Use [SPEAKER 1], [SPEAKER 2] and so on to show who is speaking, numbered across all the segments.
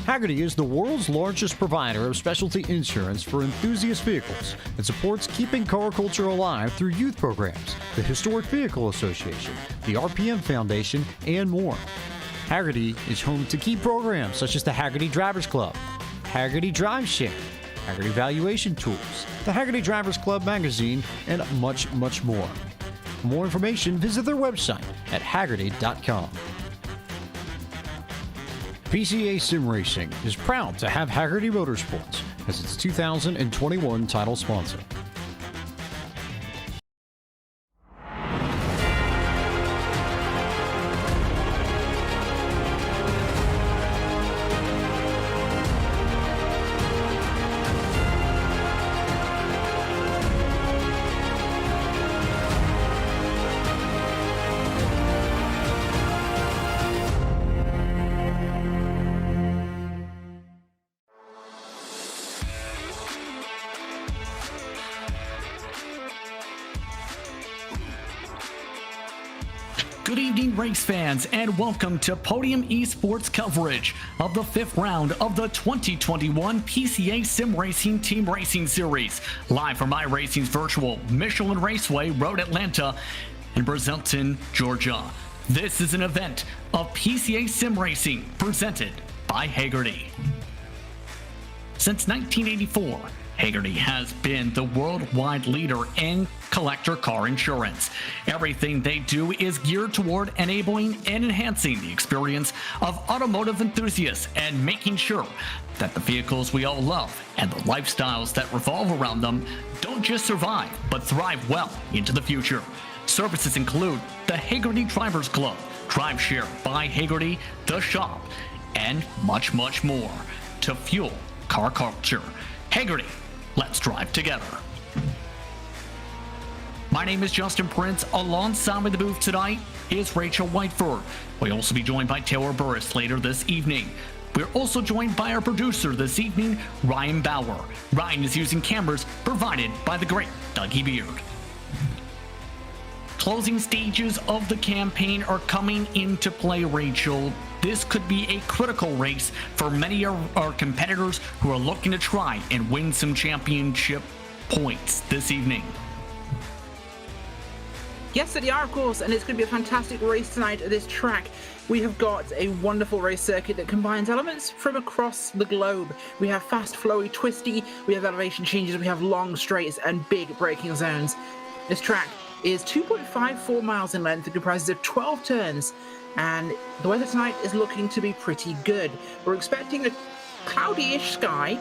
[SPEAKER 1] Hagerty is the world's largest provider of specialty insurance for enthusiast vehicles and supports keeping car culture alive through youth programs, the Historic Vehicle Association, the RPM Foundation, and more. Hagerty is home to key programs such as the Hagerty Drivers Club, Hagerty Drive Share, Hagerty Valuation Tools, the Hagerty Drivers Club magazine, and much, much more. For more information, visit their website at hagerty.com. PCA Sim Racing is proud to have Hagerty Motorsports as its 2021 title sponsor.
[SPEAKER 2] Good evening, race fans, and welcome to Podium Esports coverage of the 5th round of the 2021 PCA Sim Racing Team Racing Series, live from iRacing's virtual Michelin Raceway, Road Atlanta, in Brazelton, Georgia. This is an event of PCA Sim Racing presented by Hagerty. Since 1984, Hagerty has been the worldwide leader in collector car insurance. Everything they do is geared toward enabling and enhancing the experience of automotive enthusiasts and making sure that the vehicles we all love and the lifestyles that revolve around them don't just survive, but thrive well into the future. Services include the Hagerty Drivers Club, Drive Share by Hagerty, The Shop, and much, much more to fuel car culture. Hagerty, let's drive together. My name is Justin Prince. Alongside me in the booth tonight is Rachel Whiteford. We'll also be joined by Taylor Burris later this evening. We're also joined by our producer this evening, Ryan Bauer. Ryan is using cameras provided by the great Dougie Beard. Closing stages of the campaign are coming into play, Rachel. This could be a critical race for many of our competitors who are looking to try and win some championship points this evening.
[SPEAKER 3] Yes, they are, of course, and it's going to be a fantastic race tonight at this track. We have got a wonderful race circuit that combines elements from across the globe. We have fast, flowy, twisty, we have elevation changes, we have long straights and big braking zones. This track is 2.54 miles in length and comprises of 12 turns, and the weather tonight is looking to be pretty good. We're expecting a cloudy-ish sky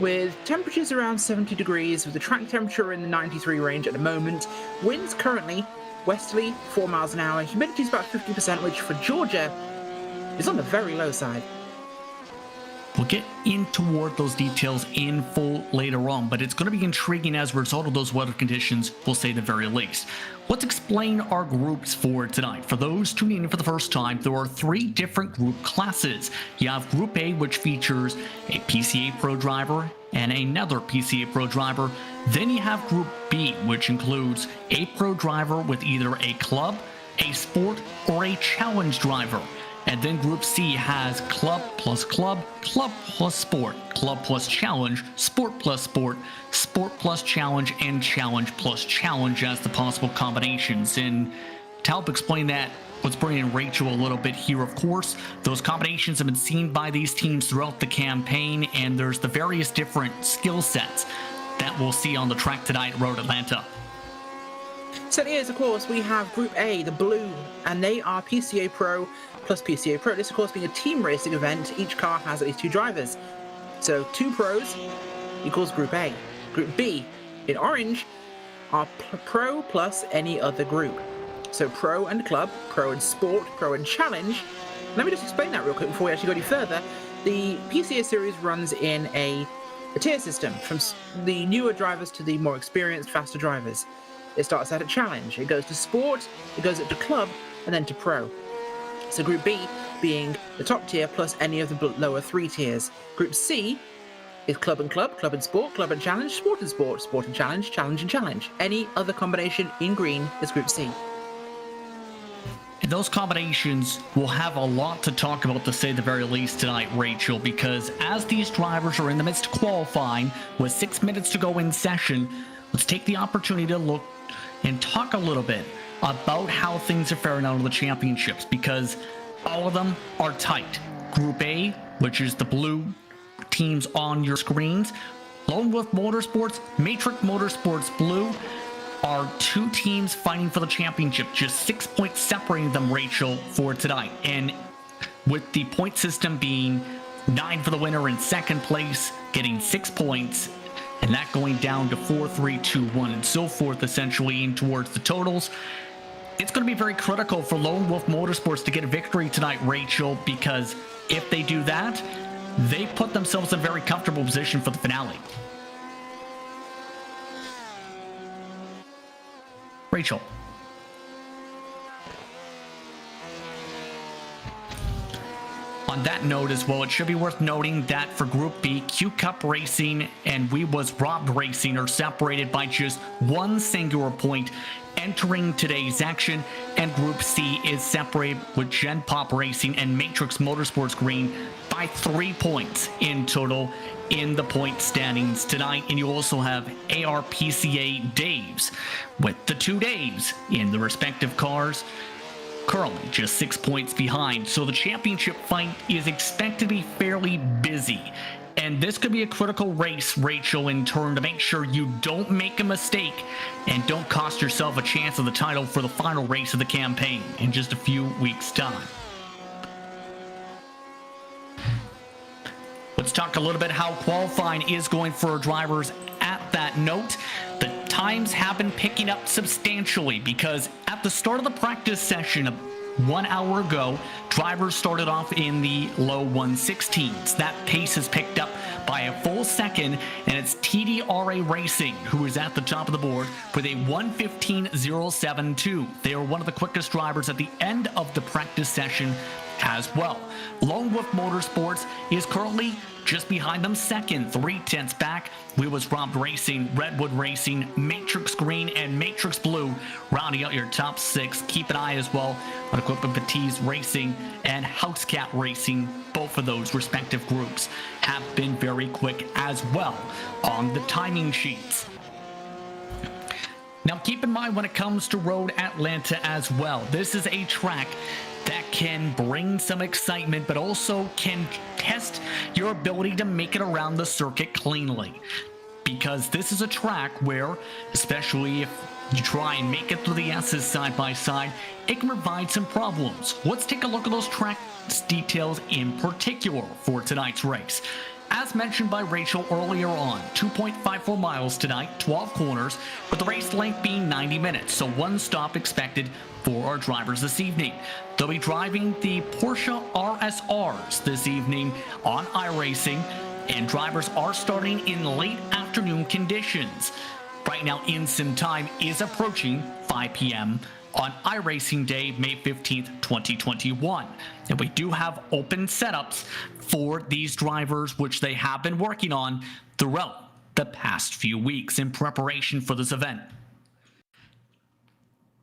[SPEAKER 3] with temperatures around 70 degrees, with the track temperature in the 93 range at the moment. Winds currently westerly, 4 miles an hour. Humidity is about 50%, which for Georgia is on the very low side.
[SPEAKER 2] We'll get in toward those details in full later on, but it's going to be intriguing as a result of those weather conditions, we'll say the very least. Let's explain our groups for tonight. For those tuning in for the first time, there are 3 different group classes. You have Group A, which features a PCA Pro driver and another PCA Pro driver. Then you have Group B, which includes a Pro driver with either a club, a sport, or a challenge driver. And then Group C has club plus club, club plus sport, club plus challenge, sport plus sport, sport plus challenge, and challenge plus challenge as the possible combinations. And to help explain that, let's bring in Rachel a little bit here. Of course, those combinations have been seen by these teams throughout the campaign, and there's the various different skill sets that we'll see on the track tonight at Road Atlanta.
[SPEAKER 3] Certainly is, of course. We have Group A, the blue, and they are PCA Pro plus PCA Pro. This, of course, being a team racing event, each car has at least 2 drivers. So 2 pros equals Group A. Group B, in orange, are Pro plus any other group. So Pro and Club, Pro and Sport, Pro and Challenge. Let me just explain that real quick before we actually go any further. The PCA series runs in a tier system, from the newer drivers to the more experienced, faster drivers. It starts out at Challenge, it goes to Sport, it goes up to Club, and then to Pro. So Group B being the top tier plus any of the lower 3 tiers. Group C is Club and Club, Club and Sport, Club and Challenge, Sport and Sport, Sport and Challenge, Challenge and Challenge. Any other combination in green is Group C.
[SPEAKER 2] And those combinations will have a lot to talk about, to say the very least, tonight, Rachel, because as these drivers are in the midst of qualifying with 6 minutes to go in session, let's take the opportunity to look and talk a little bit about how things are faring out in the championships, because all of them are tight. Group A, which is the blue teams on your screens, Lone Wolf Motorsports, Matrix Motorsports Blue, are two teams fighting for the championship, just 6 points separating them, Rachel, for tonight. And with the point system being 9 for the winner in second place, getting 6 points, and that going down to 4, 3, 2, 1, and so forth, essentially in towards the totals, it's going to be very critical for Lone Wolf Motorsports to get a victory tonight, Rachel, because if they do that, they put themselves in a very comfortable position for the finale. Rachel. On that note as well, it should be worth noting that for Group B, Q Cup Racing and We Was Robbed Racing are separated by just one singular point entering today's action, and Group C is separated with Gen Pop Racing and Matrix Motorsports Green by 3 points in total in the point standings tonight. And you also have ARPCA Daves with the two Daves in the respective cars, currently just 6 points behind. So the championship fight is expected to be fairly busy. And this could be a critical race, Rachel, in turn to make sure you don't make a mistake and don't cost yourself a chance of the title for the final race of the campaign in just a few weeks' time. Let's talk a little bit how qualifying is going for our drivers at that note. The times have been picking up substantially because at the start of the practice session 1 hour ago, drivers started off in the low 116s. That pace has picked up by a full second, and it's TDRA Racing who is at the top of the board with a 1:15.072. They are one of the quickest drivers at the end of the practice session as well. Lone Wolf Motorsports is currently just behind them second, 3/10 back. We Was Robbed Racing, Redwood Racing, Matrix Green, and Matrix Blue rounding out your top 6. Keep an eye as well on Equipment Petit's Racing and Housecat Racing. Both of those respective groups have been very quick as well on the timing sheets. Now keep in mind when it comes to Road Atlanta as well, this is a track that can bring some excitement, but also can test your ability to make it around the circuit cleanly. Because this is a track where, especially if you try and make it through the S's side by side, it can provide some problems. Let's take a look at those track details in particular for tonight's race. As mentioned by Rachel earlier on, 2.54 miles tonight, 12 corners, with the race length being 90 minutes, so one stop expected for our drivers this evening. They'll be driving the Porsche RSRs this evening on iRacing, and drivers are starting in late afternoon conditions. Right now, in-sim time is approaching 5 p.m. on iRacing Day, May 15th, 2021. And we do have open setups for these drivers, which they have been working on throughout the past few weeks in preparation for this event.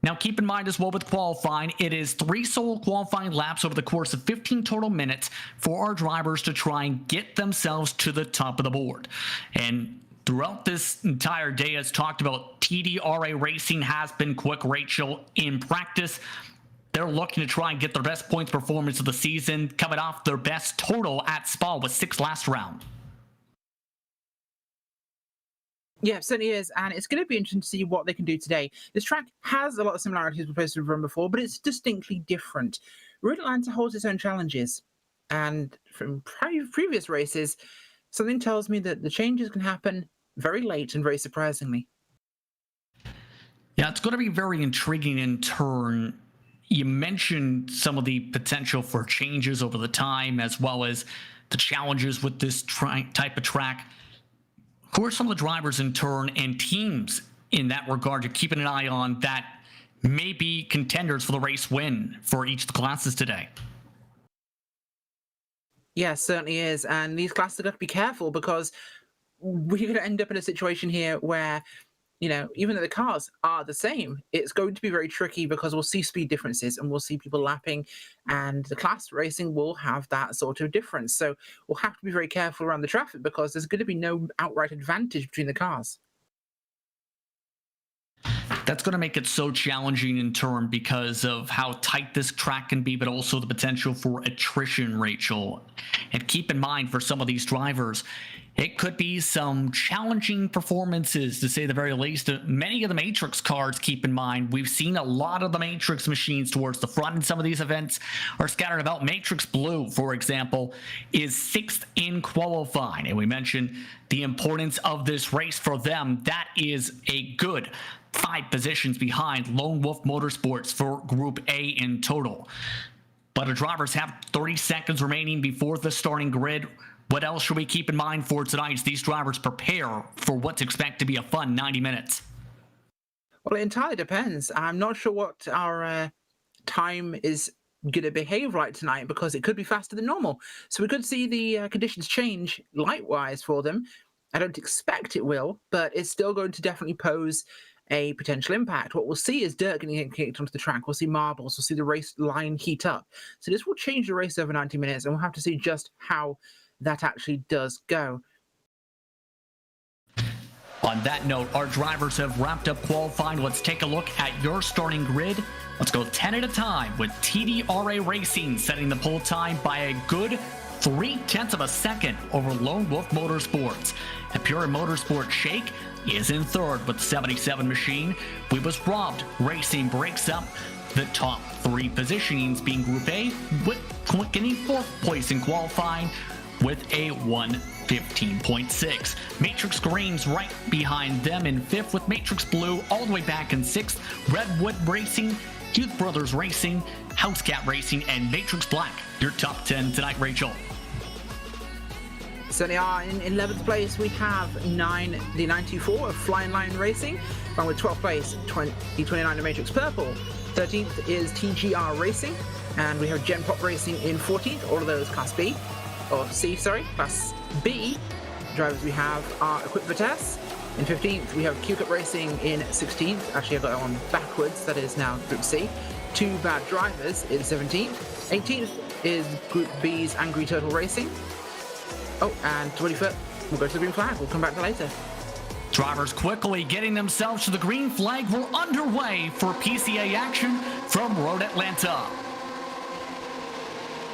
[SPEAKER 2] Now keep in mind as well with qualifying, it is 3 solo qualifying laps over the course of 15 total minutes for our drivers to try and get themselves to the top of the board. And throughout this entire day, as talked about, TDRA Racing has been quick, Rachel, in practice. They're looking to try and get their best points performance of the season, coming off their best total at Spa with 6 last round.
[SPEAKER 3] Yeah, it certainly is, and it's going to be interesting to see what they can do today. This track has a lot of similarities with places we've run before, but it's distinctly different. Road Atlanta holds its own challenges, and from previous races, something tells me that the changes can happen very late and very surprisingly.
[SPEAKER 2] Yeah, it's going to be very intriguing in turn. You mentioned some of the potential for changes over the time, as well as the challenges with this type of track. Who are some of the drivers in turn and teams in that regard you're keeping an eye on that may be contenders for the race win for each of the classes today?
[SPEAKER 3] Yeah, certainly is. And these classes are going to be careful because we're going to end up in a situation here where, even though the cars are the same, it's going to be very tricky because we'll see speed differences and we'll see people lapping, and the class racing will have that sort of difference. So we'll have to be very careful around the traffic because there's going to be no outright advantage between the cars.
[SPEAKER 2] That's going to make it so challenging in turn because of how tight this track can be, but also the potential for attrition, Rachel. And keep in mind, for some of these drivers, it could be some challenging performances, to say the very least. Many of the Matrix cars, keep in mind, we've seen a lot of the Matrix machines towards the front in some of these events are scattered about. Matrix Blue, for example, is 6th in qualifying. And we mentioned the importance of this race for them. That is a good 5 positions behind Lone Wolf Motorsports for Group A in total. But our drivers have 30 seconds remaining before the starting grid. What else should we keep in mind for tonight as these drivers prepare for what's expected to be a fun 90 minutes?
[SPEAKER 3] Well, it entirely depends. I'm not sure what our time is going to behave like tonight because it could be faster than normal. So we could see the conditions change light-wise for them. I don't expect it will, but it's still going to definitely pose a potential impact. What we'll see is dirt getting kicked onto the track. We'll see marbles. We'll see the race line heat up. So this will change the race over 90 minutes, and we'll have to see just how that actually does go.
[SPEAKER 2] On that note, our drivers have wrapped up qualifying. Let's take a look at your starting grid. Let's go 10 at a time with TDRA Racing setting the pole time by a good 0.3 of a second over Lone Wolf Motorsports. Imperial Motorsport Shake is in third with the 77 machine. We was robbed. Racing breaks up the top 3 positionings, being Group A, with getting 4th place in qualifying with a 1:15.6. Matrix Green's right behind them in 5th, with Matrix Blue all the way back in 6th. Redwood Racing, Youth Brothers Racing, Housecat Racing, and Matrix Black. Your top 10 tonight, Rachel.
[SPEAKER 3] So they are in 11th place. We have the 94 of Flying Lion Racing, along with 12th place, 29 of Matrix Purple. 13th is TGR Racing, and we have Gen Pop Racing in 14th. All of those Class B, or C, sorry, Class B. Drivers we have are Equipped Vitesse. In 15th, we have Q-Cup Racing in 16th. Actually, I got that one backwards. That is now Group C. 2 Bad Drivers in 17th. 18th is Group B's Angry Turtle Racing. Oh, and 25th, we'll go to the green flag. We'll come back to later.
[SPEAKER 2] Drivers quickly getting themselves to the green flag. We're underway for PCA action from Road Atlanta.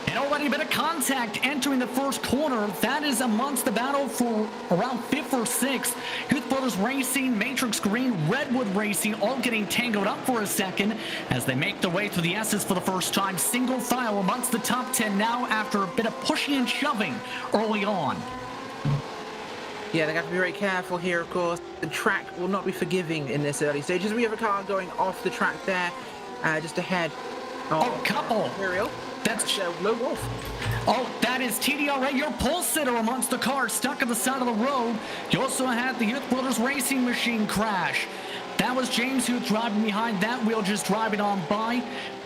[SPEAKER 2] And already a bit of contact entering the first corner. That is amongst the battle for around 5th or 6th. Youth Brothers Racing, Matrix Green, Redwood Racing all getting tangled up for a second as they make their way through the S's for the first time. Single file amongst the top 10 now after a bit of pushing and shoving early on.
[SPEAKER 3] Yeah, they have to be very careful here, of course. The track will not be forgiving in this early stages. We have a car going off the track there, just ahead.
[SPEAKER 2] Couple.
[SPEAKER 3] Imperial.
[SPEAKER 2] That's
[SPEAKER 3] Lone Wolf.
[SPEAKER 2] Oh, that is TDRA, your pole sitter amongst the cars stuck at the side of the road. You also had the Youth Brothers Racing machine crash. That was James who was driving behind that wheel, just driving on by.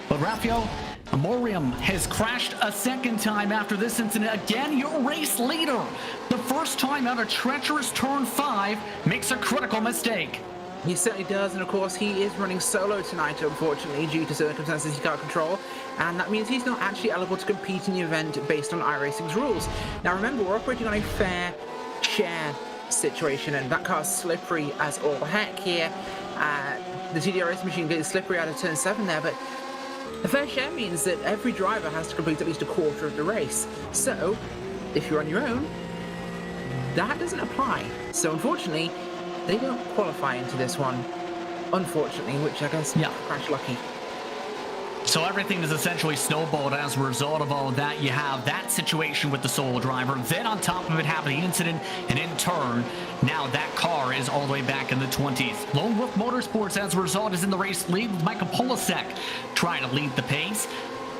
[SPEAKER 2] But Rafael Amorium has crashed a second time after this incident. Again, your race leader, the first time out of treacherous turn 5, makes a critical mistake.
[SPEAKER 3] He certainly does, and of course he is running solo tonight, unfortunately, due to circumstances he can't control, and that means he's not actually eligible to compete in the event based on iRacing's rules. Now remember, we're operating on a fair share situation, and that car's slippery as all heck here. The TDRS machine gets slippery out of turn 7 there, but a fair share means that every driver has to complete at least a quarter of the race. So, if you're on your own, that doesn't apply. So unfortunately, they don't qualify into this one, unfortunately, which I guess crash lucky.
[SPEAKER 2] So everything is essentially snowballed as a result of all of that. You have that situation with the solo driver. Then on top of it, have the incident, and in turn, now that car is all the way back in the 20s. Lone Wolf Motorsports, as a result, is in the race lead with Michael Polasek trying to lead the pace.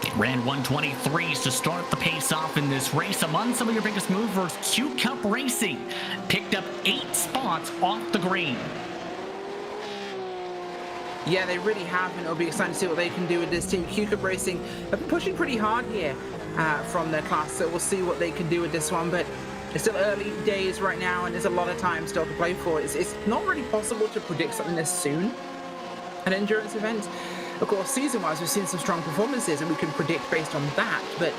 [SPEAKER 2] They ran 123s to start the pace off in this race. Among some of your biggest movers, Q-Cup Racing picked up 8 spots off the green.
[SPEAKER 3] Yeah, they really have, and it'll be exciting to see what they can do with this team. Q-Cup Racing have been pushing pretty hard here from their class, so we'll see what they can do with this one. But It's still early days right now, and there's a lot of time still to play for. It's not really possible to predict something this soon, an endurance event. Of course, season-wise, we've seen some strong performances, and we can predict based on that, but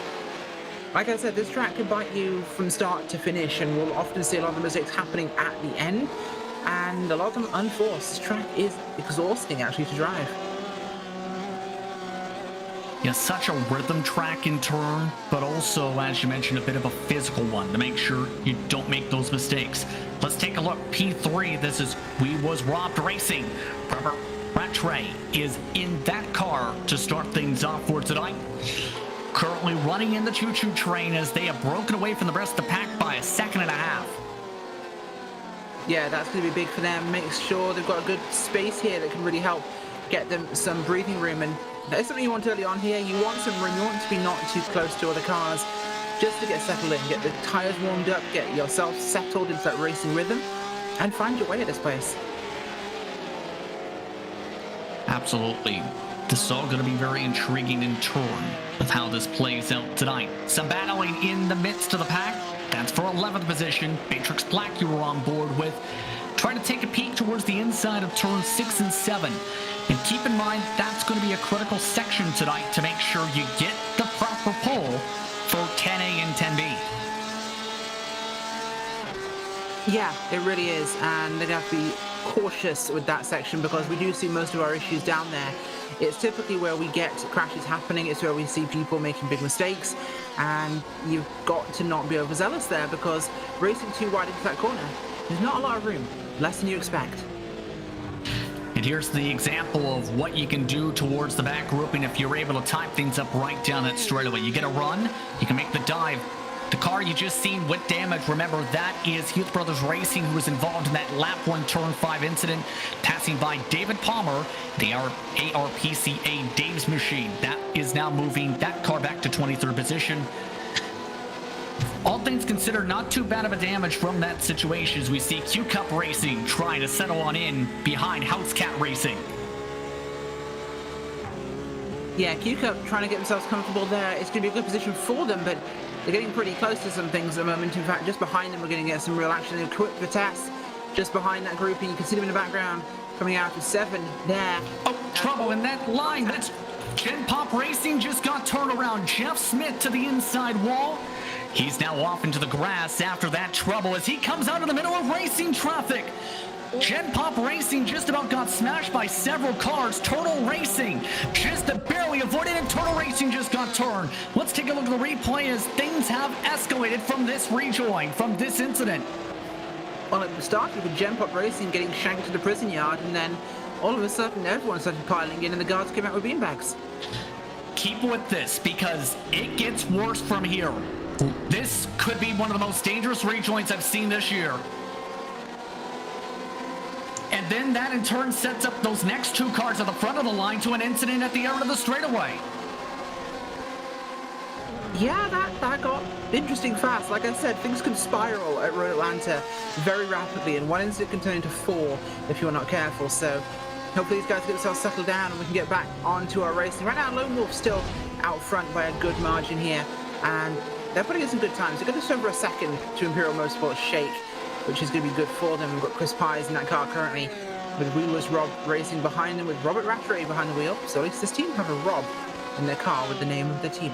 [SPEAKER 3] like I said, this track can bite you from start to finish, and we'll often see a lot of the mistakes happening at the end, and a lot of them unforced. This track is exhausting, actually, to drive.
[SPEAKER 2] Yeah, such a rhythm track in turn, but also, as you mentioned, a bit of a physical one to make sure you don't make those mistakes. Let's take a look. P3, this is We Was Robbed Racing. Robert Rattray is in that car to start things off for tonight. Currently running in the choo-choo train as they have broken away from the rest of the pack by a second and a half.
[SPEAKER 3] Yeah, that's going to be big for them. Make sure they've got a good space here that can really help get them some breathing room, and that is something you want early on here. You want some room, you want to be not too close to other cars just to get settled in, get the tyres warmed up, get yourself settled into that racing rhythm, and find your way at this place.
[SPEAKER 2] Absolutely. This is all going to be very intriguing in turn with how this plays out tonight. Some battling in the midst of the pack. That's for 11th position. Matrix Black you were on board with. Trying to take a peek towards the inside of turns 6 and 7. And keep in mind, that's going to be a critical section tonight to make sure you get the proper pull for 10A and 10B.
[SPEAKER 3] Yeah, it really is, and they're going to have to be cautious with that section because we do see most of our issues down there. It's typically where we get crashes happening, it's where we see people making big mistakes, and you've got to not be overzealous there because racing too wide into that corner, there's not a lot of room, less than you expect.
[SPEAKER 2] And here's the example of what you can do towards the back grouping if you're able to time things up right down that straightaway. You get a run, you can make the dive. The car you just seen with damage, remember that is Hughes Brothers Racing, who was involved in that lap 1 turn 5 incident, passing by David Palmer, the ARPCA Dave's machine. That is now moving that car back to 23rd position. All things considered, not too bad of a damage from that situation as we see Q Cup Racing trying to settle on in behind House Cat Racing.
[SPEAKER 3] Yeah, Q Cup trying to get themselves comfortable there. It's going to be a good position for them, but they're getting pretty close to some things at the moment. In fact, just behind them, we're going to get some real action. They've quit the test just behind that grouping. You can see them in the background coming out of 7 there.
[SPEAKER 2] Oh, trouble in that line. That's Gen Pop Racing just got turned around. Jeff Smith to the inside wall. He's now off into the grass after that trouble as he comes out of the middle of racing traffic. Gen Pop Racing just about got smashed by several cars. Turtle Racing just barely avoided it. Turtle Racing just got turned. Let's take a look at the replay as things have escalated from this rejoin, from this incident.
[SPEAKER 3] Well, it started with Gen Pop Racing getting shanked to the prison yard, and then all of a sudden everyone started piling in and the guards came out with beanbags.
[SPEAKER 2] Keep with this because it gets worse from here. This could be one of the most dangerous rejoins I've seen this year. And then that in turn sets up those next 2 cars at the front of the line to an incident at the end of the straightaway.
[SPEAKER 3] Yeah, that got interesting fast. Like I said, things can spiral at Road Atlanta very rapidly, and one incident can turn into 4 if you're not careful. So hopefully these guys get themselves settled down and we can get back onto our racing. Right now, Lone Wolf's still out front by a good margin here, and they're putting in some good times. They're going to just over a second to Imperial Motorsports Shake, which is going to be good for them. We've got Chris Pies in that car currently, with Wheelers Rob Racing behind them, with Robert Rattray behind the wheel. So at least this team have a Rob in their car with the name of the team.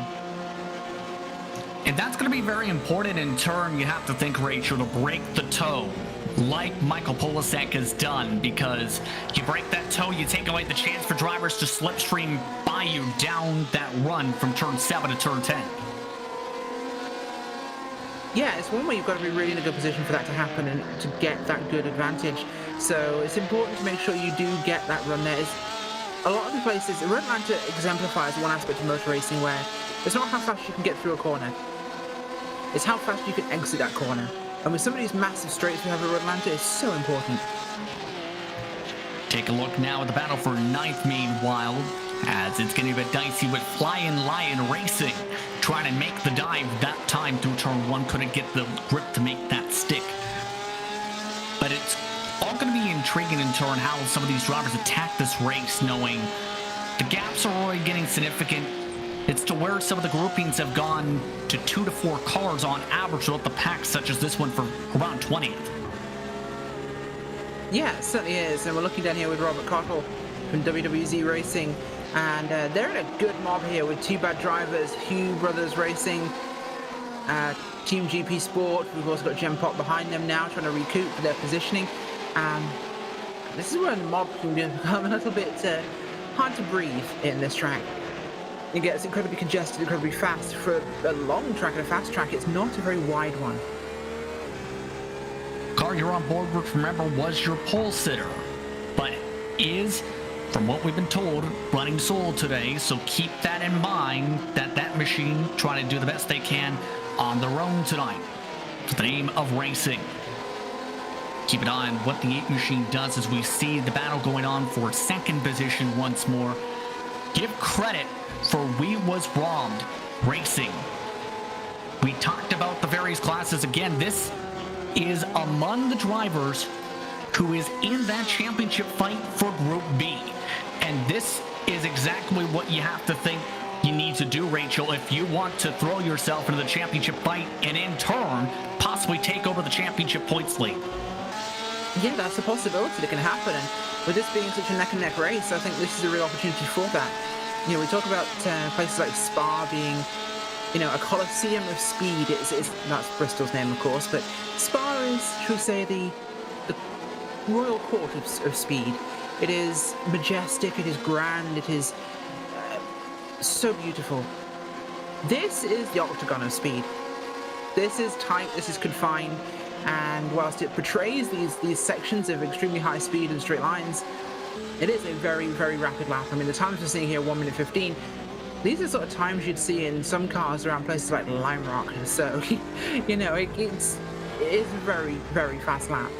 [SPEAKER 2] And that's going to be very important in turn. You have to think, Rachel, to break the toe like Michael Polasek has done, because you break that toe, you take away the chance for drivers to slipstream by you down that run from turn 7 to turn 10.
[SPEAKER 3] Yeah, it's one way you've got to be really in a good position for that to happen and to get that good advantage. So it's important to make sure you do get that run there. A lot of the places, Road Atlanta exemplifies one aspect of motor racing where it's not how fast you can get through a corner, it's how fast you can exit that corner. And with some of these massive straights we have at Road Atlanta, it's so important.
[SPEAKER 2] Take a look now at the battle for 9th meanwhile, as it's going to be a bit dicey with Flying Lion Racing trying to make the dive that time through turn 1. Couldn't get the grip to make that stick. But it's all going to be intriguing in turn how some of these drivers attack this race, knowing the gaps are already getting significant. It's to where some of the groupings have gone to 2 to 4 cars on average throughout the pack, such as this one for around 20th.
[SPEAKER 3] Yeah, it certainly is. And we're looking down here with Robert Cottle from WWZ Racing. And they're in a good mob here with two bad drivers, Hugh Brothers Racing, Team GP Sport. We've also got Gem Pop behind them now, trying to recoup their positioning. This is where the mob can become a little bit hard to breathe in this track. It gets incredibly congested, incredibly fast. For a long track and a fast track, it's not a very wide one.
[SPEAKER 2] Car you're on board with, remember, was your pole sitter, but is, from what we've been told, running solo today, so keep that in mind, that machine trying to do the best they can on their own tonight. For the name of racing. Keep an eye on what the 8 machine does as we see the battle going on for second position once more. Give credit for We Was Robbed Racing. We talked about the various classes. Again, this is among the drivers who is in that championship fight for Group B. And this is exactly what you have to think you need to do, Rachel, if you want to throw yourself into the championship fight and in turn possibly take over the championship points lead.
[SPEAKER 3] Yeah, that's a possibility that can happen. And with this being such a neck-and-neck race, I think this is a real opportunity for that. You know, we talk about places like Spa being, you know, a coliseum of speed. That's Bristol's name, of course, but Spa is, shall we say, the royal court of speed. It is majestic, it is grand, it is so beautiful. This is the octagon of speed. This is tight, this is confined, and whilst it portrays these sections of extremely high speed and straight lines, it is a very, very rapid lap. I mean, the times we're seeing here, 1 minute 15, these are sort of times you'd see in some cars around places like Lime Rock. So, you know, it is a very, very fast lap.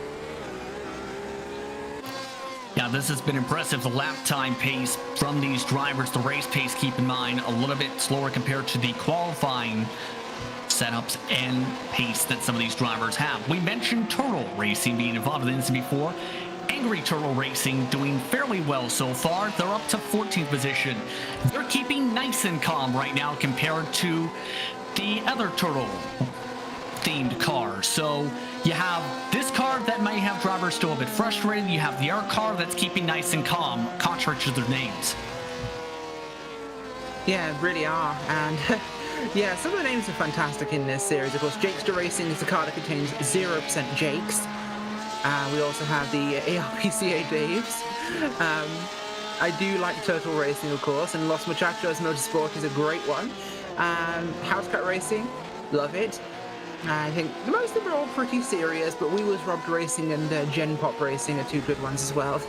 [SPEAKER 2] Yeah, this has been impressive. The lap time pace from these drivers, the race pace, keep in mind, a little bit slower compared to the qualifying setups and pace that some of these drivers have. We mentioned Turtle Racing being involved in this before. Angry Turtle Racing doing fairly well so far. They're up to 14th position. They're keeping nice and calm right now compared to the other Turtle themed car. So you have this car that may have drivers still a bit frustrated. You have the other car that's keeping nice and calm, contrary to their names.
[SPEAKER 3] Yeah, really are. And yeah, some of the names are fantastic in this series. Of course, Jakester Racing is the car that contains 0% Jakes. We also have the ARPCA Daves. I do like Turtle Racing, of course, and Los Muchachos Motorsport is a great one. Housecut Racing, love it. I think most of them are all pretty serious, but We Was Robbed Racing and Gen Pop Racing are two good ones as well.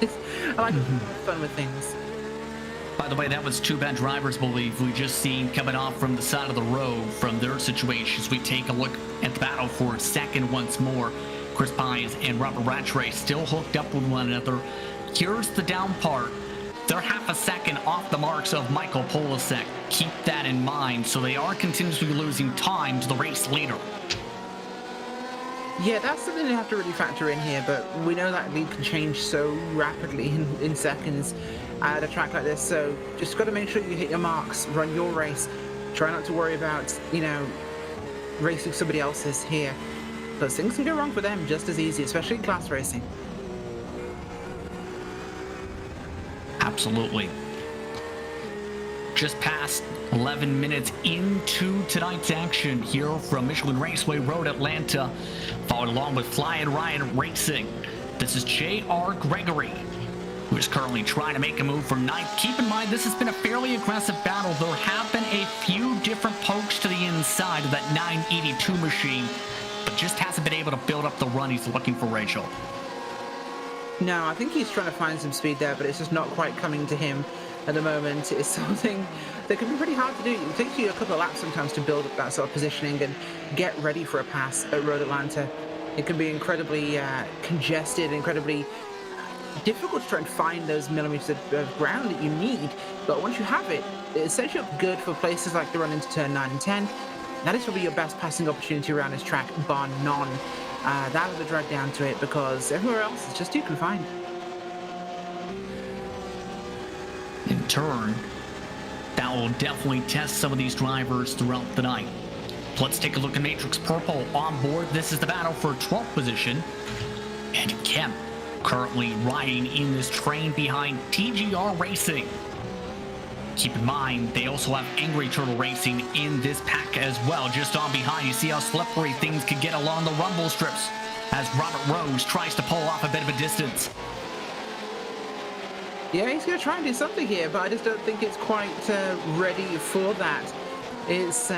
[SPEAKER 3] I like fun with things.
[SPEAKER 2] By the way, that was two bad drivers, believe we just seen coming off from the side of the road from their situations. We take a look at the battle for second once more. Chris Pies and Robert Rattray still hooked up with one another. Here's the down part. They're half a second off the marks of Michael Polasek. Keep that in mind. So they are continuously losing time to the race leader.
[SPEAKER 3] Yeah, that's something you have to really factor in here, but we know that lead can change so rapidly in seconds at a track like this, so just got to make sure you hit your marks, run your race, try not to worry about, you know, racing somebody else's here, because things can go wrong for them just as easy, especially in class racing.
[SPEAKER 2] Absolutely. Just past 11 minutes into tonight's action here from Michelin Raceway Road, Atlanta. Followed along with Fly and Ryan Racing. This is J.R. Gregory, who is currently trying to make a move for ninth. Keep in mind, this has been a fairly aggressive battle. There have been a few different pokes to the inside of that 982 machine, but just hasn't been able to build up the run he's looking for, Rachel.
[SPEAKER 3] No, I think he's trying to find some speed there, but it's just not quite coming to him at the moment. It's something that can be pretty hard to do. It takes you a couple of laps sometimes to build up that sort of positioning and get ready for a pass at Road Atlanta. It can be incredibly congested, incredibly difficult to try and find those millimeters of ground that you need. But once you have it, it sets you up good for places like the run into turn 9 and 10. That is probably your best passing opportunity around this track, bar none. That is the drag down to it, because everywhere else is just too confined.
[SPEAKER 2] In turn, that will definitely test some of these drivers throughout the night. Let's take a look at Matrix Purple on board. This is the battle for 12th position. And Kemp currently riding in this train behind TGR Racing. Keep in mind, they also have Angry Turtle Racing in this pack as well. Just on behind, you see how slippery things could get along the rumble strips as Robert Rose tries to pull off a bit of a distance.
[SPEAKER 3] Yeah, he's going to try and do something here, but I just don't think it's quite ready for that. It's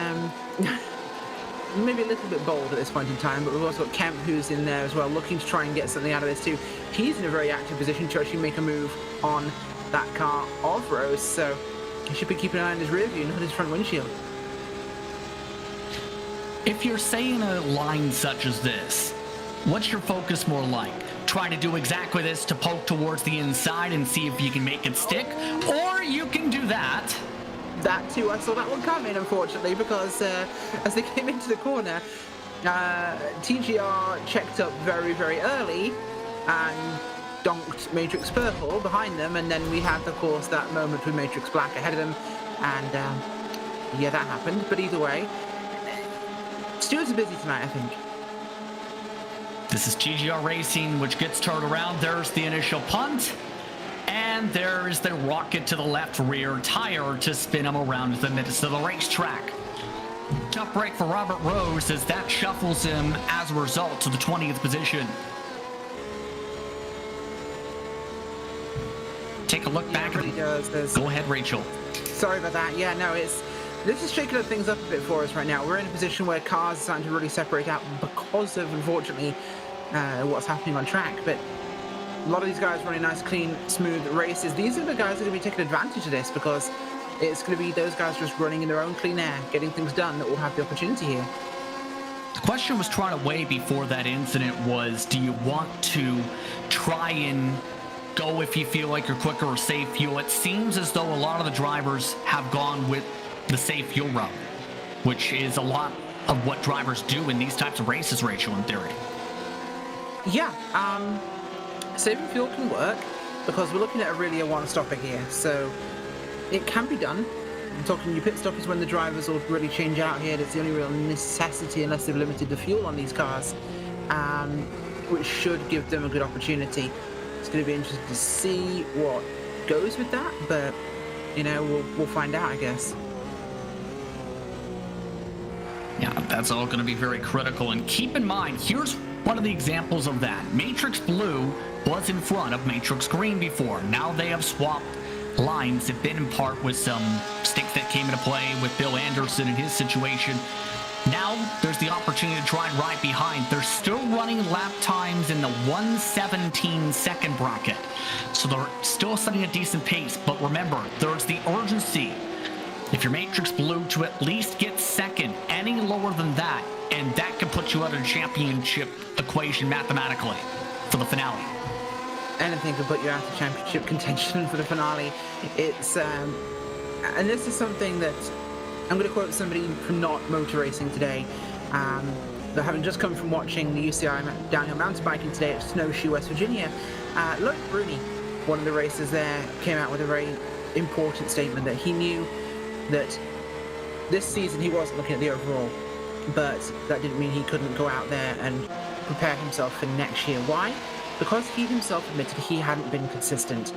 [SPEAKER 3] maybe a little bit bold at this point in time, but we've also got Kemp who's in there as well, looking to try and get something out of this too. He's in a very active position to actually make a move on that car of Rose, so he should be keeping an eye on his rear view, not his front windshield.
[SPEAKER 2] If you're saying a line such as this, what's your focus more like? Try to do exactly this to poke towards the inside and see if you can make it stick, or you can do that.
[SPEAKER 3] That too, I saw that one coming, unfortunately, because as they came into the corner, TGR checked up very, very early and donked Matrix Purple behind them, and then we had, of course, that moment with Matrix Black ahead of them, and yeah, that happened. But either way, Stewards are busy tonight, I think.
[SPEAKER 2] This is TGR Racing, which gets turned around. There's the initial punt. And there's the rocket to the left rear tire to spin him around the midst of the racetrack. Tough break for Robert Rose as that shuffles him as a result to the 20th position. Take a look back.
[SPEAKER 3] It really does.
[SPEAKER 2] Go ahead, Rachel.
[SPEAKER 3] Sorry about that. Yeah, no, this is shaking things up a bit for us right now. We're in a position where cars are starting to really separate out because of, unfortunately, what's happening on track. But a lot of these guys running nice, clean, smooth races. These are the guys that are going to be taking advantage of this, because it's going to be those guys just running in their own clean air, getting things done, that will have the opportunity here.
[SPEAKER 2] The question was trying to weigh before that incident was, do you want to try and go if you feel like you're quicker or safe fuel? It seems as though a lot of the drivers have gone with the safe fuel route, which is a lot of what drivers do in these types of races, Rachel, in theory.
[SPEAKER 3] Yeah, saving fuel can work, because we're looking at really a one-stopper here, so it can be done. I'm talking your pit stop is when the drivers will really change out here. It's the only real necessity, unless they've limited the fuel on these cars, which should give them a good opportunity. It's going to be interesting to see what goes with that, but you know, we'll find out, I guess.
[SPEAKER 2] Yeah, that's all going to be very critical. And keep in mind, here's one of the examples of that. Matrix Blue was in front of Matrix Green before. Now they have swapped lines. Have been in part with some sticks that came into play with Bill Anderson in his situation. Now there's the opportunity to try and ride behind. They're still running lap times in the 1:17 second bracket. So they're still setting a decent pace. But remember, there's the urgency. If you're Matrix Blue, to at least get second, any lower than that, and that can put you out of the championship equation mathematically for the finale.
[SPEAKER 3] Anything can put you out of championship contention for the finale. It's and this is something that I'm going to quote somebody from not motor racing today, but having just come from watching the UCI downhill mountain biking today at Snowshoe, West Virginia. Logan Bruni, one of the racers there, came out with a very important statement that he knew that this season he wasn't looking at the overall, but that didn't mean he couldn't go out there and prepare himself for next year. Why? Because he himself admitted he hadn't been consistent.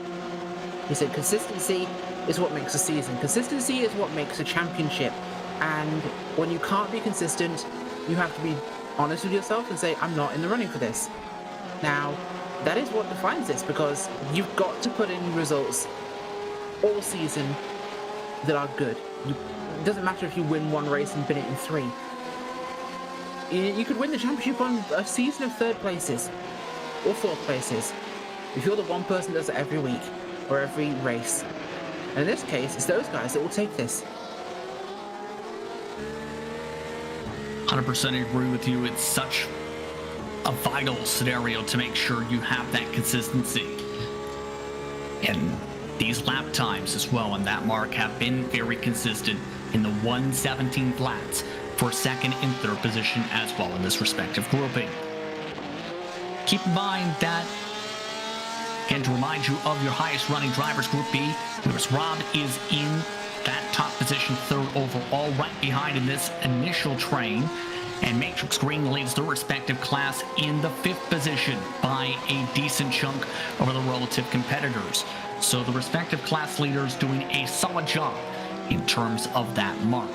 [SPEAKER 3] He said consistency is what makes a season. Consistency is what makes a championship. And when you can't be consistent, you have to be honest with yourself and say, I'm not in the running for this. Now, that is what defines this, because you've got to put in results all season that are good. It doesn't matter if you win one race and bin it in 3. You could win the championship on a season of 3rd places or 4th places if you're the one person that does it every week or every race. And in this case, it's those guys that will take this.
[SPEAKER 2] 100% agree with you. It's such a vital scenario to make sure you have that consistency. And these lap times as well on that mark have been very consistent in the 1:17 flats for 2nd and 3rd position as well in this respective grouping. Keep in mind that, again, to remind you of your highest running drivers, Group B, Lewis Robb is in that top position, third overall, right behind in this initial train. And Matrix Green leads their respective class in the 5th position by a decent chunk over the relative competitors. So the respective class leaders doing a solid job in terms of that mark.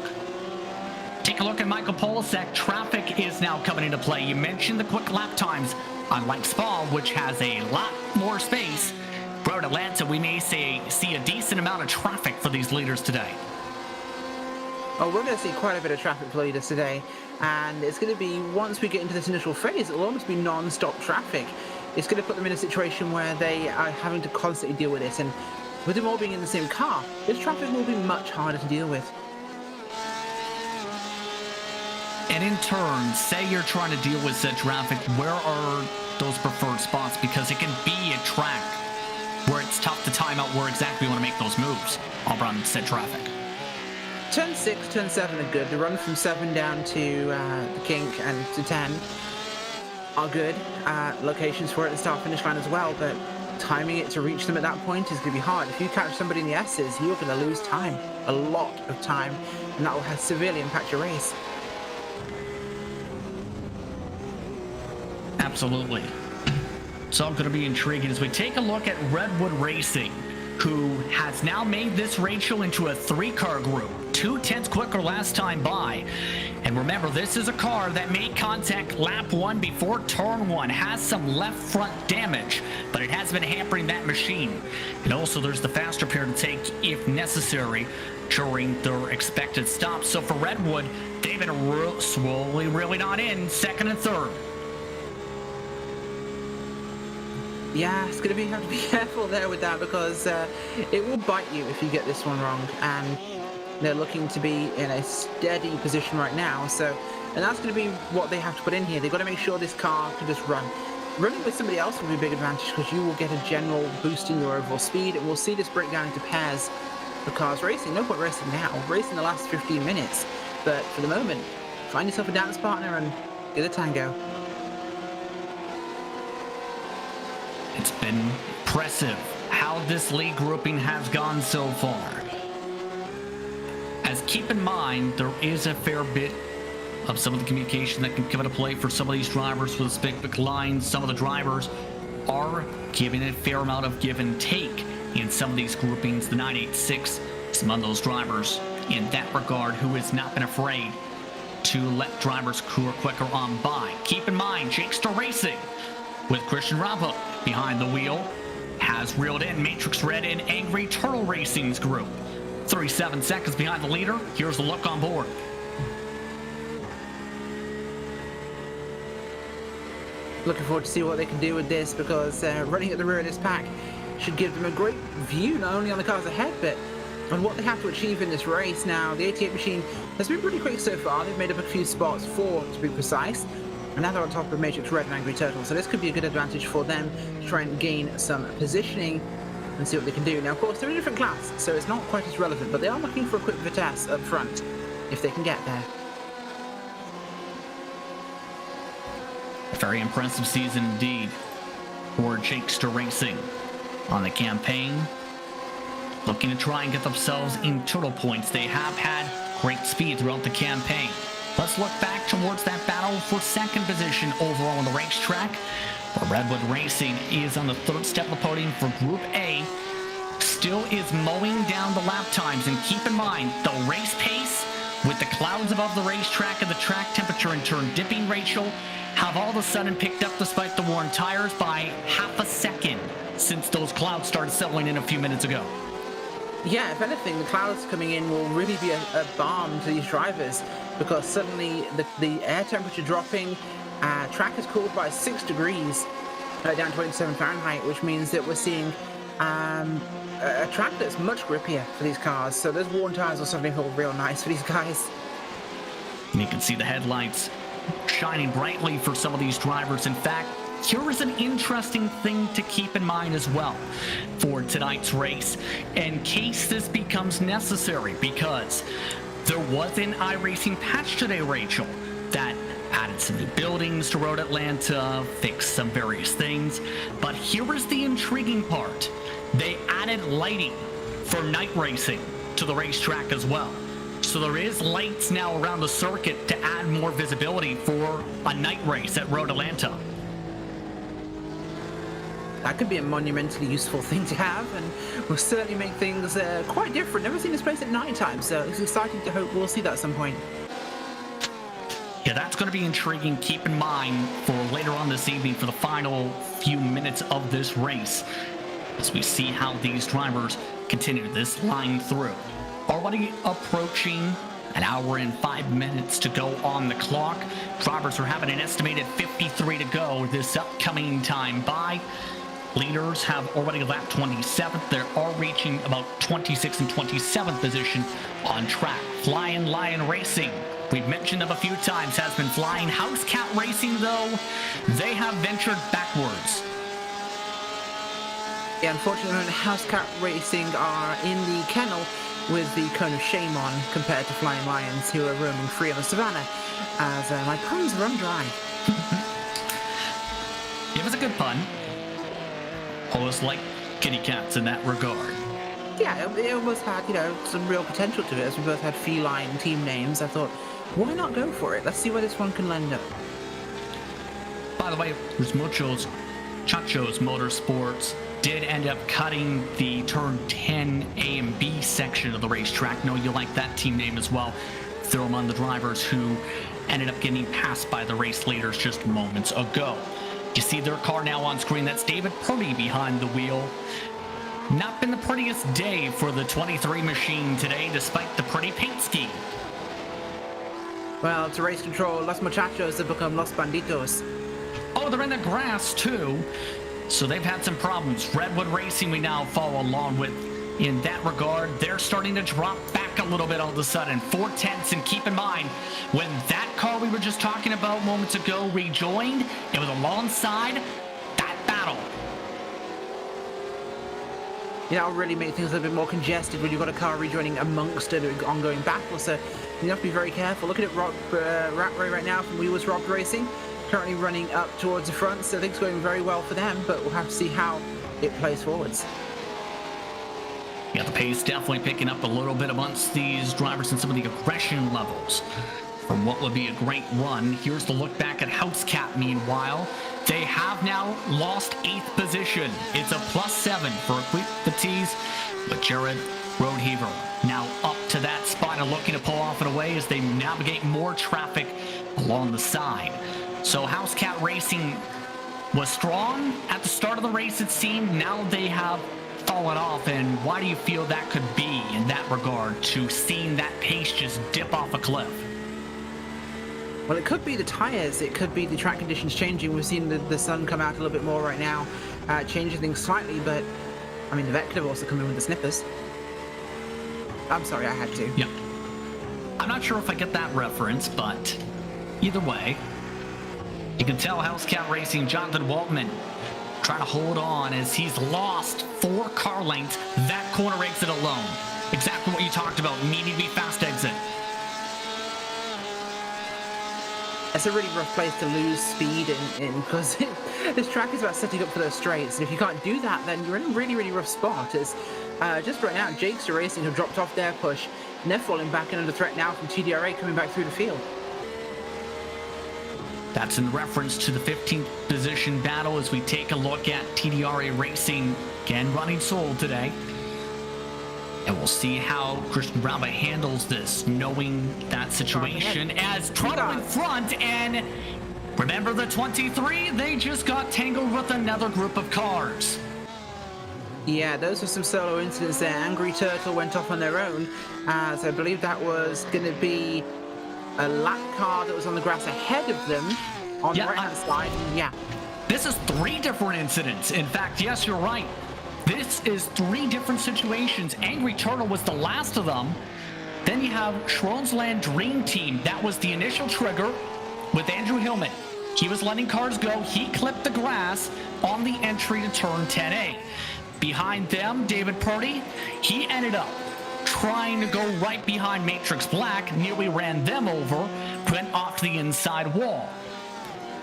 [SPEAKER 2] Take a look at Michael Polasek. Traffic is now coming into play. You mentioned the quick lap times. Unlike Spa, which has a lot more space, Road Atlanta, we may see a decent amount of traffic for these leaders today.
[SPEAKER 3] Oh, we're going to see quite a bit of traffic for leaders today, and it's going to be, once we get into this initial phase, it'll almost be non-stop traffic. It's going to put them in a situation where they are having to constantly deal with this, and with them all being in the same car, this traffic will be much harder to deal with.
[SPEAKER 2] And in turn, say you're trying to deal with said traffic, where are those preferred spots? Because it can be a track where it's tough to time out where exactly you want to make those moves around said traffic.
[SPEAKER 3] Turn 6, turn 7 are good. The run from 7 down to the kink and to 10 are good locations for it at the start-finish line as well, but timing it to reach them at that point is going to be hard. If you catch somebody in the S's, you're going to lose time, a lot of time, and that will severely impact your race.
[SPEAKER 2] Absolutely. It's all going to be intriguing as we take a look at Redwood Racing, who has now made this Rachel into a 3-car group. 2/10 quicker last time by. And remember, this is a car that made contact lap 1 before turn 1, has some left front damage, but it has been hampering that machine. And also there's the faster pair to take if necessary during their expected stops. So for Redwood, they've been slowly reeling on in 2nd and 3rd.
[SPEAKER 3] Yeah, it's going to have to be careful there with that, because it will bite you if you get this one wrong, and they're looking to be in a steady position right now, and that's going to be what they have to put in here. They've got to make sure this car can just run. Running with somebody else will be a big advantage, because you will get a general boost in your overall speed, and we'll see this break down into pairs for cars racing. No point racing now, racing the last 15 minutes, but for the moment, find yourself a dance partner and get a tango.
[SPEAKER 2] It's been impressive how this league grouping has gone so far. As keep in mind, there is a fair bit of some of the communication that can come into play for some of these drivers with specific lines. Some of the drivers are giving a fair amount of give and take in some of these groupings. The 986 is among those drivers in that regard who has not been afraid to let drivers who are quicker on by. Keep in mind, Jakester Racing with Christian Rampa behind the wheel has reeled in Matrix Red and Angry Turtle Racing's group. 37 seconds behind the leader. Here's the look on board.
[SPEAKER 3] Looking forward to see what they can do with this, because running at the rear of this pack should give them a great view not only on the cars ahead, but on what they have to achieve in this race. Now, the 88 machine has been pretty quick so far. They've made up a few spots, 4 to be precise, and now they're on top of Matrix Red and Angry Turtle, so this could be a good advantage for them to try and gain some positioning and see what they can do. Now, of course, they're in a different class, so it's not quite as relevant, but they are looking for a quick Vitesse up front, if they can get there.
[SPEAKER 2] A very impressive season indeed for Jakester Racing on the campaign. Looking to try and get themselves in total points. They have had great speed throughout the campaign. Let's look back towards that battle for 2nd position overall on the racetrack, where Redwood Racing is on the 3rd step of the podium for Group A. Still is mowing down the lap times, and keep in mind the race pace with the clouds above the racetrack and the track temperature in turn dipping, Rachel, have all of a sudden picked up despite the worn tires by half a second since those clouds started settling in a few minutes ago.
[SPEAKER 3] Yeah, if anything, the clouds coming in will really be a balm to these drivers, because suddenly the air temperature dropping, track is cooled by 6 degrees down to 27 Fahrenheit, which means that we're seeing a track that's much grippier for these cars. So those worn tires will suddenly feel real nice for these guys.
[SPEAKER 2] And you can see the headlights shining brightly for some of these drivers. In fact, here is an interesting thing to keep in mind as well for tonight's race, in case this becomes necessary, because there was an iRacing patch today, Rachel, that added some new buildings to Road Atlanta, fixed some various things. But here is the intriguing part. They added lighting for night racing. to the racetrack as well. So there is lights now around the circuit to add more visibility for a night race at Road Atlanta.
[SPEAKER 3] That could be a monumentally useful thing to have, and will certainly make things quite different. Never seen this place at night time, so it's exciting to hope we'll see that at some point.
[SPEAKER 2] Yeah, that's going to be intriguing. Keep in mind for later on this evening for the final few minutes of this race as we see how these drivers continue this line through. Already approaching an hour and 5 minutes to go on the clock. Drivers are having an estimated 53 to go this upcoming time by. Leaders have already left 27th. They are reaching about 26th and 27th position on track. Flying Lion Racing, we've mentioned them a few times, has been flying. House Cat Racing, though, they have ventured backwards.
[SPEAKER 3] Yeah, unfortunately, House Cat Racing are in the kennel with the cone of shame on compared to Flying Lions, who are roaming free on the savannah, as my puns run dry.
[SPEAKER 2] It was a good pun. Almost like kitty cats in that regard.
[SPEAKER 3] Yeah, it almost had, some real potential to it, as we both had feline team names. I thought, why not go for it? Let's see where this one can land up.
[SPEAKER 2] By the way, Chachos Motorsports did end up cutting the turn 10 A and B section of the racetrack. Know you like that team name as well. Throw them on the drivers who ended up getting passed by the race leaders just moments ago. You see their car now on screen. That's David Purdy behind the wheel. Not been the prettiest day for the 23 machine today, despite the pretty paint scheme.
[SPEAKER 3] Well, to race control, Los Muchachos have become Los Banditos.
[SPEAKER 2] Oh, they're in the grass, too. So they've had some problems. Redwood Racing we now follow along with. In that regard, they're starting to drop back a little bit all of a sudden. 4/10, and keep in mind, when that car we were just talking about moments ago rejoined, it was alongside that battle.
[SPEAKER 3] That'll really make things a little bit more congested when you've got a car rejoining amongst an ongoing battle, so you have to be very careful. Look at it, Raceway right now from We Was Robbed Racing, currently running up towards the front, so things going very well for them, but we'll have to see how it plays forwards.
[SPEAKER 2] Yeah, the pace definitely picking up a little bit amongst these drivers and some of the aggression levels from what would be a great run. Here's the look back at House Cat. Meanwhile, they have now lost 8th position. It's a +7 for Equipities with Jared Roadheaver now up to that spot and looking to pull off and away as they navigate more traffic along the side. So House Cat Racing was strong at the start of the race, it seemed. Now they have fallen off, and why do you feel that could be in that regard, to seeing that pace just dip off a cliff?
[SPEAKER 3] Well, it could be the tires, it could be the track conditions changing. We've seen the sun come out a little bit more right now, changing things slightly, but I mean, the Vector have also come in with the snippers. I'm sorry, I had to.
[SPEAKER 2] Yeah. I'm not sure if I get that reference, but either way, you can tell House Cat Racing, Jonathan Waltman, trying to hold on as he's lost 4 car lengths. That corner exit alone. Exactly what you talked about. Needing to be fast exit.
[SPEAKER 3] It's a really rough place to lose speed in because this track is about setting up for those straights. And if you can't do that, then you're in a really, really rough spot. As just right now, Jakes Racing have dropped off their push. And they're falling back and under threat now from TDRA coming back through the field.
[SPEAKER 2] That's in reference to the 15th position battle as we take a look at TDRA Racing, again running sole today. And we'll see how Christian Brava handles this, knowing that situation as trouble in front. And remember the 23, they just got tangled with another group of cars.
[SPEAKER 3] Yeah, those were some solo incidents there. Angry Turtle went off on their own, as I believe that was going to be a lap car that was on the grass ahead of them on the right-hand side. Yeah.
[SPEAKER 2] This is 3 different incidents. In fact, yes, you're right. This is 3 different situations. Angry Turtle was the last of them. Then you have Schroen's Land Dream Team. That was the initial trigger with Andrew Hillman. He was letting cars go. He clipped the grass on the entry to turn 10A. Behind them, David Purdy, he ended up trying to go right behind Matrix Black, nearly ran them over, went off the inside wall.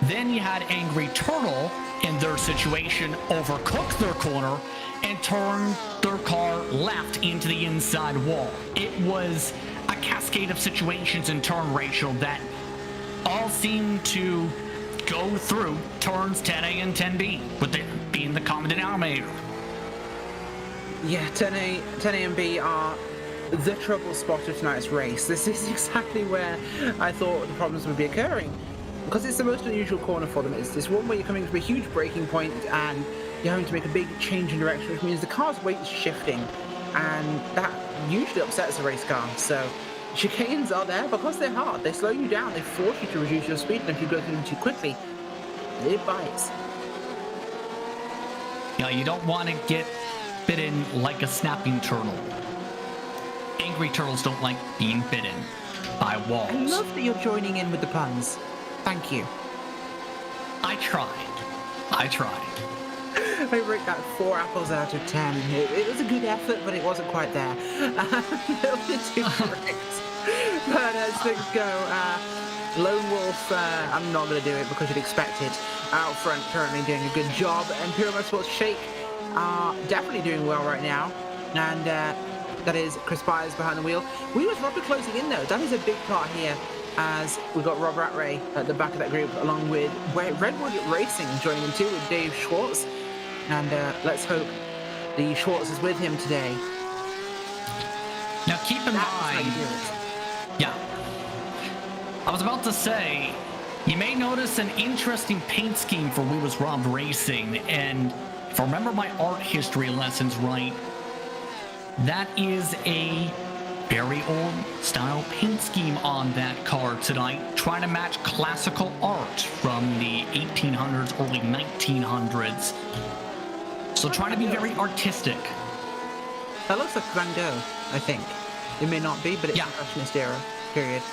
[SPEAKER 2] Then you had Angry Turtle in their situation overcooked their corner and turned their car left into the inside wall. It was a cascade of situations in turn ratio that all seemed to go through turns 10A and 10B, with it being the common denominator.
[SPEAKER 3] Yeah, 10A and B are the trouble spot of tonight's race. This is exactly where I thought the problems would be occurring, because it's the most unusual corner for them. It's this one where you're coming to a huge braking point and you're having to make a big change in direction, which means the car's weight is shifting, and that usually upsets a race car. So chicanes are there because they're hard. They slow you down. They force you to reduce your speed, and if you go through them too quickly, it bites.
[SPEAKER 2] Yeah, you don't want to get bitten like a snapping turtle. Angry turtles don't like being bitten by walls.
[SPEAKER 3] I love that you're joining in with the puns. Thank you.
[SPEAKER 2] I tried.
[SPEAKER 3] I rate that 4 apples out of 10. It was a good effort, but it wasn't quite there. A little bit too correct. But as things go, Lone Wolf, I'm not going to do it because you'd expect it. Out front, currently doing a good job. And Imperial Motorsports Shake are definitely doing well right now. And that is Chris Byers behind the wheel. We was Robert closing in though. That is a big part here, as we've got Rob Rattray at the back of that group, along with Redwood Racing joining him too, with Dave Schwartz. And let's hope the Schwartz is with him today.
[SPEAKER 2] Now keep in mind, yeah, I was about to say, you may notice an interesting paint scheme for We Was Robbed Racing, and if I remember my art history lessons right, that is a very old style paint scheme on that car tonight, trying to match classical art from the 1800s, early 1900s. So trying to be very artistic.
[SPEAKER 3] That looks like Van Gogh, I think. It may not be, but it's Impressionist era, period.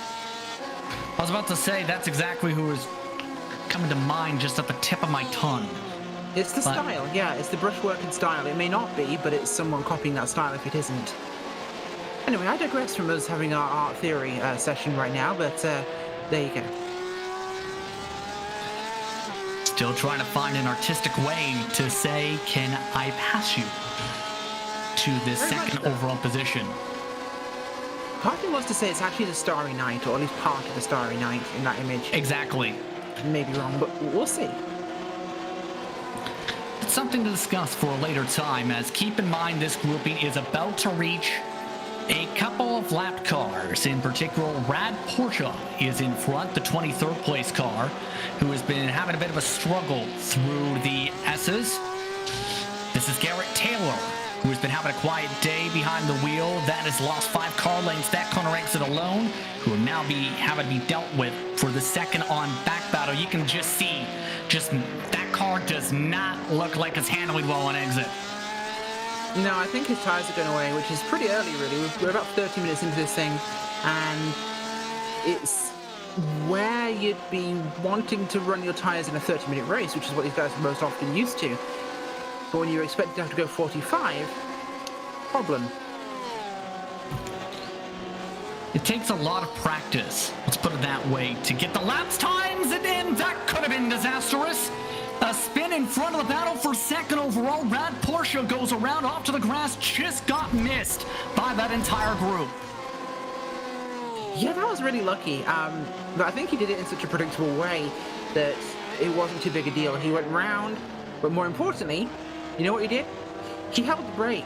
[SPEAKER 2] I was about to say, that's exactly who was coming to mind just at the tip of my tongue.
[SPEAKER 3] It's the style, yeah, it's the brushwork and style. It may not be, but it's someone copying that style if it isn't. Anyway, I digress from us having our art theory session right now, but there you go.
[SPEAKER 2] Still trying to find an artistic way to say, can I pass you to this second overall position?
[SPEAKER 3] Part of me wants to say it's actually the Starry Night, or at least part of the Starry Night in that image.
[SPEAKER 2] Exactly.
[SPEAKER 3] Maybe wrong, but we'll see.
[SPEAKER 2] It's something to discuss for a later time, as keep in mind this grouping is about to reach a couple of lap cars. In particular, Rad Porsche is in front, the 23rd place car, who has been having a bit of a struggle through the S's. This is Garrett Taylor, who has been having a quiet day behind the wheel. That has lost 5 car lengths that corner exit alone, who will now be having to be dealt with for the second on back battle. You can just see, that car does not look like it's handling well on exit.
[SPEAKER 3] No, I think his tyres are going away, which is pretty early, really. We're about 30 minutes into this thing, and it's where you'd be wanting to run your tyres in a 30-minute race, which is what these guys are most often used to. But when you're expected to have to go 45, problem.
[SPEAKER 2] It takes a lot of practice, let's put it that way, to get the laps times, and then that could have been disastrous. A spin in front of the battle for second overall. Rad Porsche goes around off to the grass, just got missed by that entire group.
[SPEAKER 3] Yeah, that was really lucky. But I think he did it in such a predictable way that it wasn't too big a deal. He went round, but more importantly, you know what he did? He held the brake.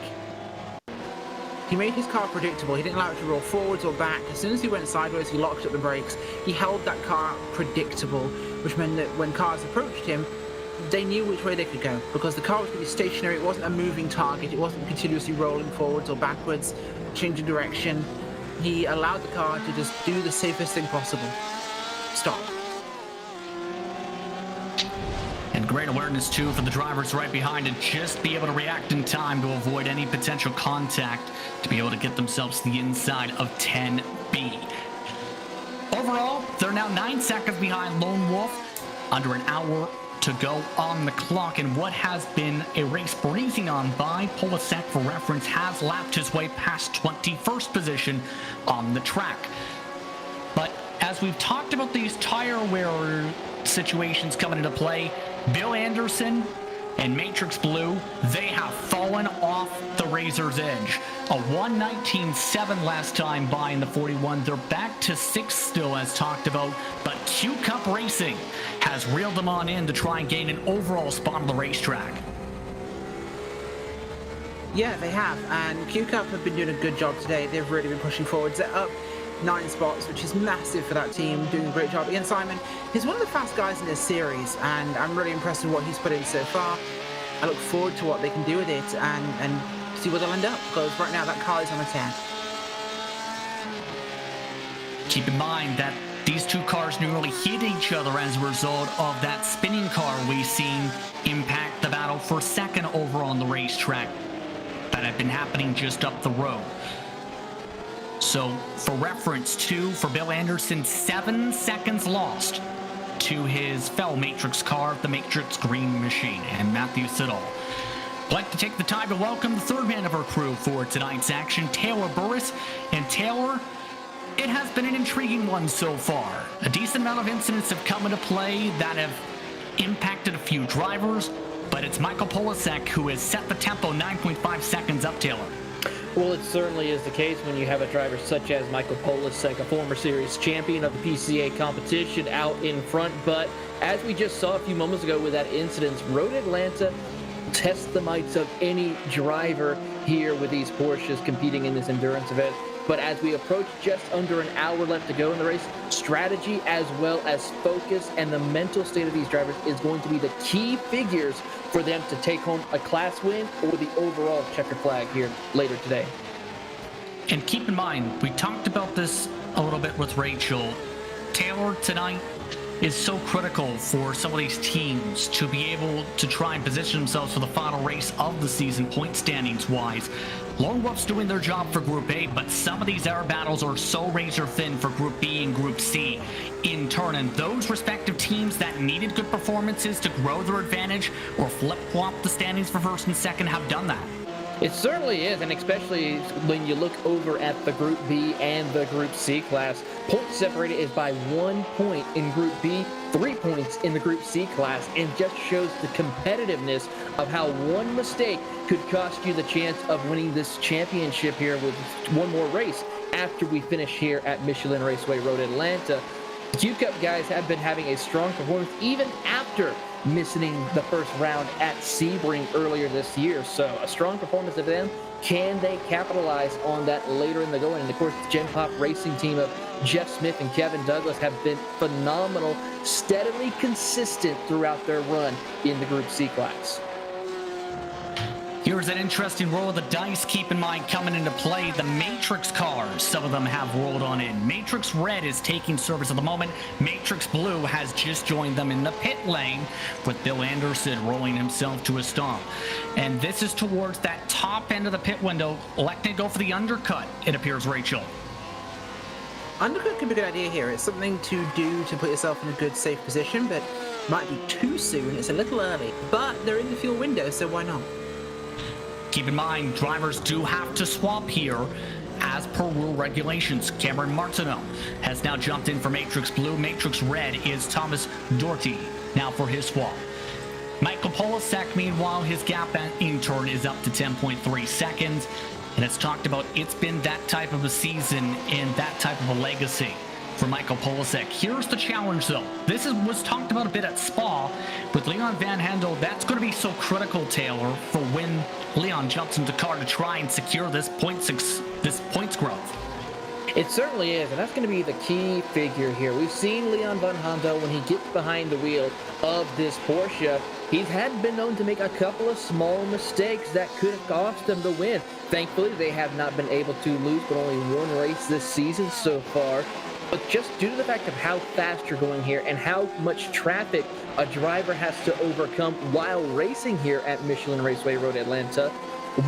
[SPEAKER 3] He made his car predictable. He didn't allow it to roll forwards or back. As soon as he went sideways, he locked up the brakes. He held that car predictable, which meant that when cars approached him, they knew which way they could go, because the car was going to be stationary. It wasn't a moving target. It wasn't continuously rolling forwards or backwards, changing direction. He allowed the car to just do the safest thing possible. Stop.
[SPEAKER 2] And great awareness, too, for the drivers right behind to just be able to react in time to avoid any potential contact, to be able to get themselves to the inside of 10B. Overall, they're now 9 seconds behind Lone Wolf, under an hour to go on the clock, and what has been a race breezing on by Polasek, for reference, has lapped his way past 21st position on the track. But as we've talked about these tire wear situations coming into play. Bill Anderson and Matrix Blue, they have fallen off the razor's edge. A 1:19.7 last time by in the 41. They're back to 6th still, as talked about, but Q Cup Racing has reeled them on in to try and gain an overall spot on the racetrack.
[SPEAKER 3] Yeah, they have, and Q Cup have been doing a good job today. They've really been pushing forwards. They're up 9 spots, which is massive for that team, doing a great job. Ian Simon, he's one of the fast guys in this series, and I'm really impressed with what he's put in so far. I look forward to what they can do with it and see where they'll end up, because right now that car is on a 10.
[SPEAKER 2] Keep in mind that these two cars nearly hit each other as a result of that spinning car we've seen impact the battle for second over on the racetrack that had been happening just up the road. So, for reference, for Bill Anderson, 7 seconds lost to his fellow Matrix car, the Matrix Green Machine, and Matthew Siddall. I'd like to take the time to welcome the third man of our crew for tonight's action, Taylor Burris. And Taylor, it has been an intriguing one so far. A decent amount of incidents have come into play that have impacted a few drivers, but it's Michael Polasek who has set the tempo 9.5 seconds up, Taylor.
[SPEAKER 4] Well, it certainly is the case when you have a driver such as Michael Polasek, a former series champion of the PCA competition, out in front. But as we just saw a few moments ago with that incident, Road Atlanta tests the mights of any driver here with these Porsches competing in this endurance event. But as we approach just under an hour left to go in the race, strategy as well as focus and the mental state of these drivers is going to be the key figures for them to take home a class win or the overall checkered flag here later today.
[SPEAKER 2] And keep in mind, we talked about this a little bit with Rachel. Taylor tonight is so critical for some of these teams to be able to try and position themselves for the final race of the season, point standings wise. Lone Wolf's doing their job for Group A, but some of these air battles are so razor thin for Group B and Group C in turn, and those respective teams that needed good performances to grow their advantage or flip-flop the standings for first and second have done that.
[SPEAKER 4] It certainly is, and especially when you look over at the Group B and the Group C class. Points separated is by 1 point in Group B, 3 points in the Group C class, and just shows the competitiveness of how one mistake could cost you the chance of winning this championship here with one more race after we finish here at Michelin Raceway Road Atlanta. The Q-Cup guys have been having a strong performance even after missing the first round at Sebring earlier this year. So a strong performance of them. Can they capitalize on that later in the going? And of course, the Gen Pop Racing team of Jeff Smith and Kevin Douglas have been phenomenal, steadily consistent throughout their run in the Group C class.
[SPEAKER 2] Here's an interesting roll of the dice. Keep in mind, coming into play, the Matrix cars, some of them have rolled on in. Matrix Red is taking service at the moment. Matrix Blue has just joined them in the pit lane, with Bill Anderson rolling himself to a stop. And this is towards that top end of the pit window, electing to go for the undercut, it appears, Rachel.
[SPEAKER 3] Undercut could be a good idea here. It's something to do to put yourself in a good, safe position, but might be too soon. It's a little early, but they're in the fuel window, so why not?
[SPEAKER 2] Keep in mind, drivers do have to swap here as per rule regulations. Cameron Martineau has now jumped in for Matrix Blue. Matrix Red is Thomas Doherty now for his swap. Michael Polasek, meanwhile, his gap in turn is up to 10.3 seconds. And it's talked about, it's been that type of a season and that type of a legacy for Michael Polasek. Here's the challenge, though. This was talked about a bit at Spa with Leon Van Hendel. That's going to be so critical, Taylor, for when Leon jumps into the car to try and secure this points growth.
[SPEAKER 4] It certainly is, and that's going to be the key figure here. We've seen Leon Van Hendel when he gets behind the wheel of this Porsche. He's been known to make a couple of small mistakes that could have cost him the win. Thankfully, they have not been able to lose but only one race this season so far. But just due to the fact of how fast you're going here and how much traffic a driver has to overcome while racing here at Michelin Raceway Road Atlanta,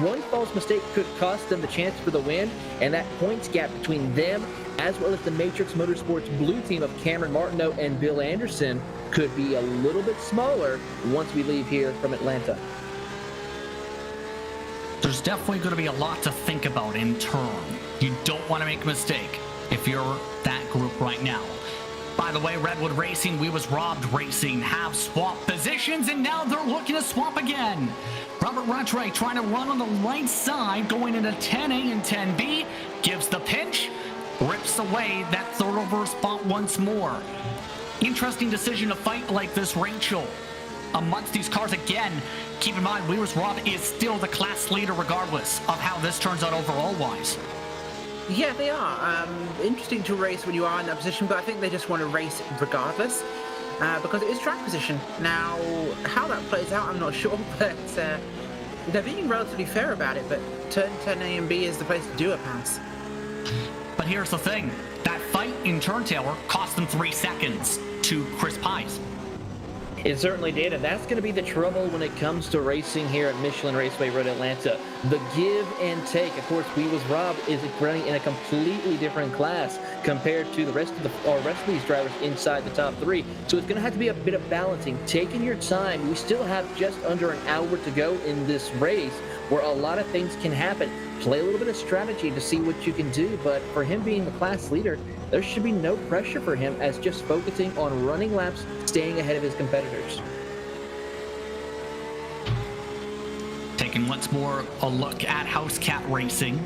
[SPEAKER 4] one false mistake could cost them the chance for the win, and that points gap between them as well as the Matrix Motorsports Blue team of Cameron Martineau and Bill Anderson could be a little bit smaller once we leave here from Atlanta.
[SPEAKER 2] There's definitely going to be a lot to think about in turn. You don't want to make a mistake if you're that group right now. By the way, Redwood Racing, We Was Robbed Racing have swapped positions, and now they're looking to swap again. Robert Rattray trying to run on the right side, going into 10A and 10B, gives the pinch, rips away that third over spot once more. Interesting decision to fight like this, Rachel. Amongst these cars again, keep in mind, We Was Robbed is still the class leader regardless of how this turns out overall-wise.
[SPEAKER 3] Yeah, they are. Interesting to race when you are in that position, but I think they just want to race regardless, because it is track position. Now, how that plays out, I'm not sure, but they're being relatively fair about it, but turn 10A and B is the place to do a pass.
[SPEAKER 2] But here's the thing. That fight in turn, Taylor, cost them 3 seconds to Chris Pies.
[SPEAKER 4] It certainly did, and that's going to be the trouble when it comes to racing here at Michelin Raceway Road Atlanta. The give and take. Of course, We Was Robbed is running in a completely different class compared to the rest of these drivers inside the top 3. So it's going to have to be a bit of balancing, taking your time. We still have just under an hour to go in this race, where a lot of things can happen. Play a little bit of strategy to see what you can do, but for him being the class leader, there should be no pressure for him as just focusing on running laps, staying ahead of his competitors.
[SPEAKER 2] Taking once more a look at House Cat Racing.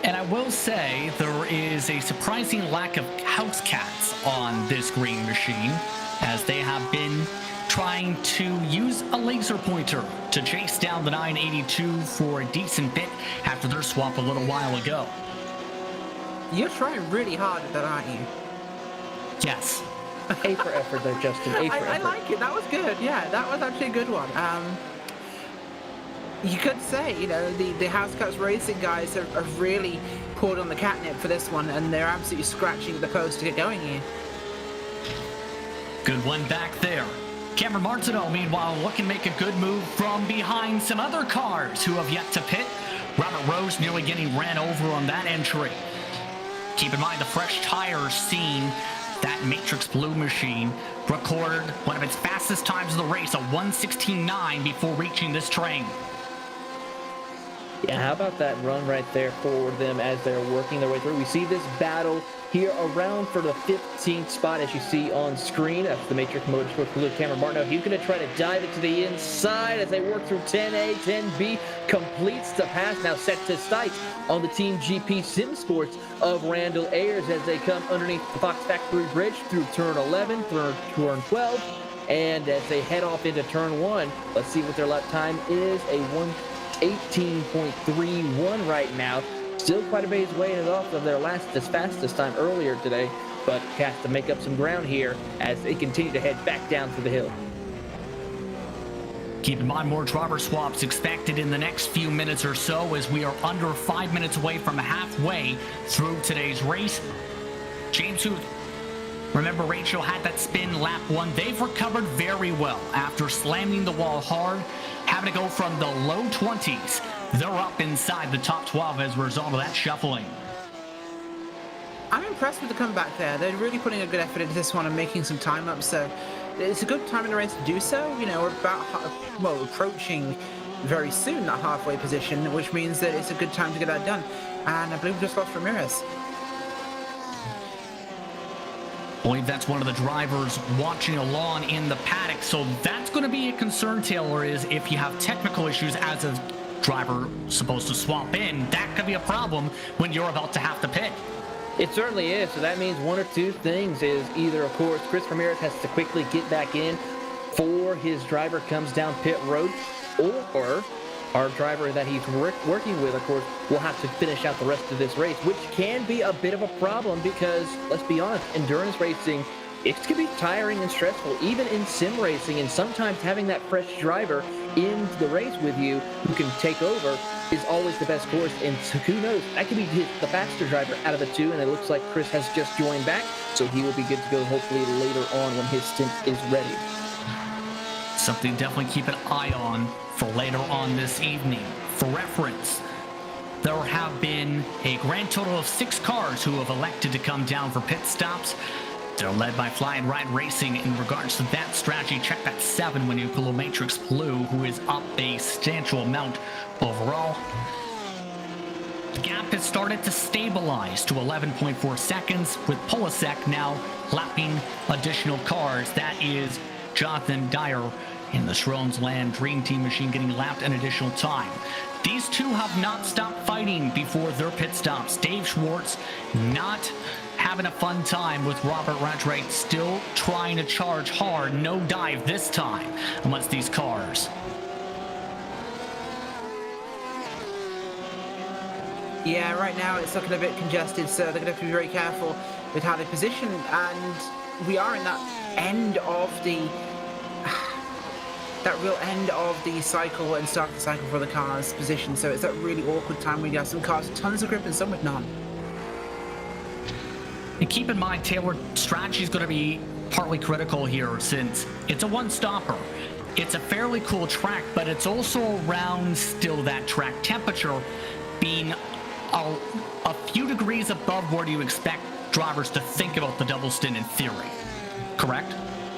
[SPEAKER 2] And I will say there is a surprising lack of house cats on this green machine, as they have been trying to use a laser pointer to chase down the 982 for a decent bit after their swap a little while ago.
[SPEAKER 3] You're trying really hard at that, aren't you?
[SPEAKER 2] Yes.
[SPEAKER 4] A for effort there, Justin. A for effort.
[SPEAKER 3] I like it. That was good. Yeah, that was actually a good one. You could say, you know, the House Cats Racing guys have really poured on the catnip for this one, and they're absolutely scratching at the post to get going here.
[SPEAKER 2] Good one back there. Cameron Martineau, meanwhile, looking to make a good move from behind some other cars who have yet to pit. Robert Rose nearly getting ran over on that entry. Keep in mind the fresh tires seen that Matrix Blue machine recorded one of its fastest times of the race, a 1:16.9, before reaching this train.
[SPEAKER 4] Yeah, how about that run right there for them as they're working their way through? We see this battle here around for the 15th spot, as you see on screen. That's the Matrix Motorsports Blue Cameron Martineau. He's going to try to dive it to the inside as they work through 10A, 10B, completes the pass, now set to sights on the Team GP Sim Sports of Randall Ayers as they come underneath the Fox Factory Bridge through turn 11, through turn 12, and as they head off into turn 1, let's see what their lap time is, a 1:18.31 right now. Still quite a ways way off of their fastest time earlier today, but has to make up some ground here as they continue to head back down through the hill.
[SPEAKER 2] Keep in mind, more driver swaps expected in the next few minutes or so, as we are under 5 minutes away from halfway through today's race. James Huth, remember Rachel had that spin lap 1. They've recovered very well after slamming the wall hard, having to go from the low 20s. They're up inside the top 12 as a result of that shuffling.
[SPEAKER 3] I'm impressed with the comeback there. They're really putting a good effort into this one and making some time up, so it's a good time in the race to do so. You know, we're about, approaching very soon that halfway position, which means that it's a good time to get that done. And I believe we just lost Ramirez.
[SPEAKER 2] I believe that's one of the drivers watching along in the paddock, so that's going to be a concern, Taylor, is if you have technical issues as a driver supposed to swap in, that could be a problem when you're about to have to pit.
[SPEAKER 4] It certainly is. So that means one or two things is either, of course, Chris Ramirez has to quickly get back in before his driver comes down pit road, or our driver that he's working with, of course, will have to finish out the rest of this race, which can be a bit of a problem because, let's be honest, endurance racing, it can be tiring and stressful, even in sim racing, and sometimes having that fresh driver in the race with you who can take over is always the best course, and who knows, that could be the faster driver out of the two, and it looks like Chris has just joined back, so he will be good to go hopefully later on when his stint is ready.
[SPEAKER 2] Something to definitely keep an eye on for later on this evening. For reference, there have been a grand total of 6 cars who have elected to come down for pit stops. They're led by Fly and Ride Racing. In regards to that strategy, check that 7 when you include Matrix Blue, who is up a substantial amount overall. The gap has started to stabilize to 11.4 seconds, with Polasek now lapping additional cars. That is Jonathan Dyer in the Schroen's Land Dream Team machine getting lapped an additional time. These two have not stopped fighting before their pit stops. Dave Schwartz not having a fun time with Robert Rattray, still trying to charge hard. No dive this time amongst these cars.
[SPEAKER 3] Yeah, right now it's looking a bit congested, so they're going to have to be very careful with how they position. And we are in that end of the that real end of the cycle and start of the cycle for the cars' position. So it's that really awkward time where you have some cars with tons of grip and some with none.
[SPEAKER 2] And keep in mind, tailored strategy is going to be partly critical here, since it's a one-stopper. It's a fairly cool track, but it's also around still that track temperature being a few degrees above where you expect drivers to think about the double stint in theory. Correct?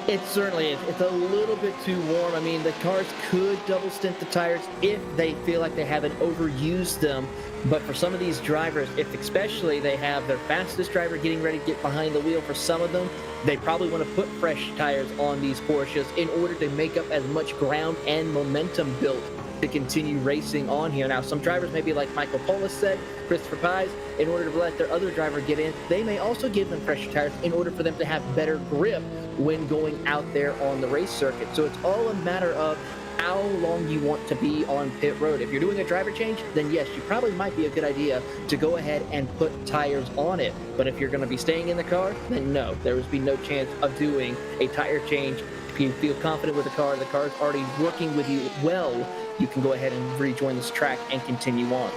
[SPEAKER 4] It certainly is. It's a little bit too warm. I mean, the cars could double stint the tires if they feel like they haven't overused them. But for some of these drivers, if especially they have their fastest driver getting ready to get behind the wheel, for some of them, they probably want to put fresh tires on these Porsches in order to make up as much ground and momentum built to continue racing on here. Now, some drivers may be like Michael Polis said, Christopher Pies, in order to let their other driver get in, they may also give them fresh tires in order for them to have better grip when going out there on the race circuit. So it's all a matter of how long you want to be on pit road. If you're doing a driver change, then yes, you probably might be a good idea to go ahead and put tires on it. But if you're going to be staying in the car, then no, there would be no chance of doing a tire change. If you feel confident with the car's already working with you well, you can go ahead and rejoin this track and continue on.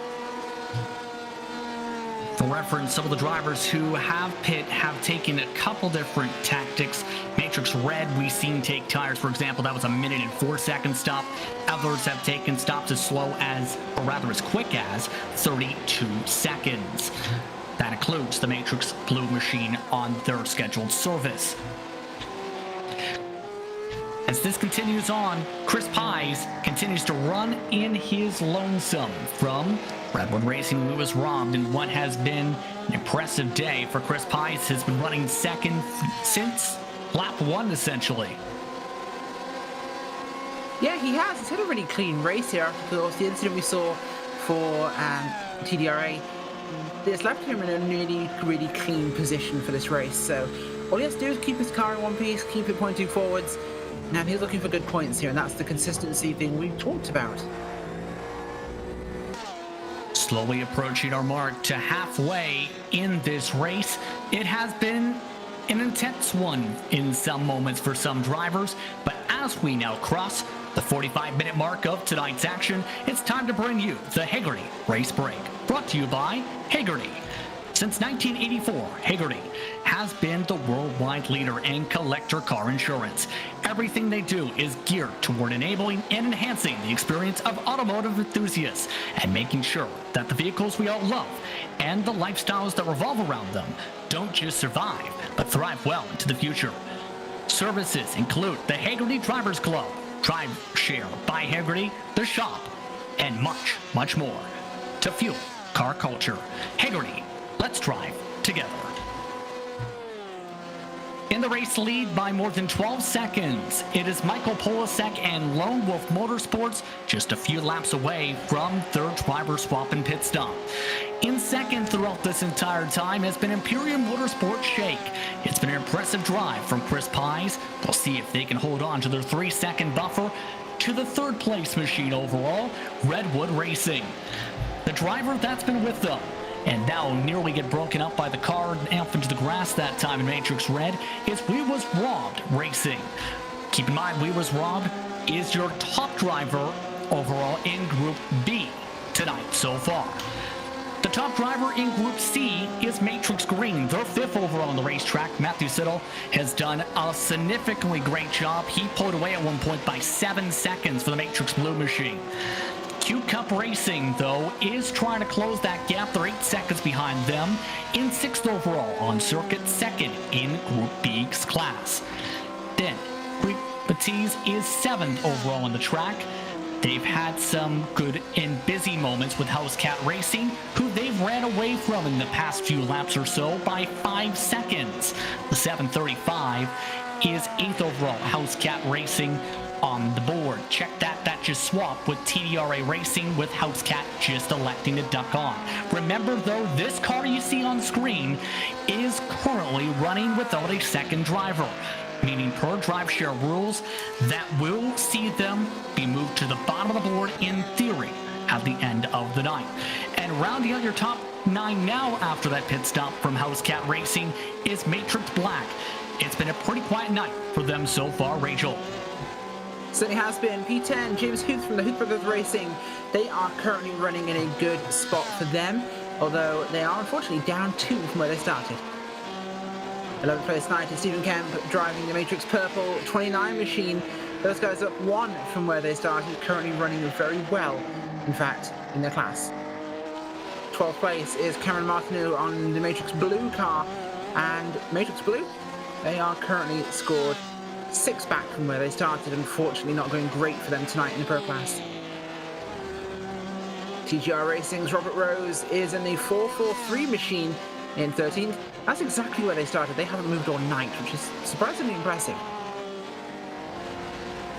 [SPEAKER 2] For reference, some of the drivers who have pit have taken a couple different tactics. Matrix Red, we've seen take tires, for example, that was a 1:04 stop. Others have taken stops as slow as, or rather as quick as, 32 seconds. That includes the Matrix Blue machine on their scheduled service. As this continues on, Chris Pies continues to run in his lonesome from Redwood Racing, who was robbed in what has been an impressive day for Chris Pies. Has been running second since lap 1, essentially.
[SPEAKER 3] Yeah, he has. He's had a really clean race here after the incident we saw for TDRA. This left him in a really, really clean position for this race. So all he has to do is keep his car in one piece, keep it pointing forwards. Now he's looking for good points here, and that's the consistency thing we talked about.
[SPEAKER 2] Slowly approaching our mark to halfway in this race. It has been an intense one in some moments for some drivers, but as we now cross the 45-minute mark of tonight's action, it's time to bring you the Hagerty Race Break, brought to you by Hagerty. Since 1984, Hagerty has been the worldwide leader in collector car insurance. Everything they do is geared toward enabling and enhancing the experience of automotive enthusiasts and making sure that the vehicles we all love and the lifestyles that revolve around them don't just survive, but thrive well into the future. Services include the Hagerty Drivers Club, Drive Share by Hagerty, The Shop, and much, much more to fuel car culture. Hagerty, let's drive together. In the race lead by more than 12 seconds, it is Michael Polasek and Lone Wolf Motorsports just a few laps away from their driver swap and pit stop. In second throughout this entire time has been Imperium Motorsports Shake. It's been an impressive drive from Chris Pies. We'll see if they can hold on to their 3-second buffer to the third place machine overall, Redwood Racing. The driver that's been with them and now nearly get broken up by the car off into the grass that time in Matrix Red is We Was Robbed Racing. Keep in mind, We Was Robbed is your top driver overall in Group B tonight so far. The top driver in Group C is Matrix Green. Their 5th overall on the racetrack. Matthew Siddle has done a significantly great job. He pulled away at one point by 7 seconds for the Matrix Blue machine. Q Cup Racing, though, is trying to close that gap. They're 8 seconds behind them in 6th overall on circuit, 2nd in Group B's class. Then, Greek Batiz is 7th overall on the track. They've had some good and busy moments with Housecat Racing, who they've ran away from in the past few laps or so by 5 seconds. The 735 is 8th overall. Housecat Racing on the board. Check that. That just swapped with TDRA Racing, with Housecat just electing to duck on. Remember though, this car you see on screen is currently running without a second driver, meaning per drive share rules, that will see them be moved to the bottom of the board in theory at the end of the night. And rounding out your top 9 now after that pit stop from Housecat Racing is Matrix Black. It's been a pretty quiet night for them so far, Rachel.
[SPEAKER 3] Certainly has been. P10, James Huth from the Huth Brothers Racing. They are currently running in a good spot for them, although they are unfortunately down 2 from where they started. 11th place tonight is Stephen Kemp driving the Matrix Purple 29 machine. Those guys up 1 from where they started, currently running very well, in fact, in their class. 12th place is Cameron Martineau on the Matrix Blue car, and Matrix Blue, they are currently scored 6 back from where they started. Unfortunately not going great for them tonight in the pro class. TGR Racing's Robert Rose is in the 443 machine in 13th. That's exactly where they started. They haven't moved all night, which is surprisingly impressive.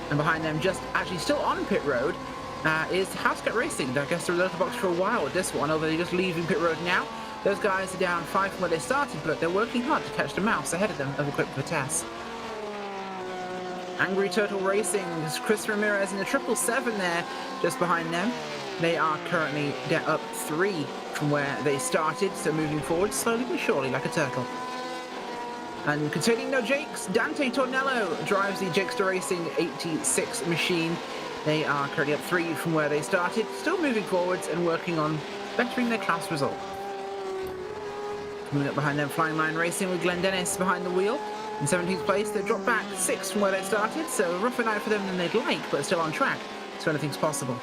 [SPEAKER 3] And behind them, just actually still on pit road, is Housecat Racing. I guess they're in the box for a while with this one, although they're just leaving pit road now. Those guys are down 5 from where they started, but they're working hard to catch the mouse ahead of them, equipped for tests. Angry Turtle Racing, Chris Ramirez in the 777 there, just behind them. They are currently up 3 from where they started, so moving forward slowly but surely like a turtle. And containing no Jakes, Dante Tornello drives the Jakester Racing 86 machine. They are currently up 3 from where they started, still moving forwards and working on bettering their class result. Coming up behind them, Flying Line Racing with Glenn Dennis behind the wheel. In 17th place, they dropped back 6 from where they started, so a rougher night for them than they'd like, but still on track, so anything's possible.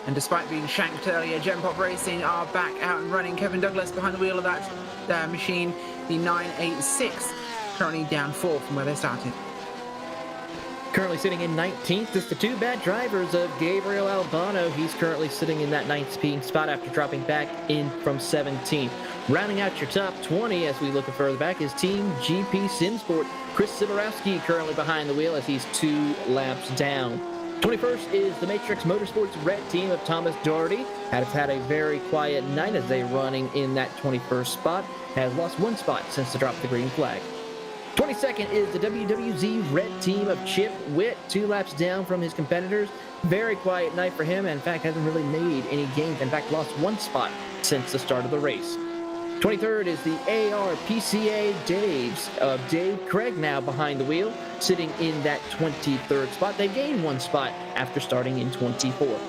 [SPEAKER 3] And despite being shanked earlier, Gem Pop Racing are back out and running. Kevin Douglas behind the wheel of that machine, the 986, currently down 4 from where they started.
[SPEAKER 4] Currently sitting in 19th is the 2 bad drivers of Gabriel Albano. He's currently sitting in that 9th speeding spot after dropping back in from 17th. Rounding out your top 20 as we look further back is Team GP Simsport. Chris Siborowski currently behind the wheel as he's 2 laps down. 21st is the Matrix Motorsports Red Team of Thomas Doherty. Has had a very quiet night as they're running in that 21st spot. Has lost 1 spot since the drop of the green flag. 22nd is the WWZ Red Team of Chip Witt, 2 laps down from his competitors. Very quiet night for him, and in fact hasn't really made any gains. In fact, lost 1 spot since the start of the race. 23rd is the AR PCA Daves of Dave Craig, now behind the wheel, sitting in that 23rd spot. They gained 1 spot after starting in 24th.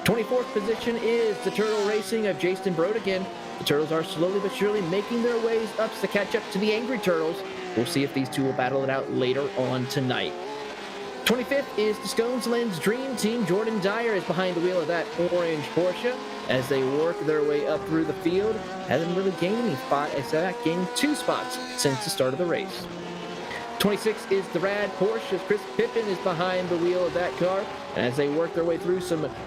[SPEAKER 4] 24th position is the Turtle Racing of Jason Brodigan. The Turtles are slowly but surely making their ways up to catch up to the Angry Turtles. We'll see if these two will battle it out later on tonight. 25th is the Sconeslands Dream Team. Jordan Dyer is behind the wheel of that orange Porsche as they work their way up through the field. Hasn't really gained any spot, except gaining 2 spots since the start of the race. 26th is the Rad Porsche as Chris Pippin is behind the wheel of that car. And as they work their way through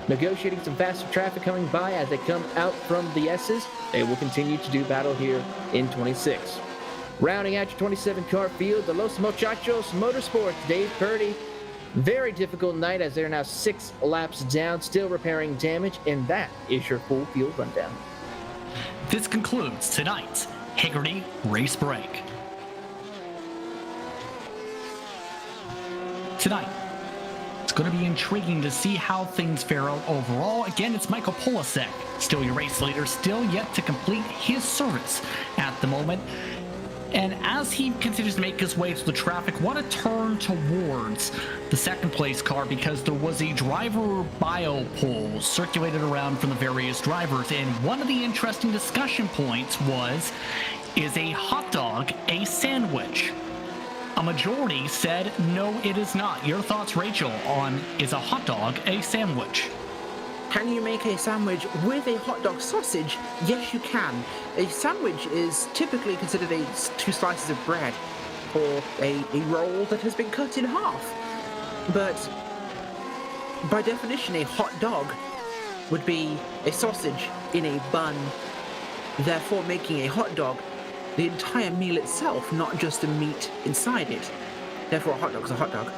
[SPEAKER 4] negotiating some faster traffic coming by as they come out from the S's, they will continue to do battle here in 26. Rounding out your 27 car field, the Los Muchachos Motorsports, Dave Purdy. Very difficult night as they're now 6 laps down, still repairing damage, and that is your full field rundown.
[SPEAKER 2] This concludes tonight's Haggerty Race Break. Tonight, it's going to be intriguing to see how things fare out overall. Again, it's Michael Polasek, still your race leader, still yet to complete his service at the moment. And as he continues to make his way through the traffic, what a turn towards the second place car, because there was a driver bio poll circulated around from the various drivers. And one of the interesting discussion points was, is a hot dog a sandwich? A majority said, no, it is not. Your thoughts, Rachel, on is a hot dog a sandwich?
[SPEAKER 3] Can you make a sandwich with a hot dog sausage? Yes, you can. A sandwich is typically considered 2 slices of bread or a roll that has been cut in half. But by definition, a hot dog would be a sausage in a bun, therefore making a hot dog the entire meal itself, not just the meat inside it. Therefore, a hot dog is a hot dog.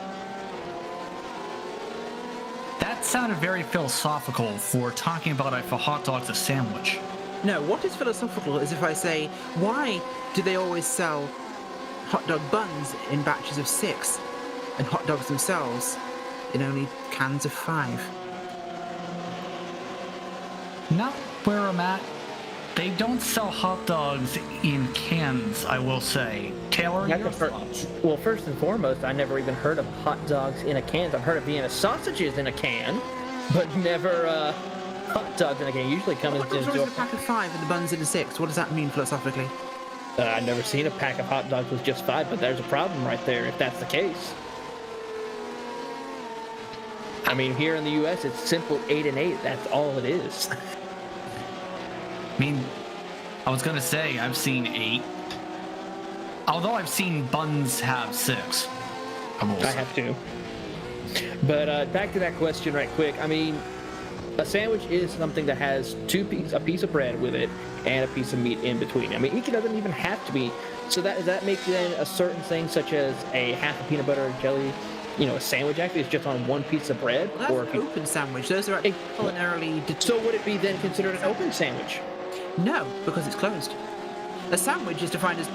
[SPEAKER 2] That sounded very philosophical for talking about if a hot dog's a sandwich.
[SPEAKER 3] No, what is philosophical is if I say, why do they always sell hot dog buns in batches of 6 and hot dogs themselves in only cans of 5?
[SPEAKER 2] Not where I'm at. They don't sell hot dogs in cans, I will say. Taylor, your thoughts?
[SPEAKER 4] Well, first and foremost, I never even heard of hot dogs in a can. I've heard of Vienna sausages in a can, but never hot dogs in a can. Usually come in
[SPEAKER 3] Hot dogs are always in a pack of 5 and the buns in a 6. What does that mean philosophically?
[SPEAKER 4] I've never seen a pack of hot dogs with just 5, but there's a problem right there if that's the case. I mean, here in the U.S., it's simple 8 and 8. That's all it is.
[SPEAKER 2] I mean, I was gonna say I've seen 8. Although I've seen buns have 6.
[SPEAKER 4] I have to. But back to that question right quick. I mean, a sandwich is something that has a piece of bread with it and a piece of meat in between. I mean, it doesn't even have to be. So does that make then a certain thing such as a half a peanut butter and jelly, a sandwich actually is just on one piece of bread?
[SPEAKER 3] Well, that's an open sandwich. Those are actually culinarily...
[SPEAKER 4] So would it be then considered an open sandwich?
[SPEAKER 3] No, because it's closed. A sandwich is defined as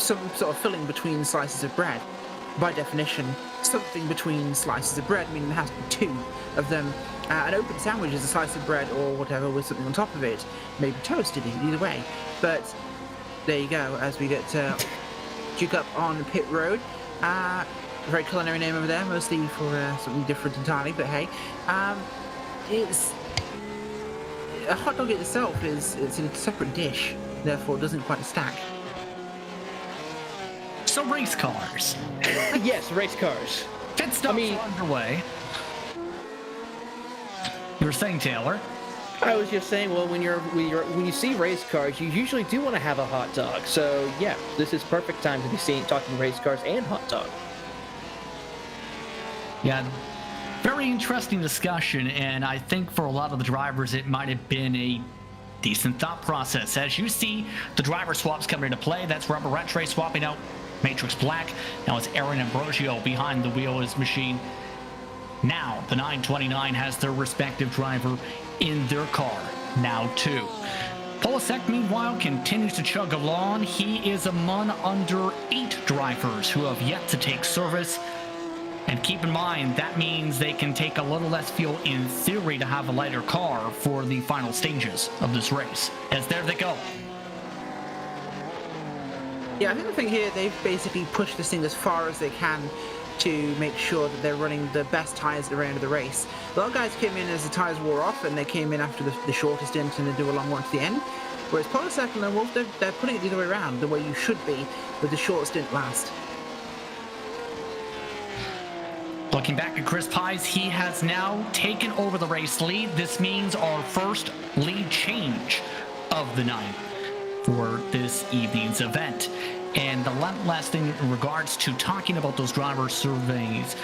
[SPEAKER 3] some sort of filling between slices of bread. By definition, something between slices of bread, meaning there has to be 2 of them. An open sandwich is a slice of bread or whatever with something on top of it, maybe toasted either way. But there you go, as we get Duke up on Pit Road. Very culinary name over there, mostly for something different entirely, but hey. It's... A hot dog itself it's a separate dish, therefore it doesn't quite stack.
[SPEAKER 2] So race cars.
[SPEAKER 4] Yes, race cars.
[SPEAKER 2] Pit stops are underway. You were saying, Taylor?
[SPEAKER 4] I was just saying, well, when you see race cars, you usually do want to have a hot dog. So yeah, this is perfect time to be talking race cars and hot dog.
[SPEAKER 2] Yeah. Very interesting discussion, and I think for a lot of the drivers it might have been a decent thought process. As you see, the driver swaps coming into play. That's Robert Rattray swapping out Matrix Black. Now it's Aaron Ambrosio behind the wheel of his machine. Now the 929 has their respective driver in their car, now too. Polasek, meanwhile, continues to chug along. He is among under 8 drivers who have yet to take service. And keep in mind, that means they can take a little less fuel in theory to have a lighter car for the final stages of this race. As there they go.
[SPEAKER 3] Yeah, I think the thing here, they've basically pushed this thing as far as they can to make sure that they're running the best tyres at the end of the race. A lot of guys came in as the tyres wore off, and they came in after the shortest stint and they do a long one to the end. Whereas Polasek and Wolf, they're putting it the other way around, the way you should be, with the short stint last.
[SPEAKER 2] Looking back at Chris Pies, he has now taken over the race lead. This means our first lead change of the night for this evening's event. And the last thing in regards to talking about those driver surveys,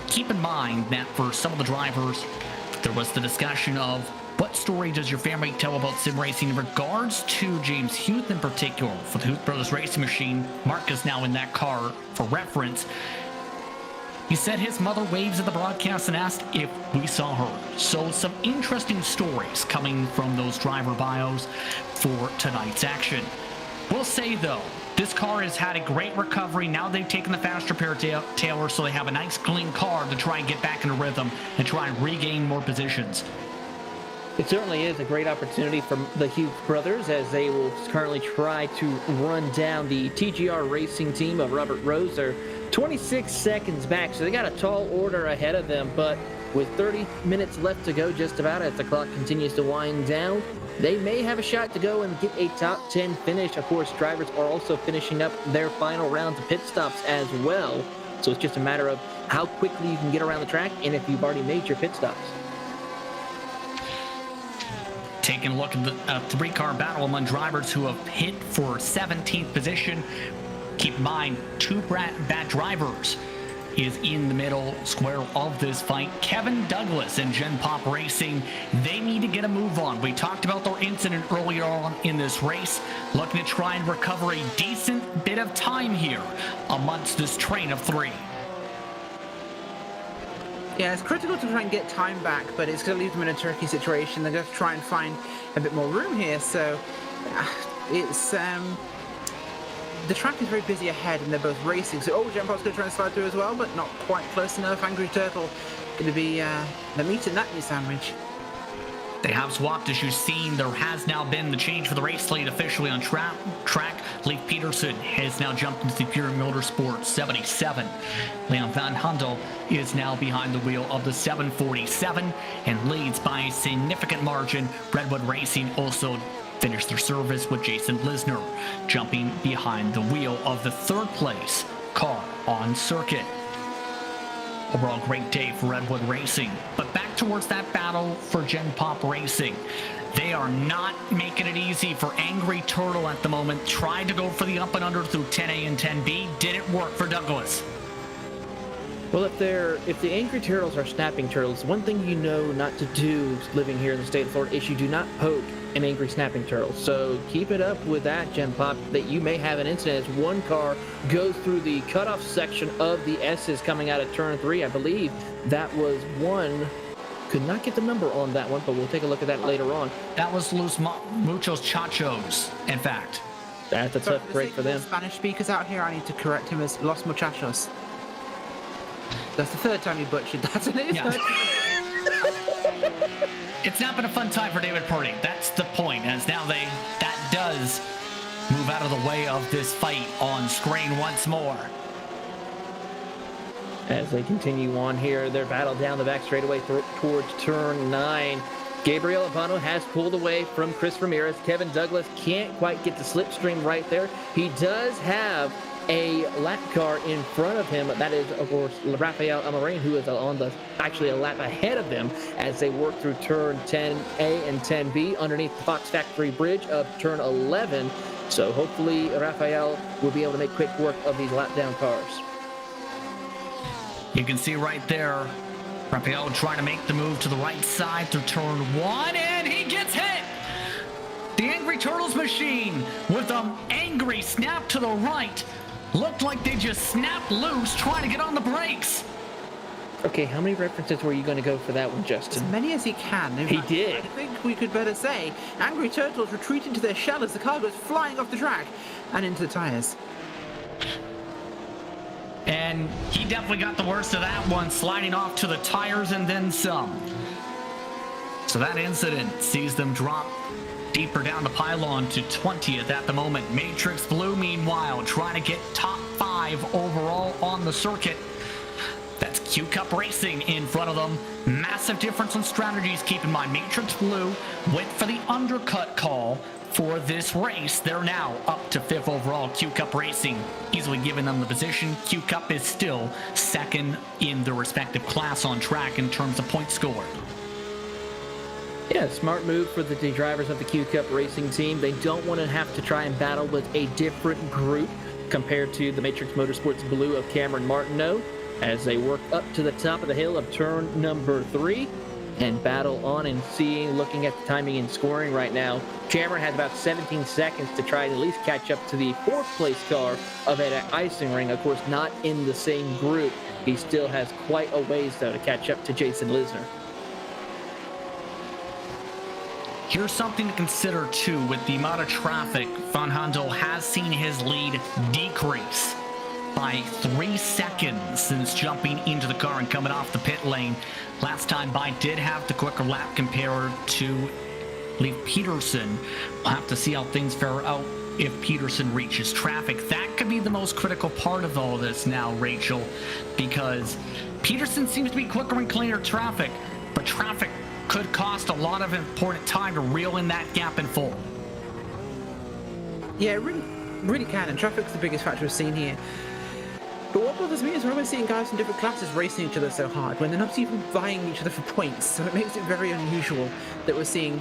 [SPEAKER 2] keep in mind that for some of the drivers, there was the discussion of what story does your family tell about sim racing in regards to James Huth in particular. For the Huth Brothers Racing Machine, Mark is now in that car for reference. He said his mother waves at the broadcast and asked if we saw her. So some interesting stories coming from those driver bios for tonight's action. We'll say though, this car has had a great recovery. Now they've taken the fast repair, Taylor, so they have a nice clean car to try and get back into rhythm and try and regain more positions.
[SPEAKER 4] It certainly is a great opportunity for the Hughes brothers as they will currently try to run down the TGR Racing team of Robert Rose. They're 26 seconds back, so they got a tall order ahead of them, but with 30 minutes left to go just about as the clock continues to wind down, they may have a shot to go and get a top 10 finish. Of course, drivers are also finishing up their final rounds of pit stops as well, so it's just a matter of how quickly you can get around the track and if you've already made your pit stops.
[SPEAKER 2] Taking a look at the three-car battle among drivers who have hit for 17th position. Keep in mind, 2 bad drivers is in the middle square of this fight. Kevin Douglas and Gen Pop Racing, they need to get a move on. We talked about their incident earlier on in this race, looking to try and recover a decent bit of time here amongst this train of three.
[SPEAKER 3] Yeah, it's critical to try and get time back, but it's going to leave them in a tricky situation. They're going to try and find a bit more room here, so it's the track is very busy ahead, and they're both racing. So, Gen Pop's going to try and slide through as well, but not quite close enough. Angry Turtle going to be the meat in that new sandwich.
[SPEAKER 2] They have swapped, as you've seen. There has now been the change for the race slate officially on track. Leif Peterson has now jumped into the Pure Motorsport 77. Leon Van Hundel is now behind the wheel of the 747 and leads by a significant margin. Redwood Racing also finished their service with Jason Lisner jumping behind the wheel of the third place car on circuit. Overall, great day for Redwood Racing. But back towards that battle for Gen Pop Racing. They are not making it easy for Angry Turtle at the moment. Tried to go for the up and under through 10A and 10B. Didn't work for Douglas.
[SPEAKER 4] Well, if the Angry Turtles are snapping turtles, one thing you know not to do living here in the state of Florida is you do not poke an angry snapping turtle. So keep it up with that, Gen Pop, that you may have an incident as one car goes through the cutoff section of the S's coming out of turn 3. I believe that was one. Could not get the number on that one, but we'll take a look at that later on.
[SPEAKER 2] That was Los Muchos Chachos, in fact.
[SPEAKER 4] That's a tough break for them.
[SPEAKER 3] Spanish speakers out here, I need to correct him as Los Muchachos. That's the third time you butchered that, isn't it?
[SPEAKER 2] Yeah. It's not been a fun time for David Purdy. That's the point, as now that does move out of the way of this fight on screen once more.
[SPEAKER 4] As they continue on here, their battle down the back straightaway towards turn 9. Gabriel Albano has pulled away from Chris Ramirez. Kevin Douglas can't quite get the slipstream right there. He does have a lap car in front of him. That is, of course, Rafael Amarin, who is actually a lap ahead of them as they work through turn 10A and 10B underneath the Fox Factory Bridge of turn 11. So hopefully Rafael will be able to make quick work of these lap down cars.
[SPEAKER 2] You can see right there, Rafael trying to make the move to the right side through turn 1, and he gets hit! The Angry Turtles machine with an angry snap to the right. Looked like they just snapped loose trying to get on the brakes.
[SPEAKER 4] Okay, how many references were you going to go for that one, Justin?
[SPEAKER 3] As many as he can.
[SPEAKER 4] He did.
[SPEAKER 3] I think we could better say Angry Turtles retreat into their shell as the car goes flying off the track and into the tires.
[SPEAKER 2] And he definitely got the worst of that one, sliding off to the tires and then some. So that incident sees them drop deeper down the pylon to 20th at the moment. Matrix Blue, meanwhile, trying to get top 5 overall on the circuit. That's Q Cup Racing in front of them. Massive difference in strategies. Keep in mind, Matrix Blue went for the undercut call for this race. They're now up to 5th overall. Q Cup Racing easily giving them the position. Q Cup is still 2nd in their respective class on track in terms of points scored.
[SPEAKER 4] Yeah, smart move for the drivers of the Q Cup Racing team. They don't want to have to try and battle with a different group compared to the Matrix Motorsports Blue of Cameron Martineau as they work up to the top of the hill of turn number 3 and battle on and looking at the timing and scoring right now. Cameron has about 17 seconds to try to at least catch up to the 4th place car of an icing ring. Of course, not in the same group. He still has quite a ways, though, to catch up to Jason Lisner.
[SPEAKER 2] Here's something to consider, too. With the amount of traffic, Van Handel has seen his lead decrease by 3 seconds since jumping into the car and coming off the pit lane. Last time by did have the quicker lap compared to Leif Peterson. We'll have to see how things fare out if Peterson reaches traffic. That could be the most critical part of all this now, Rachel, because Peterson seems to be quicker and cleaner traffic, but traffic could cost a lot of important time to reel in that gap in full.
[SPEAKER 3] Yeah, it really can, and traffic's the biggest factor we've seen here. But what bothers me is we're always seeing guys in different classes racing each other so hard when they're not even vying each other for points, so it makes it very unusual that we're seeing.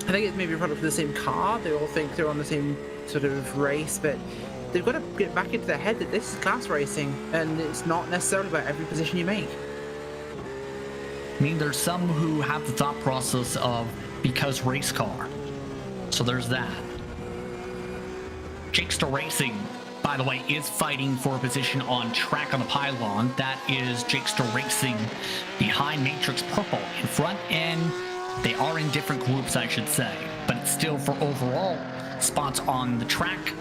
[SPEAKER 3] I think it's maybe a product of the same car. They all think they're on the same sort of race, but they've got to get back into their head that this is class racing, and it's not necessarily about every position you make.
[SPEAKER 2] I mean, there's some who have the thought process of because race car. So there's that. Jakester Racing, by the way, is fighting for a position on track on the pylon. That is Jakester Racing behind Matrix Purple in front, and they are in different groups, I should say. But it's still for overall spots on the track.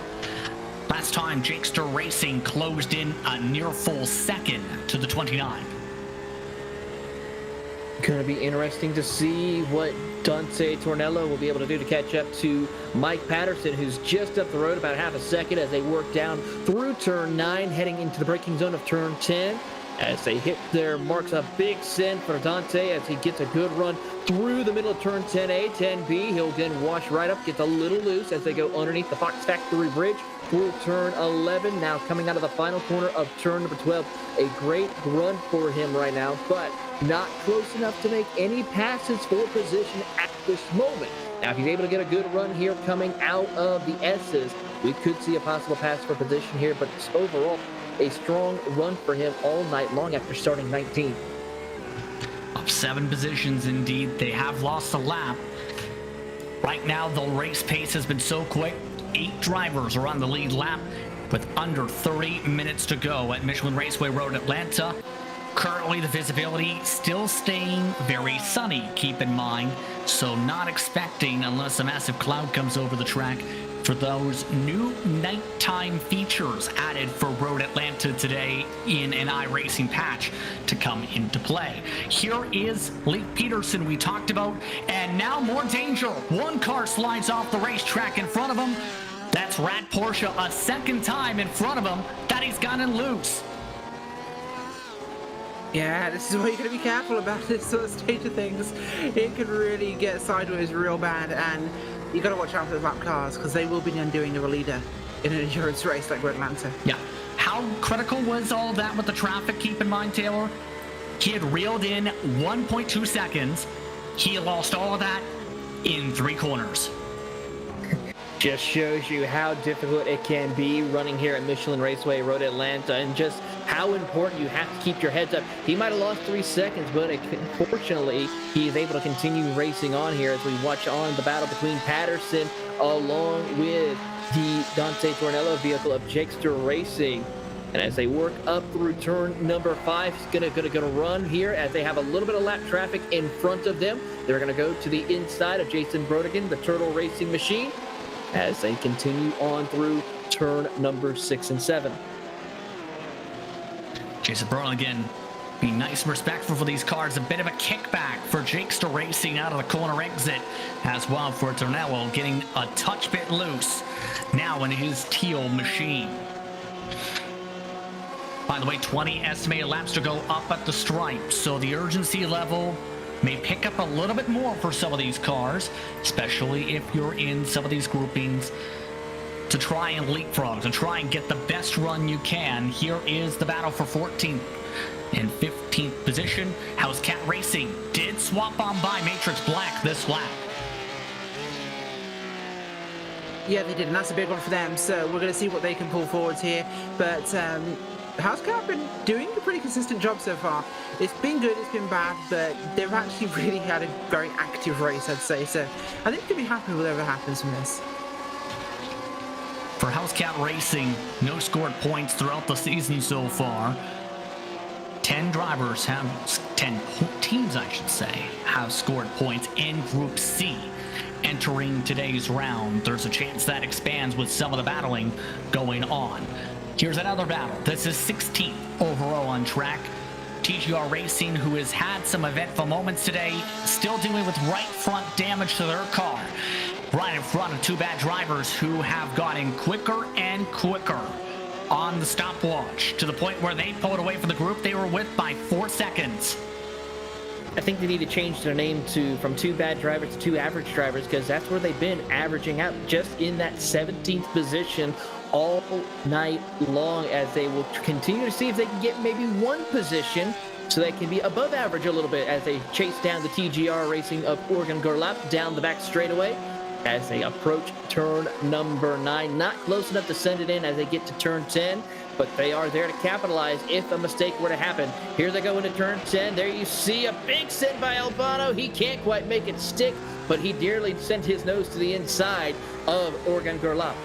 [SPEAKER 2] Last time, Jakester Racing closed in a near full second to the 29.
[SPEAKER 4] Going to be interesting to see what Dante Tornello will be able to do to catch up to Mike Patterson, who's just up the road about half a second as they work down through turn 9, heading into the braking zone of turn 10. As they hit their marks, a big send for Dante as he gets a good run through the middle of turn 10A, 10B. He'll then wash right up, gets a little loose as they go underneath the Fox Factory Bridge through turn 11. Now coming out of the final corner of turn number 12. A great run for him right now, but not close enough to make any passes for position at this moment. Now, if he's able to get a good run here coming out of the S's, we could see a possible pass for position here, but it's overall a strong run for him all night long after starting 19.
[SPEAKER 2] Up 7 positions indeed. They have lost a lap. Right now, the race pace has been so quick. 8 drivers are on the lead lap with under 30 minutes to go at Michelin Raceway Road, Atlanta. Currently, the visibility still staying very sunny, keep in mind. So not expecting, unless a massive cloud comes over the track, for those new nighttime features added for Road Atlanta today in an iRacing patch to come into play. Here is Lee Peterson we talked about, and now more danger. One car slides off the racetrack in front of him. That's Rat Porsche a second time in front of him that he's gotten loose.
[SPEAKER 3] Yeah, this is what you're going to be careful about this sort of state of things. It can really get sideways real bad, and you got to watch out for the lap cars because they will be undoing the leader in an endurance race like Road Atlanta.
[SPEAKER 2] Yeah. How critical was all that with the traffic? Keep in mind, Taylor, he had reeled in 1.2 seconds. He lost all of that in 3 corners.
[SPEAKER 4] Just shows you how difficult it can be running here at Michelin Raceway Road Atlanta, and just how important you have to keep your heads up. He might have lost 3 seconds, but fortunately, he is able to continue racing on here as we watch on the battle between Patterson along with the Dante Tornello vehicle of Jakester Racing. And as they work up through turn number 5, it's gonna run here as they have a little bit of lap traffic in front of them. They're gonna go to the inside of Jason Brodigan, the Turtle Racing machine, as they continue on through turn number 6 and 7.
[SPEAKER 2] Jason Brodigan being nice and respectful for these cars. A bit of a kickback for Jakester Racing out of the corner exit as well for Tornello, getting a touch bit loose now in his teal machine. By the way, 20 estimated laps to go up at the stripe, so the urgency level may pick up a little bit more for some of these cars, especially if you're in some of these groupings, to try and leapfrog, to try and get the best run you can. Here is the battle for 14th and 15th position. House Cat Racing did swap on by Matrix Black this lap.
[SPEAKER 3] Yeah, they did, and that's a big one for them, so we're going to see what they can pull forwards here. But House Cat have been doing a pretty consistent job so far. It's been good, it's been bad, but they've actually really had a very active race, I'd say. So I think they'll be happy with whatever happens from this.
[SPEAKER 2] For House Cat Racing, no scored points throughout the season so far. 10 drivers have, 10 teams I should say, have scored points in Group C. Entering today's round, there's a chance that expands with some of the battling going on. Here's another battle. This is 16th overall on track. TGR Racing, who has had some eventful moments today, still dealing with right front damage to their car. Right in front of 2 bad drivers who have gotten quicker and quicker on the stopwatch to the point where they pulled away from the group they were with by 4 seconds.
[SPEAKER 4] I think they need to change their name from 2 bad drivers to 2 average drivers, because that's where they've been averaging out, just in that 17th position all night long, as they will continue to see if they can get maybe 1 position so they can be above average a little bit as they chase down the TGR Racing of Oregon Gerlap down the back straightaway. as they approach turn number 9. Not close enough to send it in as they get to turn 10, but they are there to capitalize if a mistake were to happen. Here they go into turn 10. There you see a big send by Albano. He can't quite make it stick, but he dearly sent his nose to the inside of Organ Gerlach.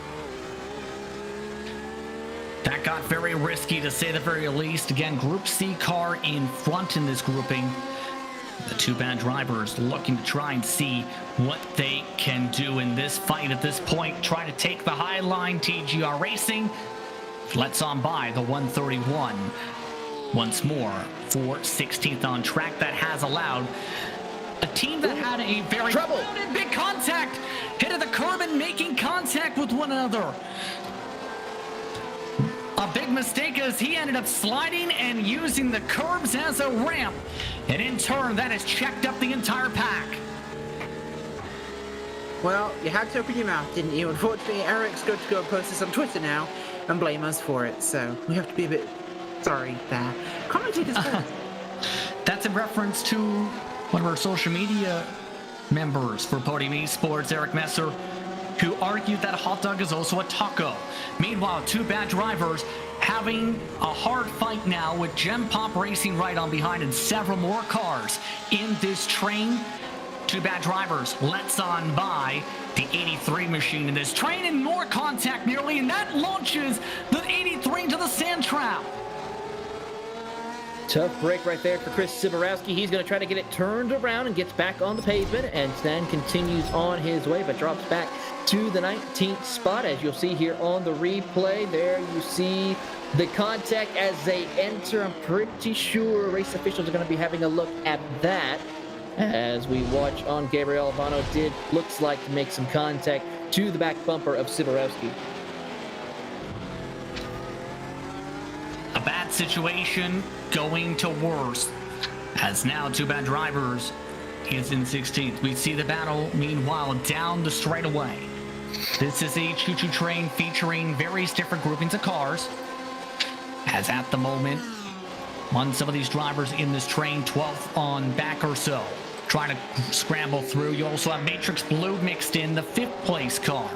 [SPEAKER 2] That got very risky, to say the very least. Again, Group C car in front in this grouping. The two bad drivers looking to try and see what they can do in this fight at this point. Try to take the high line. TGR Racing lets on by the 131 once more for 16th on track. That has allowed a team that had a very big contact, hitting the curb and making contact with one another. A big mistake as he ended up sliding and using the curbs as a ramp. And in turn, that has checked up the entire pack.
[SPEAKER 3] Well, you had to open your mouth, didn't you? Unfortunately, Eric's going to go and post this on Twitter now and blame us for it. So we have to be a bit sorry there. Commentators.
[SPEAKER 2] That's in reference to one of our social media members for Podium Esports, Eric Messer, who argued that a hot dog is also a taco. Meanwhile, two bad drivers having a hard fight now with Gem Pop Racing right on behind and several more cars in this train. Two bad drivers lets on by the 83 machine in this train, and more contact nearly, and that launches the 83 into the sand trap.
[SPEAKER 4] Tough break right there for Chris Siborowski. He's going to try to get it turned around and gets back on the pavement, and then continues on his way, but drops back to the 19th spot. As you'll see here on the replay, there you see the contact as they enter. I'm pretty sure race officials are going to be having a look at that, as we watch on Gabriel Albano looks like to make some contact to the back bumper of Siborowski.
[SPEAKER 2] A bad situation going to worse, as now two bad drivers is in 16th. We see the battle, meanwhile, down the straightaway. This is a choo-choo train featuring various different groupings of cars, as at the moment, on some of these drivers in this train, 12th on back or so, trying to scramble through. You also have Matrix Blue mixed in, the 5th place car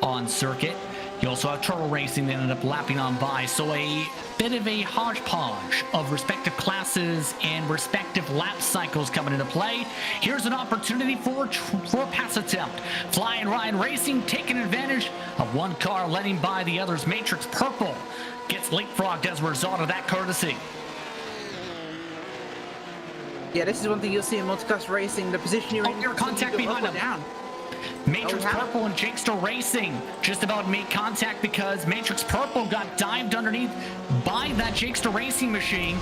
[SPEAKER 2] on circuit. You also have Turtle Racing that ended up lapping on by, so a bit of a hodgepodge of respective classes and respective lap cycles coming into play. Here's an opportunity for a pass attempt. Flying Ryan Racing taking advantage of one car, letting by the others. Matrix Purple gets leapfrogged as a result of that courtesy.
[SPEAKER 3] Yeah, this is one thing you'll see in multiclass racing. The position you're in.
[SPEAKER 2] Your contact behind him.
[SPEAKER 3] Down.
[SPEAKER 2] Matrix Purple and Jakester Racing just about made contact because Matrix Purple got dived underneath by that Jakester Racing machine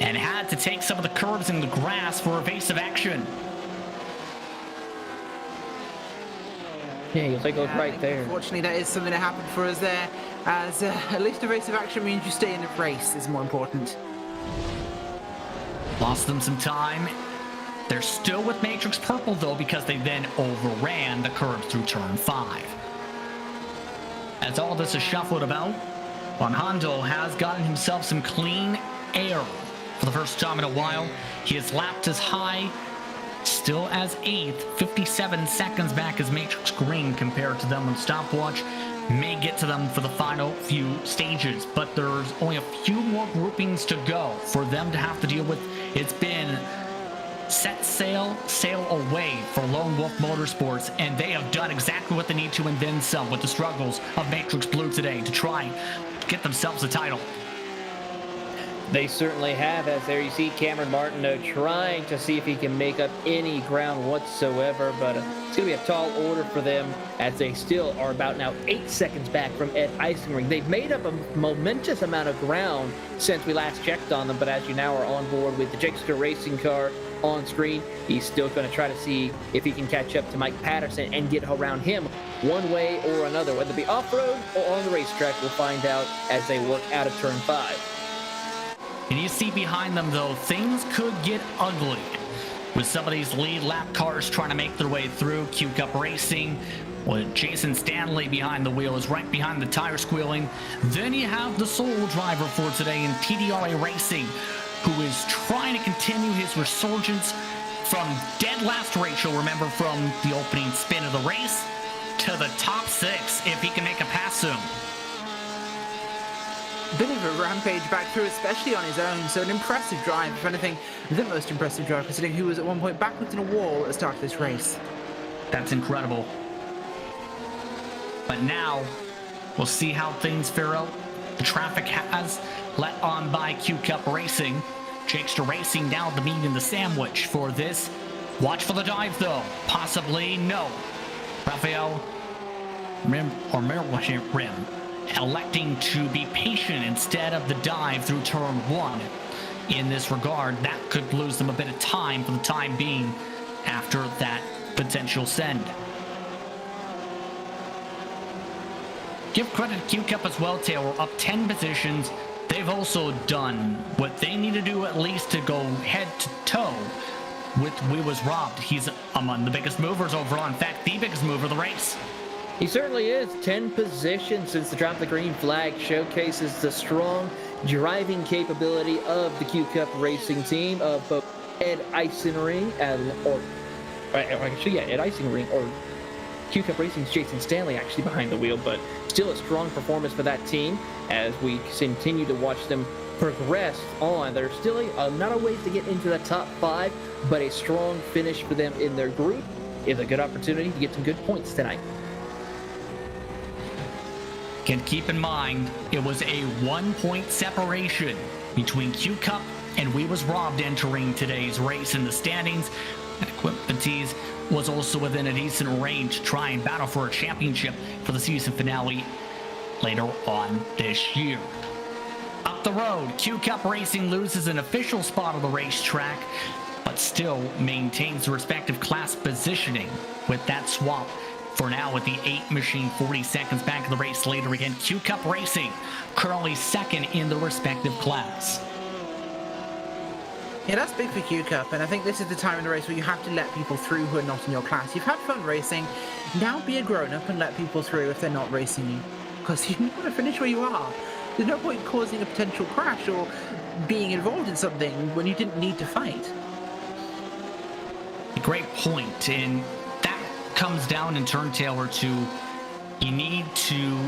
[SPEAKER 2] and had to take some of the curbs in the grass for evasive action.
[SPEAKER 4] Yeah, you'll take a look right there.
[SPEAKER 3] Unfortunately, that is something that happened for us there, as at least evasive action means you stay in the race is more important.
[SPEAKER 2] Lost them some time. They're still with Matrix Purple, though, because they then overran the curbs through turn 5. As all this is shuffled about, Van Hondo has gotten himself some clean air for the first time in a while. He has lapped as high, still as 8th, 57 seconds back as Matrix Green compared to them on stopwatch. May get to them for the final few stages, but there's only a few more groupings to go for them to have to deal with. It's been set sail away for Lone Wolf Motorsports, and they have done exactly what they need to and then some with the struggles of Matrix Blue today to try to get themselves a title.
[SPEAKER 4] They certainly have, as there you see Cameron Martineau trying to see if he can make up any ground whatsoever, but it's going to be a tall order for them as they still are about now 8 seconds back from Ed Eisenring. They've made up a momentous amount of ground since we last checked on them, but as you now are on board with the Jakester Racing car on screen, he's still going to try to see if he can catch up to Mike Patterson and get around him one way or another, whether it be off-road or on the racetrack. We'll find out as they work out of turn 5.
[SPEAKER 2] And you see behind them, though, things could get ugly with some of these lead lap cars trying to make their way through. Q Cup Racing with Jason Stanley behind the wheel is right behind the tire squealing. Then you have the sole driver for today in TDRA Racing, who is trying to continue his resurgence from dead last race. You'll remember from the opening spin of the race. to the top 6 if he can make a pass soon.
[SPEAKER 3] Bit of a rampage back through, especially on his own. So an impressive drive, if anything, the most impressive drive, considering he was at one point backwards in a wall at the start of this race.
[SPEAKER 2] That's incredible. But now, we'll see how things fare out. The traffic has let on by Q Cup Racing. Jakester Racing down the meat in the sandwich for this. Watch for the dive, though. Possibly no. Raphael Rim electing to be patient instead of the dive through turn 1. In this regard, that could lose them a bit of time for the time being after that potential send. Give credit to Q Cup as well, Taylor. Up 10 positions. They've also done what they need to do, at least to go head to toe with We Was Robbed. He's among the biggest movers overall. In fact, the biggest mover of the race.
[SPEAKER 4] He certainly is. 10 positions since the drop of the green flag showcases the strong driving capability of the Q Cup Racing team of both Ed Eisenring Ed Eisenring or Q Cup Racing's Jason Stanley actually behind the wheel, but still a strong performance for that team as we continue to watch them progress on. There's still not a ways to get into the top 5, but a strong finish for them in their group is a good opportunity to get some good points tonight.
[SPEAKER 2] Can keep in mind, it was a 1-point separation between Q Cup and We Was Robbed entering today's race in the standings. And Equipmentees was also within a decent range to try and battle for a championship for the season finale later on this year. Up the road, Q Cup Racing loses an official spot on the racetrack, but still maintains the respective class positioning with that swap. For now, with the 8 machine 40 seconds back in the race later again, Q Cup Racing currently second in the respective class.
[SPEAKER 3] Yeah, that's big for Q Cup, and I think this is the time in the race where you have to let people through who are not in your class. You've had fun racing, now be a grown-up and let people through if they're not racing you, because you want to finish where you are. There's no point causing a potential crash or being involved in something when you didn't need to fight.
[SPEAKER 2] A great point, and that comes down in turn, Taylor, to you need to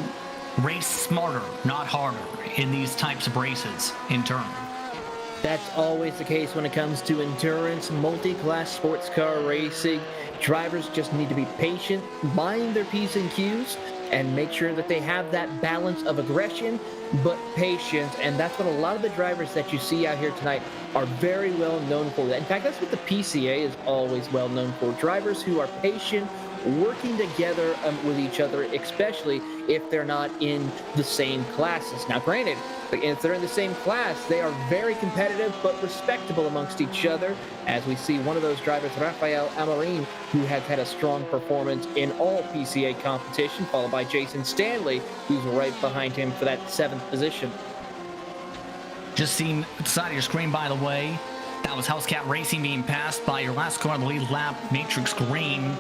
[SPEAKER 2] race smarter, not harder, in these types of races in turn.
[SPEAKER 4] That's always the case when it comes to endurance, multi-class sports car racing. Drivers just need to be patient, mind their P's and Q's, and make sure that they have that balance of aggression, but patience. And that's what a lot of the drivers that you see out here tonight are very well known for. In fact, that's what the PCA is always well known for. Drivers who are patient, working together with each other, especially if they're not in the same classes. Now, granted, if they're in the same class, they are very competitive but respectable amongst each other, as we see one of those drivers, Raphael Amarin, who has had a strong performance in all PCA competition, followed by Jason Stanley, who's right behind him for that 7th position.
[SPEAKER 2] Just seen at the side of your screen, by the way, that was Housecat Racing being passed by your last car on the lead lap, Matrix Green.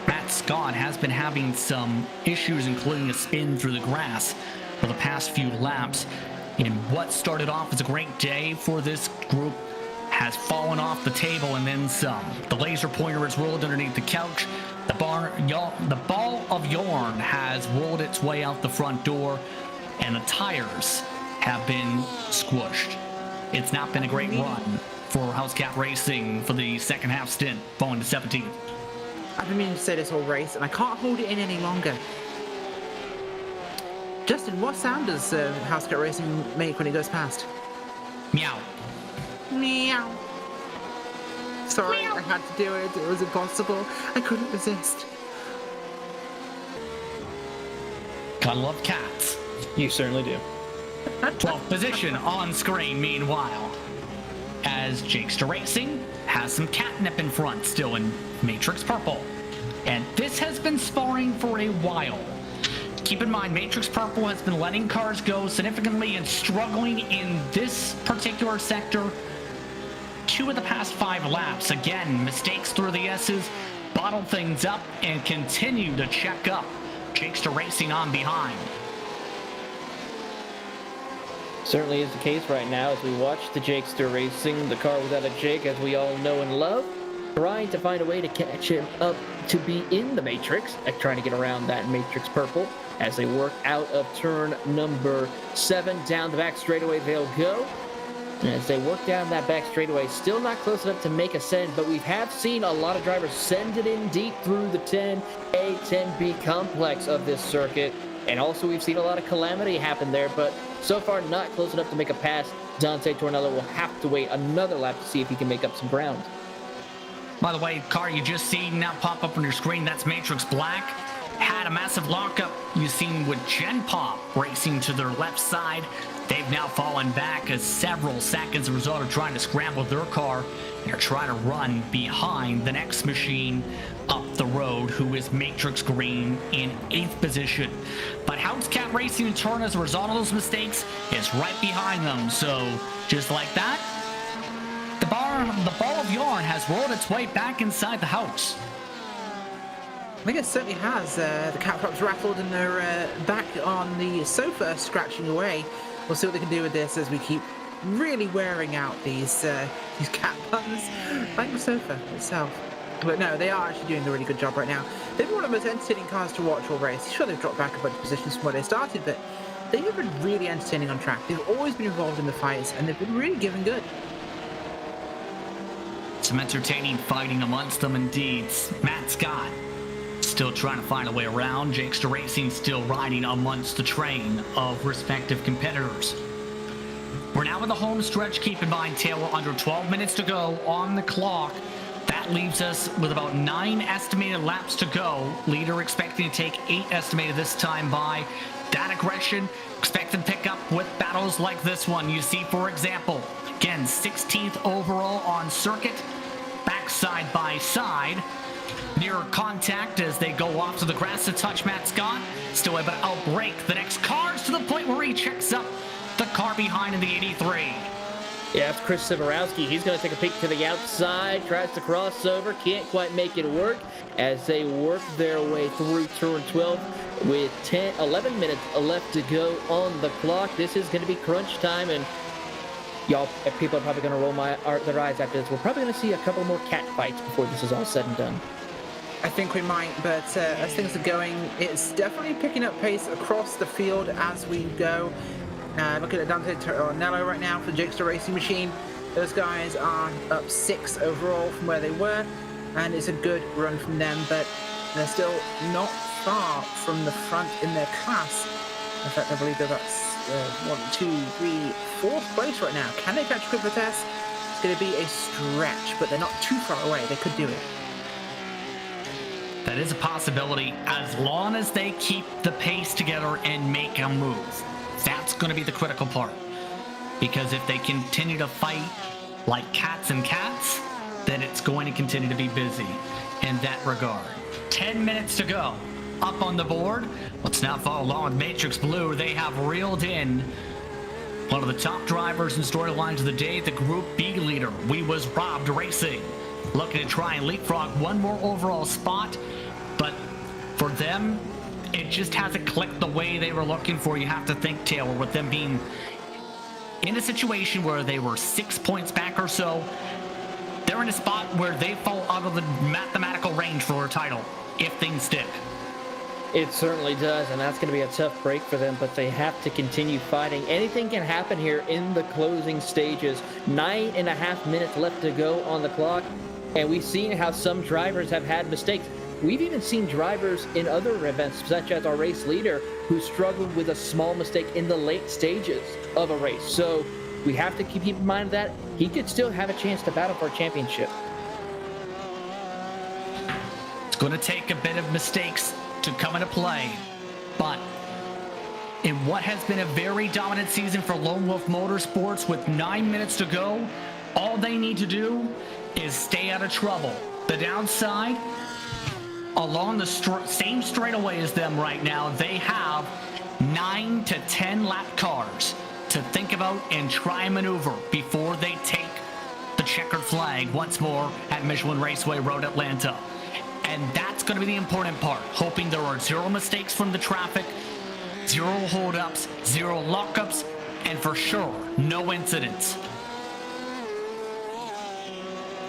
[SPEAKER 2] Matt Scott has been having some issues, including a spin through the grass for the past few laps. And what started off as a great day for this group has fallen off the table and then some. The laser pointer is rolled underneath the couch. The ball of yarn has rolled its way out the front door, and the tires have been squished. It's not been a great run for Housecat Racing for the second half stint, falling to 17th.
[SPEAKER 3] I've been meaning to say this whole race, and I can't hold it in any longer. Justin, what sound does Housecat Racing make when it goes past?
[SPEAKER 2] Meow.
[SPEAKER 3] Meow. Sorry, meow. I had to do it. It was impossible. I couldn't resist.
[SPEAKER 2] Gotta love cats.
[SPEAKER 4] You certainly do.
[SPEAKER 2] 12th position on screen, meanwhile, as Jakester Racing has some catnip in front, still in Matrix Purple. And this has been sparring for a while. Keep in mind, Matrix Purple has been letting cars go significantly and struggling in this particular sector 2 of the past 5 laps. Again, mistakes through the S's, bottle things up, and continue to check up. Jakester Racing on behind.
[SPEAKER 4] Certainly is the case right now as we watch the Jakester Racing, the car without a Jake, as we all know and love. trying to find a way to catch him up to be in the matrix, trying to get around that matrix purple as they work out of turn number 7. Down the back straightaway they'll go. And as they work down that back straightaway, still not close enough to make a send, but we have seen a lot of drivers send it in deep through the 10A, 10B complex of this circuit. And also we've seen a lot of calamity happen there, but so far not close enough to make a pass. Dante Tornello will have to wait another lap to see if he can make up some ground.
[SPEAKER 2] By the way, car you just seen now pop up on your screen, that's Matrix Black. Had a massive lockup you've seen with Gen Pop racing to their left side. They've now fallen back as several seconds as a result of trying to scramble their car. They're trying to run behind the next machine up the road, who is Matrix Green in 8th position. But House Cat Racing in turn, as a result of those mistakes, is right behind them. So just like that, the ball of yarn has rolled its way back inside the house.
[SPEAKER 3] I think it certainly has. The cat pups rattled and they're back on the sofa scratching away. We'll see what they can do with this as we keep really wearing out these cat puns like the sofa itself. But no, they are actually doing a really good job right now. They've been one of the most entertaining cars to watch all race. Sure, they've dropped back a bunch of positions from where they started, but they've been really entertaining on track. They've always been involved in the fights, and they've been really giving good.
[SPEAKER 2] Some entertaining fighting amongst them indeed. Matt Scott still trying to find a way around. Jakester Racing still riding amongst the train of respective competitors. We're now in the home stretch. Keep in mind, Taylor, under 12 minutes to go on the clock. That leaves us with about 9 estimated laps to go. Leader expecting to take 8 estimated this time by. That aggression expected to pick up with battles like this one. You see, for example, again, 16th overall on circuit, back side by side. Near contact as they go off to the grass to touch Matt Scott. Still able to outbrake the next cars to the point where he checks up the car behind in the 83.
[SPEAKER 4] Yeah, it's Chris Siborowski. He's going to take a peek to the outside, tries to cross over, can't quite make it work as they work their way through turn 12 with 11 minutes left to go on the clock. This is going to be crunch time, and y'all, people are probably going to roll their eyes after this. We're probably going to see a couple more cat fights before this is all said and done.
[SPEAKER 3] I think we might, but as things are going, it's definitely picking up pace across the field as we go. Looking at Dante Tornello right now for the Jakester Racing Machine. Those guys are up 6 overall from where they were, and it's a good run from them, but they're still not far from the front in their class. In fact, I believe they're about 1, 2, 3, 4th place right now. Can they catch Quick Test? It's going to be a stretch, but they're not too far away. They could do it.
[SPEAKER 2] That is a possibility as long as they keep the pace together and make a move. That's going to be the critical part. Because if they continue to fight like cats and cats, then it's going to continue to be busy in that regard. 10 minutes to go. Up on the board. Let's now follow along with Matrix Blue. They have reeled in one of the top drivers and storylines of the day, the Group B leader. We was robbed racing. Looking to try and leapfrog one more overall spot, but for them, it just hasn't clicked the way they were looking for. You have to think, Taylor, with them being in a situation where they were 6 points back or so, they're in a spot where they fall out of the mathematical range for a title, if things stick.
[SPEAKER 4] It certainly does, and that's going to be a tough break for them, but they have to continue fighting. Anything can happen here in the closing stages. 9.5 minutes left to go on the clock, and we've seen how some drivers have had mistakes. We've even seen drivers in other events, such as our race leader, who struggled with a small mistake in the late stages of a race. So we have to keep in mind that he could still have a chance to battle for a championship.
[SPEAKER 2] It's going to take a bit of mistakes to come into play, but in what has been a very dominant season for Lone Wolf Motorsports with 9 minutes to go, all they need to do is stay out of trouble. The downside, along the same straightaway as them right now, they have 9 to 10 lap cars to think about and try and maneuver before they take the checkered flag once more at Michelin Raceway Road, Atlanta. And that's going to be the important part, hoping there are 0 mistakes from the traffic, 0 holdups, 0 lockups, and for sure, no incidents.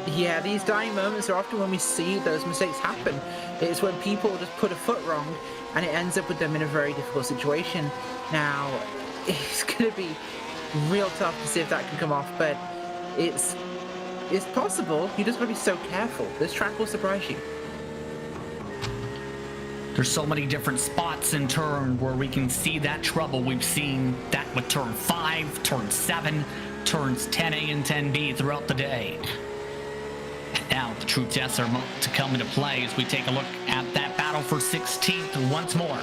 [SPEAKER 3] Yeah, these dying moments are often when we see those mistakes happen. It's when people just put a foot wrong and it ends up with them in a very difficult situation. Now, it's going to be real tough to see if that can come off, but it's possible. You just got to be so careful. This track will surprise you.
[SPEAKER 2] There's so many different spots in turn where we can see that trouble. We've seen that with turn 5, turn 7, turns 10A and 10B throughout the day. And now the true tests are to come into play as we take a look at that battle for 16th once more.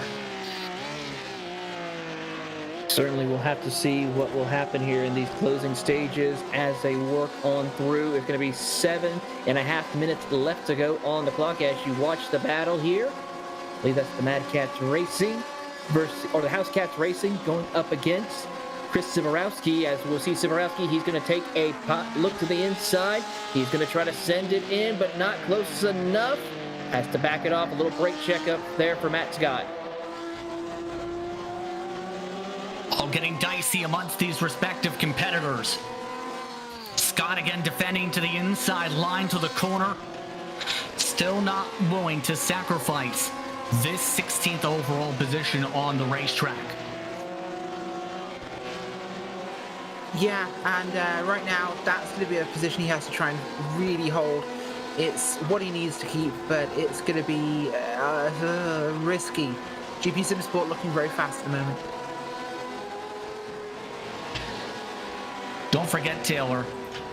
[SPEAKER 4] Certainly we'll have to see what will happen here in these closing stages as they work on through. It's going to be 7.5 minutes left to go on the clock as you watch the battle here. I believe that's the Mad Cats Racing or the House Cats Racing going up against Chris Siborowski. As we'll see Siborowski, he's going to take a look to the inside. He's going to try to send it in, but not close enough. Has to back it off. A little brake check up there for Matt Scott.
[SPEAKER 2] All getting dicey amongst these respective competitors. Scott again defending to the inside line to the corner. Still not willing to sacrifice this 16th overall position on the racetrack.
[SPEAKER 3] Yeah, and right now that's going to be a position he has to try and really hold. It's what he needs to keep, but it's going to be risky. GP Sim Sport looking very fast at the moment.
[SPEAKER 2] Don't forget, Taylor,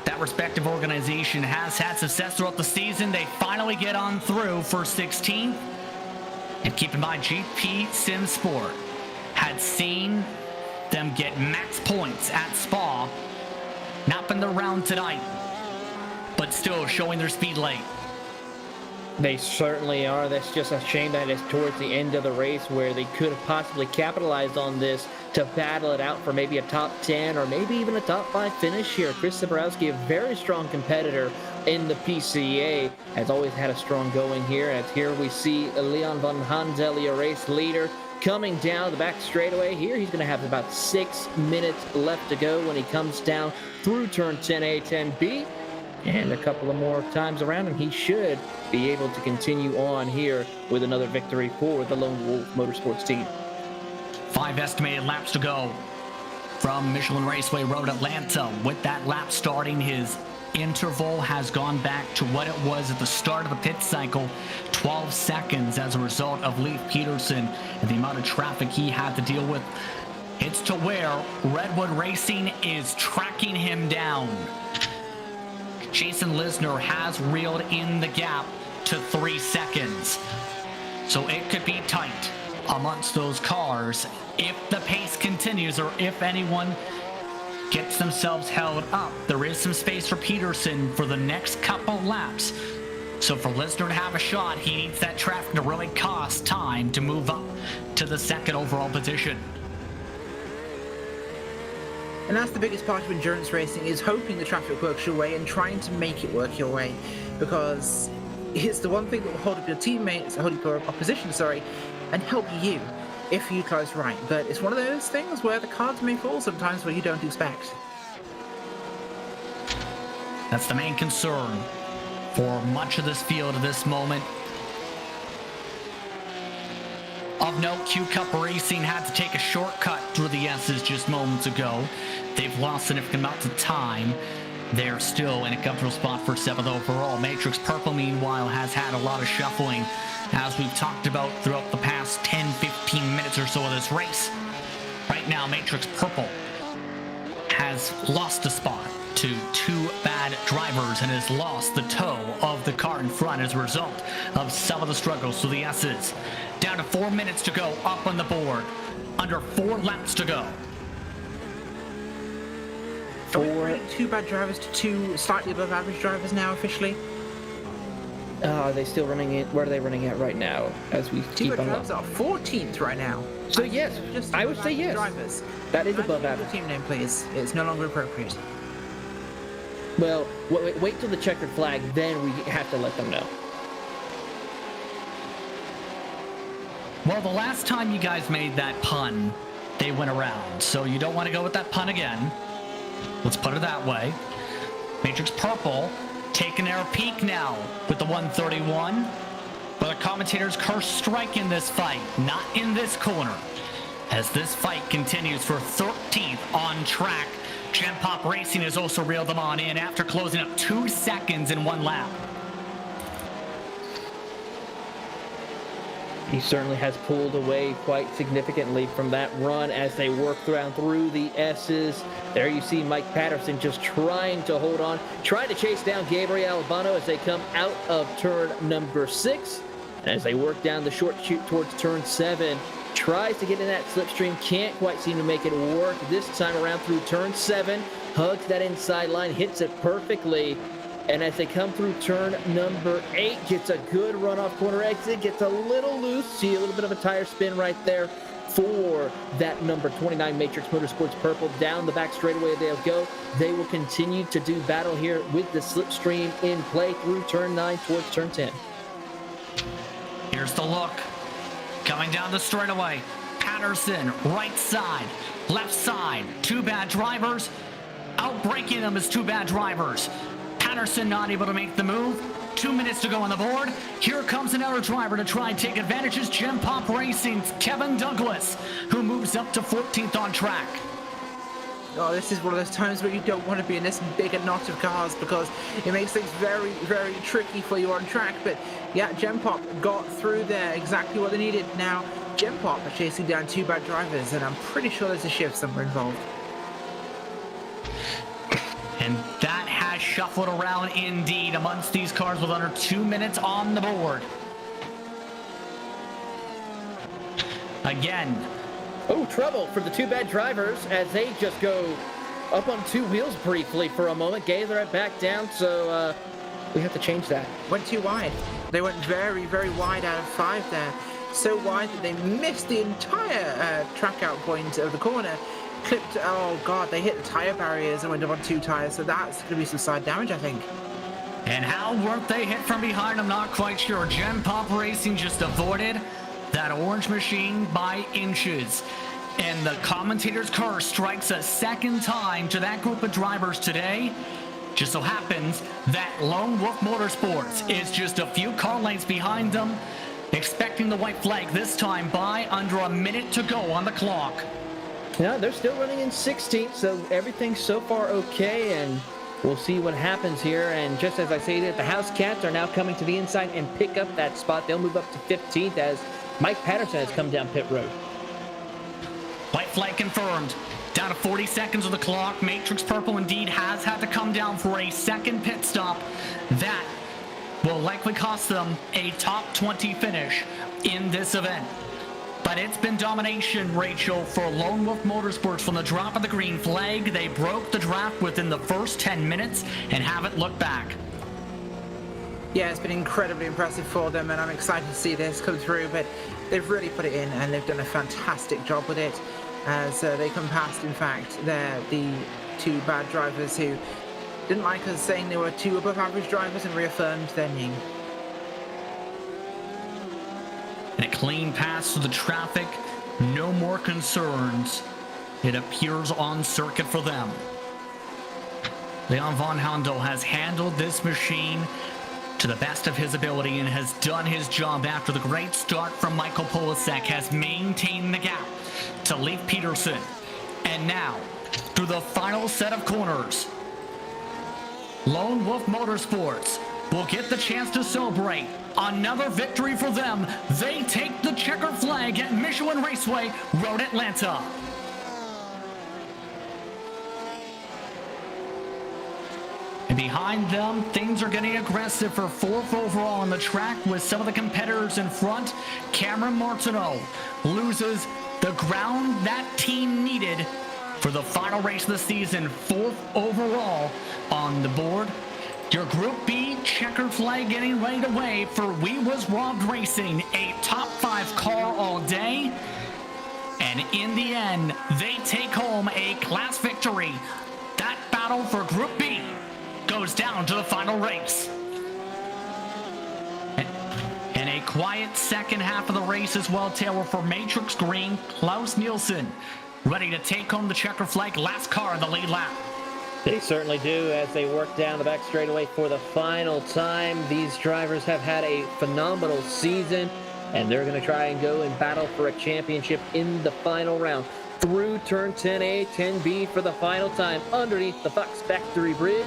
[SPEAKER 2] that respective organization has had success throughout the season. They finally get on through for 16th. And keep in mind, GP Sim Sport had seen them get max points at Spa. Not been the round tonight, but still showing their speed late.
[SPEAKER 4] They certainly are. That's just a shame that it's towards the end of the race where they could have possibly capitalized on this to battle it out for maybe a top 10 or maybe even a top 5 finish here. Chris Siborowski, a very strong competitor in the PCA, has always had a strong going here. As here we see Leon van Hansel, a race leader, coming down the back straightaway. Here he's going to have about 6 minutes left to go when he comes down through turn 10A, 10B. And a couple of more times around, and he should be able to continue on here with another victory for the Lone Wolf Motorsports team.
[SPEAKER 2] 5 estimated laps to go from Michelin Raceway Road Atlanta. With that lap starting, his interval has gone back to what it was at the start of the pit cycle, 12 seconds as a result of Leif Peterson and the amount of traffic he had to deal with. It's to where Redwood Racing is tracking him down. Jason Lisner has reeled in the gap to 3 seconds. So it could be tight amongst those cars if the pace continues or if anyone gets themselves held up. There is some space for Peterson for the next couple laps. So for Lisner to have a shot, he needs that traffic to really cost time to move up to the 2nd overall position.
[SPEAKER 3] And that's the biggest part of endurance racing, is hoping the traffic works your way and trying to make it work your way, because it's the one thing that will hold up your teammates, hold up your opposition, and help you if you utilize right. But it's one of those things where the cards may fall sometimes where you don't expect.
[SPEAKER 2] That's the main concern for much of this field at this moment. Of note, Q-Cup Racing had to take a shortcut through the S's just moments ago. They've lost significant amounts of time. They're still in a comfortable spot for 7th overall. Matrix Purple, meanwhile, has had a lot of shuffling, as we've talked about throughout the past 10-15 minutes or so of this race. Right now, Matrix Purple has lost a spot to 2 bad drivers and has lost the toe of the car in front as a result of some of the struggles to the S's. Down to 4 minutes to go up on the board. Under 4 laps to go.
[SPEAKER 3] Are we rating 2 bad drivers to 2 slightly above average drivers now officially?
[SPEAKER 4] Are they still running it? Where are they running at right now as we keep on?
[SPEAKER 3] 2 bad drivers are 14th right now.
[SPEAKER 4] So yes, I would say yes.
[SPEAKER 3] Drivers.
[SPEAKER 4] That is above average.
[SPEAKER 3] Team name, please. It's no longer appropriate.
[SPEAKER 4] Well, wait till the checkered flag, then we have to let them know.
[SPEAKER 2] Well, the last time you guys made that pun, they went around. So you don't want to go with that pun again. Let's put it that way. Matrix Purple taking their peak now with the 131. But the commentators curse strike in this fight, not in this corner. As this fight continues for 13th on track, Gen Pop Racing has also reeled them on in after closing up 2 seconds in 1 lap.
[SPEAKER 4] He certainly has pulled away quite significantly from that run as they work through the S's. There you see Mike Patterson just trying to hold on, trying to chase down Gabriel Albano as they come out of turn number 6. And as they work down the short chute towards turn 7, tries to get in that slipstream, can't quite seem to make it work this time around through turn 7, hugs that inside line, hits it perfectly. And as they come through turn number 8, gets a good runoff corner exit, gets a little loose. See a little bit of a tire spin right there for that number 29 Matrix Motorsports Purple. Down the back straightaway they'll go. They will continue to do battle here with the slipstream in play through turn 9 towards turn 10.
[SPEAKER 2] Here's the look. Coming down the straightaway. Patterson, right side, left side. 2 bad drivers. Outbreaking them is 2 bad drivers. Patterson not able to make the move. 2 minutes to go on the board. Here comes another driver to try and take advantage. Is Gen Pop Racing's Kevin Douglas, who moves up to 14th on track.
[SPEAKER 3] Oh, this is one of those times where you don't want to be in this big a knot of cars because it makes things very, very tricky for you on track. But yeah, Gen Pop got through there exactly what they needed. Now, Gen Pop are chasing down 2 bad drivers, and I'm pretty sure there's a shift somewhere involved.
[SPEAKER 2] And that has shuffled around indeed amongst these cars with under 2 minutes on the board. Again.
[SPEAKER 4] Oh, trouble for the 2 bad drivers as they just go up on 2 wheels briefly for a moment. Gather it back down, so we have to change that.
[SPEAKER 3] Went too wide. They went very, very wide out of 5 there. So wide that they missed the entire track out point of the corner. Clipped, oh god, they hit the tire barriers and went up on 2 tires, so that's going to be some side damage, I think.
[SPEAKER 2] And how weren't they hit from behind? I'm not quite sure. Gen Pop Racing just avoided that orange machine by inches. And the commentator's curse strikes a second time to that group of drivers today. Just so happens that Lone Wolf Motorsports is just a few car lengths behind them, expecting the white flag this time by under a minute to go on the clock.
[SPEAKER 4] No, they're still running in 16th, so everything's so far okay, and we'll see what happens here. And just as I stated, the House Cats are now coming to the inside and pick up that spot. They'll move up to 15th as Mike Patterson has come down pit road.
[SPEAKER 2] White flag confirmed. Down to 40 seconds on the clock. Matrix Purple indeed has had to come down for a second pit stop. That will likely cost them a top 20 finish in this event. But it's been domination, Rachel, for Lone Wolf Motorsports from the drop of the green flag. They broke the draft within the first 10 minutes and haven't looked back.
[SPEAKER 3] Yeah, it's been incredibly impressive for them, and I'm excited to see this come through, but they've really put it in, and they've done a fantastic job with it, as they come past, in fact, the 2 bad drivers who didn't like us saying they were 2 above average drivers and reaffirmed their name.
[SPEAKER 2] And a clean pass through the traffic. No more concerns, it appears, on circuit for them. Leon Von Hondo has handled this machine to the best of his ability and has done his job after the great start from Michael Polasek, has maintained the gap to Leif Peterson. And now, through the final set of corners, Lone Wolf Motorsports will get the chance to celebrate another victory for them. They take the checker flag at Michelin Raceway, Road Atlanta. And behind them, things are getting aggressive for 4th overall on the track with some of the competitors in front. Cameron Martineau loses the ground that team needed for the final race of the season. 4th overall on the board. Your Group B checker flag getting ready to wave for We Was Robbed Racing, a top 5 car all day. And in the end, they take home a class victory. That battle for Group B goes down to the final race. And a quiet second half of the race as well, Taylor, for Matrix Green, Klaus Nielsen, ready to take home the checker flag, last car in the lead lap.
[SPEAKER 4] They certainly do as they work down the back straightaway for the final time. These drivers have had a phenomenal season, and they're going to try and go and battle for a championship in the final round. Through turn 10A, 10B for the final time underneath the Fox Factory Bridge,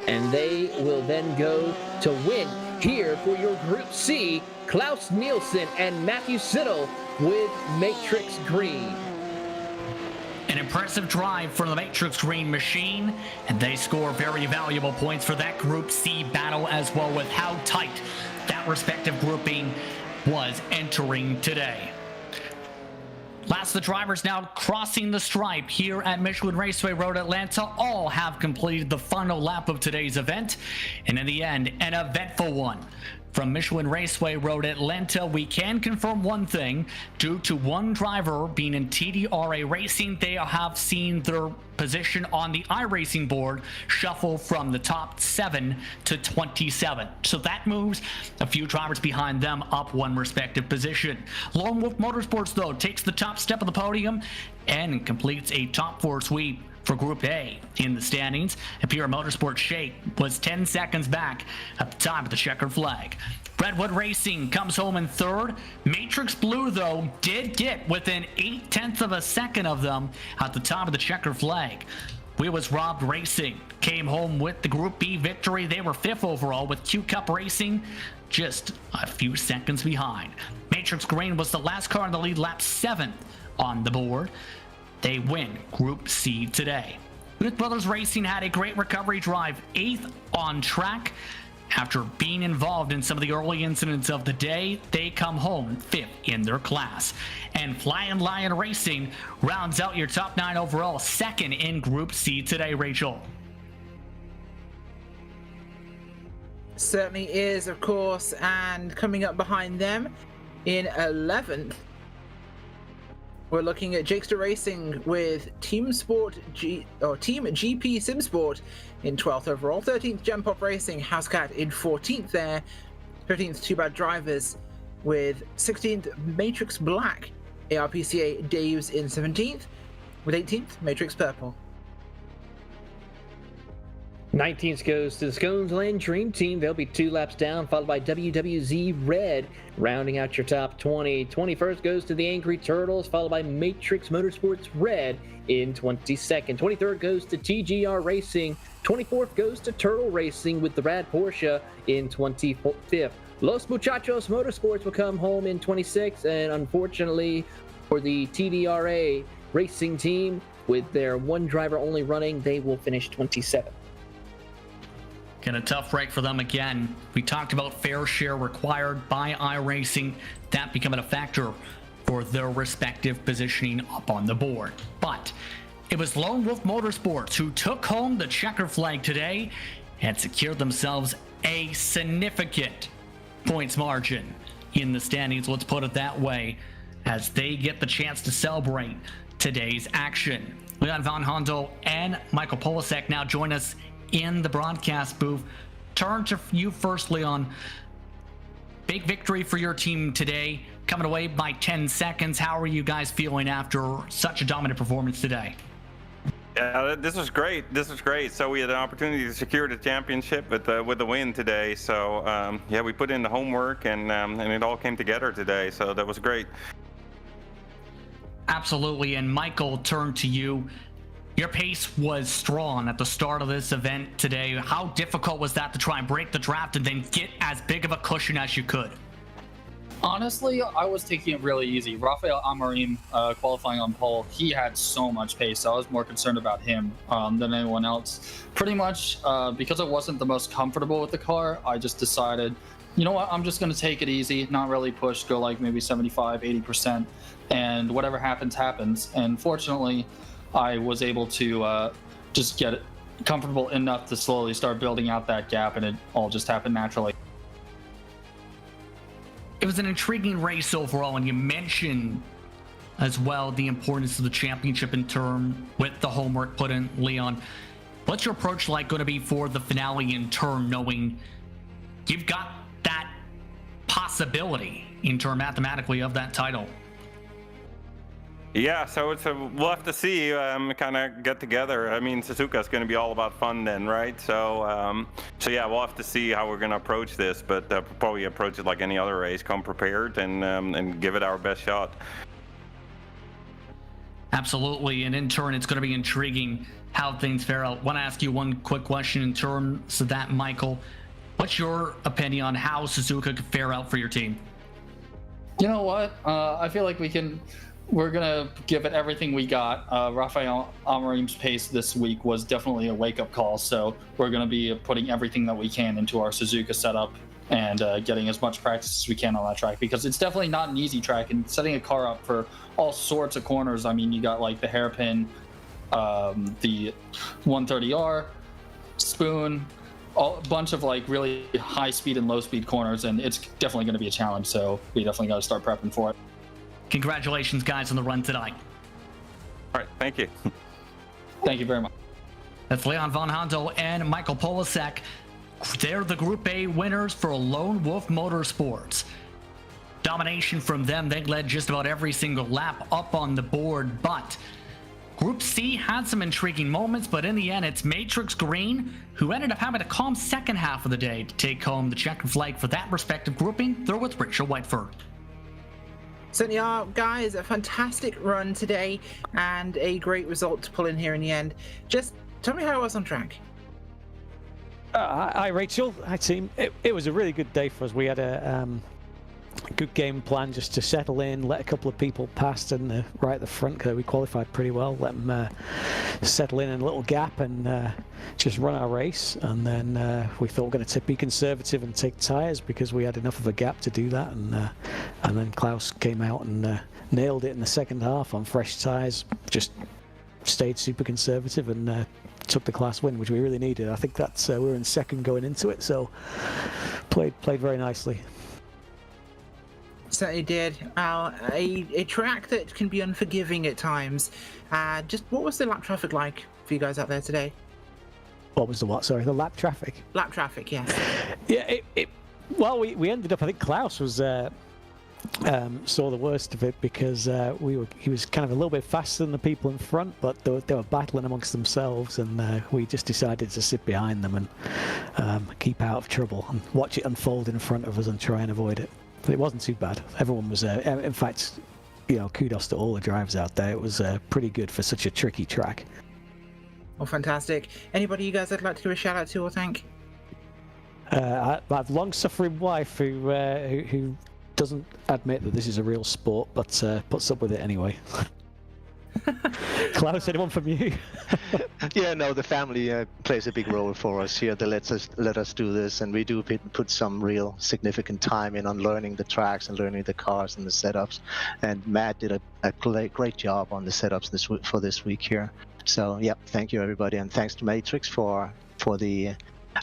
[SPEAKER 4] and they will then go to win here for your Group C, Klaus Nielsen and Matthew Siddle with Matrix Green.
[SPEAKER 2] An impressive drive for the Matrix Green machine, and they score very valuable points for that Group C battle as well, with how tight that respective grouping was entering today. Last, the drivers now crossing the stripe here at Michelin Raceway Road Atlanta all have completed the final lap of today's event, and in the end, an eventful one. From Michelin Raceway Road Atlanta, we can confirm one thing. Due to one driver being in TDRA Racing, they have seen their position on the iRacing board shuffle from the top 7 to 27. So that moves a few drivers behind them up one respective position. Lone Wolf Motorsports, though, takes the top step of the podium and completes a top 4 sweep for Group A in the standings. Imperial Motorsports Shake was 10 seconds back at the time of the checkered flag. Redwood Racing comes home in third. Matrix Blue, though, did get within 0.8 of a second of them at the top of the checkered flag. We Was Robbed Racing came home with the Group B victory. They were 5th overall, with Q Cup Racing just a few seconds behind. Matrix Green was the last car in the lead, lap 7 on the board. They win Group C today. Booth Brothers Racing had a great recovery drive, 8th on track. After being involved in some of the early incidents of the day, they come home 5th in their class. And Flying Lion Racing rounds out your top 9 overall, 2nd in Group C today, Rachel.
[SPEAKER 3] Certainly is, of course, and coming up behind them in 11th, we're looking at Jakester Racing with Team GP Sim Sport in 12th overall, 13th Jump Up Racing, Housecat in 14th there, 15th Two Bad Drivers with 16th Matrix Black, ARPCA Daves in 17th, with 18th Matrix Purple.
[SPEAKER 4] 19th goes to the Scones Lane Dream Team. They'll be 2 laps down, followed by WWZ Red, rounding out your top 20. 21st goes to the Angry Turtles, followed by Matrix Motorsports Red in 22nd. 23rd goes to TGR Racing. 24th goes to Turtle Racing with the Rad Porsche in 25th. Los Muchachos Motorsports will come home in 26th, and unfortunately for the TDRA Racing team, with their one driver only running, they will finish 27th.
[SPEAKER 2] Get a tough break for them again. We talked about fair share required by iRacing, that becoming a factor for their respective positioning up on the board. But it was Lone Wolf Motorsports who took home the checker flag today and secured themselves a significant points margin in the standings, let's put it that way, as they get the chance to celebrate today's action. Leon Van Hondo and Michael Polasek now join us in the broadcast booth. Turn to you first, Leon. Big victory for your team today, coming away by 10 seconds. How are you guys feeling after such a dominant performance today?
[SPEAKER 5] Yeah, this was great. This was great. So we had an opportunity to secure the championship with the win today. So yeah, we put in the homework and it all came together today. So that was great.
[SPEAKER 2] Absolutely. And Michael, turn to you. Your pace was strong at the start of this event today. How difficult was that to try and break the draft and then get as big of a cushion as you could?
[SPEAKER 6] Honestly, I was taking it really easy. Rafael Amarim, qualifying on pole, he had so much pace. So I was more concerned about him than anyone else. Pretty much because it wasn't the most comfortable with the car, I just decided, you know what, I'm just going to take it easy, not really push, go like maybe 75, 80%, and whatever happens, happens. And fortunately, I was able to just get comfortable enough to slowly start building out that gap, and it all just happened naturally.
[SPEAKER 2] It was an intriguing race overall, and you mentioned as well the importance of the championship in turn with the homework put in. Leon, what's your approach like going to be for the finale in turn, knowing you've got that possibility in turn mathematically of that title?
[SPEAKER 5] Yeah, so we'll have to see, kind of get together. I mean, Suzuka's going to be all about fun then, right? So yeah, we'll have to see how we're going to approach this, but probably approach it like any other race, come prepared and give it our best shot.
[SPEAKER 2] Absolutely, and in turn, it's going to be intriguing how things fare out. I want to ask you one quick question in terms of that, Michael. What's your opinion on how Suzuka could fare out for your team?
[SPEAKER 6] You know what? I feel like we're gonna give it everything we got. Rafael Amorim's pace this week was definitely a wake-up call, so we're gonna be putting everything that we can into our Suzuka setup and getting as much practice as we can on that track, because it's definitely not an easy track, and setting a car up for all sorts of corners. I mean, you got like the hairpin, the 130R, spoon, a bunch of like really high speed and low speed corners, and it's definitely going to be a challenge, so we definitely got to start prepping for it.
[SPEAKER 2] Congratulations, guys, on the run tonight.
[SPEAKER 5] All right, thank you.
[SPEAKER 6] Thank you very much.
[SPEAKER 2] That's Leon Von Hondo and Michael Polasek. They're the Group A winners for Lone Wolf Motorsports. Domination from them. They led just about every single lap up on the board, but Group C had some intriguing moments, but in the end, it's Matrix Green, who ended up having a calm second half of the day to take home the checkered flag for that respective grouping. They're with Rachel Whiteford.
[SPEAKER 3] Certainly are, guys. A fantastic run today and a great result to pull in here in the end. Just tell me how it was on track.
[SPEAKER 7] Hi, Rachel. Hi, team. It was a really good day for us. We had a good game plan just to settle in, let a couple of people pass in right at the front because we qualified pretty well. Let them settle in a little gap and just run our race. And then we thought we were going to be conservative and take tyres because we had enough of a gap to do that. And then Klaus came out and nailed it in the second half on fresh tyres. Just stayed super conservative and took the class win, which we really needed. I think that's we were in second going into it, so played very nicely.
[SPEAKER 3] Certainly did. A track that can be unforgiving at times. Just what was the lap traffic like for you guys out there today?
[SPEAKER 7] What was the what? Sorry, the lap traffic.
[SPEAKER 3] Lap traffic, yes.
[SPEAKER 7] Yeah, well, we ended up. I think Klaus was saw the worst of it because he was kind of a little bit faster than the people in front, but they were battling amongst themselves, and we just decided to sit behind them and keep out of trouble and watch it unfold in front of us and try and avoid it. But it wasn't too bad. Everyone was, in fact, kudos to all the drivers out there. It was pretty good for such a tricky track.
[SPEAKER 3] Oh, fantastic. Anybody you guys I'd like to give a shout out to or thank?
[SPEAKER 7] I have long-suffering wife who doesn't admit that this is a real sport, but puts up with it anyway. Klaus, anyone from you?
[SPEAKER 8] Yeah, no, the family plays a big role for us here. They let us do this, and we do put some real significant time in on learning the tracks and learning the cars and the setups. And Matt did a great job on the setups for this week here. So, yeah, thank you everybody, and thanks to Matrix for the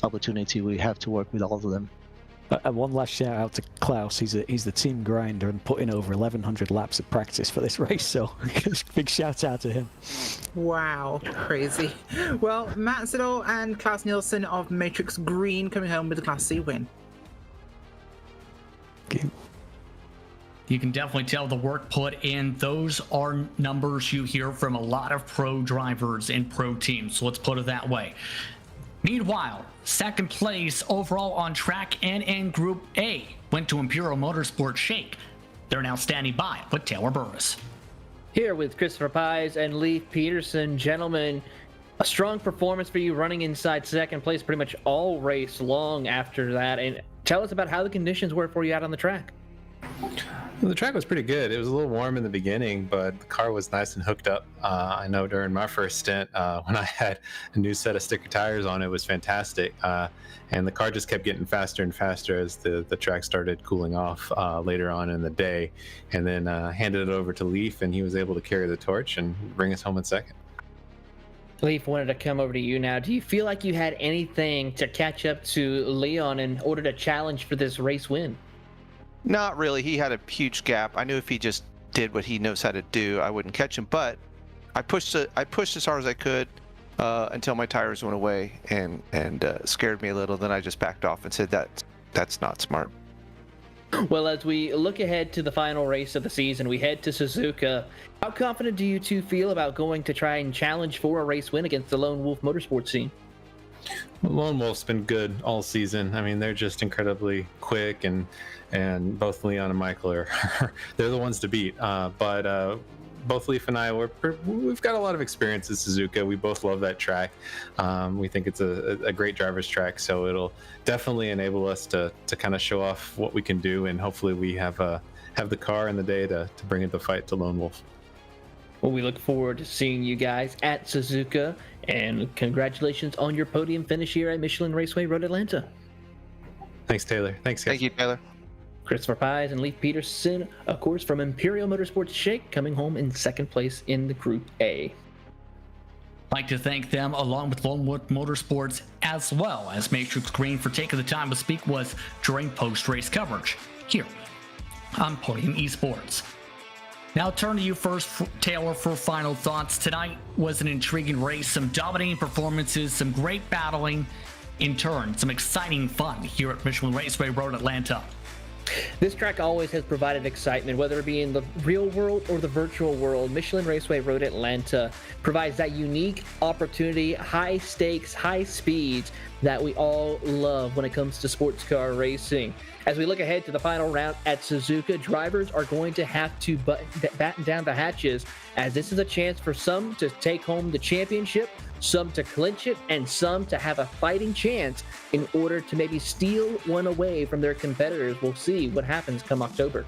[SPEAKER 8] opportunity we have to work with all of them.
[SPEAKER 7] And one last shout out to Klaus. He's the team grinder and put in over 1,100 laps of practice for this race. So big shout out to him.
[SPEAKER 3] Wow, crazy. Well, Matt Siddall and Klaus Nielsen of Matrix Green coming home with the Class C win.
[SPEAKER 7] Okay.
[SPEAKER 2] You can definitely tell the work put in. Those are numbers you hear from a lot of pro drivers and pro teams. So let's put it that way. Meanwhile, second place overall on track and in Group A went to Imperial Motorsports Shake. They're now standing by with Taylor Burris.
[SPEAKER 4] Here with Christopher Pies and Leif Peterson. Gentlemen, a strong performance for you running inside second place pretty much all race long after that. And tell us about how the conditions were for you out on the track.
[SPEAKER 9] Well, the track was pretty good. It was a little warm in the beginning, but the car was nice and hooked up. I know during my first stint, when I had a new set of sticker tires on, it was fantastic. And the car just kept getting faster and faster as the track started cooling off later on in the day. And then handed it over to Leif, and he was able to carry the torch and bring us home in second.
[SPEAKER 4] Leif, wanted to come over to you now. Do you feel like you had anything to catch up to Leon in order to challenge for this race win?
[SPEAKER 10] Not really. He had a huge gap. I knew if he just did what he knows how to do, I wouldn't catch him. But I pushed as hard as I could until my tires went away and scared me a little. Then I just backed off and said that's not smart.
[SPEAKER 4] Well, as we look ahead to the final race of the season, we head to Suzuka. How confident do you two feel about going to try and challenge for a race win against the Lone Wolf Motorsports team?
[SPEAKER 9] Well, Lone Wolf's been good all season. I mean, they're just incredibly quick, and both Leon and Michael are they're the ones to beat. But both Leaf and I, we've got a lot of experience at Suzuka. We both love that track. We think it's a great driver's track, so it'll definitely enable us to kind of show off what we can do, and hopefully we have the car and the day to bring it the fight to Lone Wolf.
[SPEAKER 4] Well, we look forward to seeing you guys at Suzuka, and congratulations on your podium finish here at Michelin Raceway Road Atlanta.
[SPEAKER 9] Thanks, Taylor. Thanks, guys.
[SPEAKER 10] Thank you, Taylor.
[SPEAKER 4] Christopher Pies and Leif Peterson, of course, from Imperial Motorsports Shake, coming home in second place in the Group A.
[SPEAKER 2] I'd like to thank them along with Lone Wolf Motorsports as well as Matrix Green for taking the time to speak with us during post-race coverage here on Podium Esports. Now turn to you first, Taylor, for final thoughts. Tonight was an intriguing race, some dominating performances, some great battling, in turn, some exciting fun here at Michelin Raceway Road Atlanta.
[SPEAKER 4] This track always has provided excitement, whether it be in the real world or the virtual world. Michelin Raceway Road Atlanta provides that unique opportunity, high stakes, high speeds that we all love when it comes to sports car racing. As we look ahead to the final round at Suzuka, drivers are going to have to batten down the hatches, as this is a chance for some to take home the championship, some to clinch it, and some to have a fighting chance in order to maybe steal one away from their competitors. We'll see what happens come October.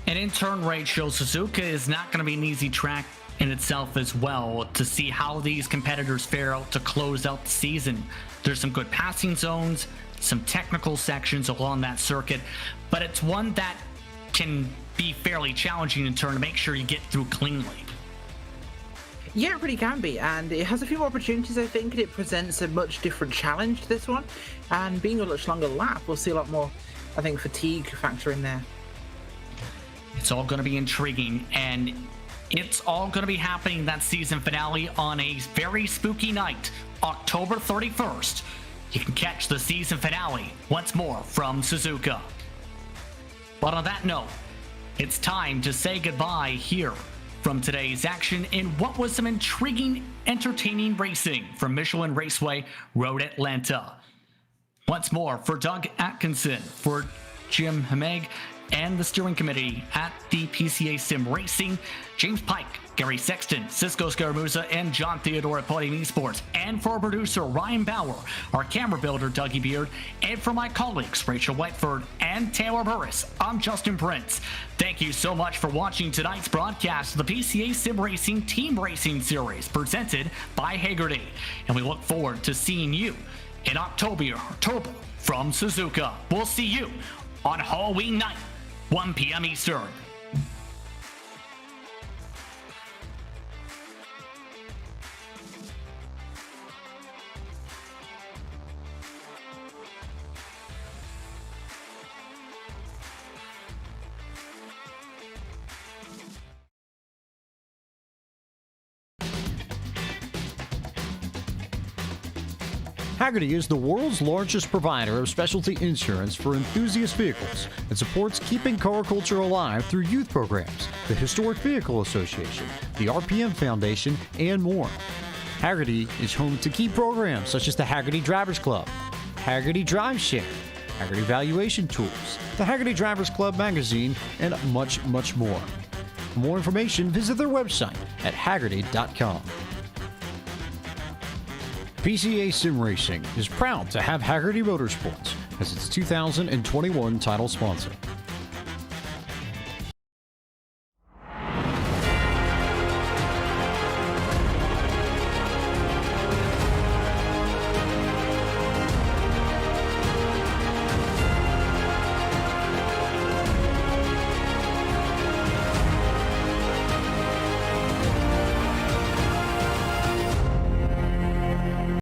[SPEAKER 2] And in turn, Rachel, Suzuka is not going to be an easy track in itself as well to see how these competitors fare out to close out the season. There's some good passing zones, some technical sections along that circuit, but it's one that can be fairly challenging in turn to make sure you get through cleanly.
[SPEAKER 3] Yeah, it really can be, and it has a few more opportunities, I think, and it presents a much different challenge to this one, and being a much longer lap, we'll see a lot more, I think, fatigue factor in there.
[SPEAKER 2] It's all going to be intriguing, and it's all going to be happening that season finale on a very spooky night, October 31st. You can catch the season finale once more from Suzuka. But on that note, it's time to say goodbye here from today's action in what was some intriguing, entertaining racing from Michelin Raceway Road Atlanta. Once more, for Doug Atkinson, for Jim Hameg, and the steering committee at the PCA Sim Racing, James Pike, Gary Sexton, Cisco Scaramuza, and John Theodore at Podium Esports, and for our producer Ryan Bauer, our camera builder Dougie Beard, and for my colleagues Rachel Whiteford and Taylor Burris, I'm Justin Prince. Thank you so much for watching tonight's broadcast of the PCA Sim Racing Team Racing Series presented by Hagerty, and we look forward to seeing you in October from Suzuka. We'll see you on Halloween night, 1 p.m. Eastern.
[SPEAKER 1] Hagerty is the world's largest provider of specialty insurance for enthusiast vehicles and supports keeping car culture alive through youth programs, the Historic Vehicle Association, the RPM Foundation, and more. Hagerty is home to key programs such as the Hagerty Drivers Club, Hagerty Drive Share, Hagerty Valuation Tools, the Hagerty Drivers Club magazine, and much, much more. For more information, visit their website at hagerty.com. PCA Sim Racing is proud to have Hagerty Motorsports as its 2021 title sponsor.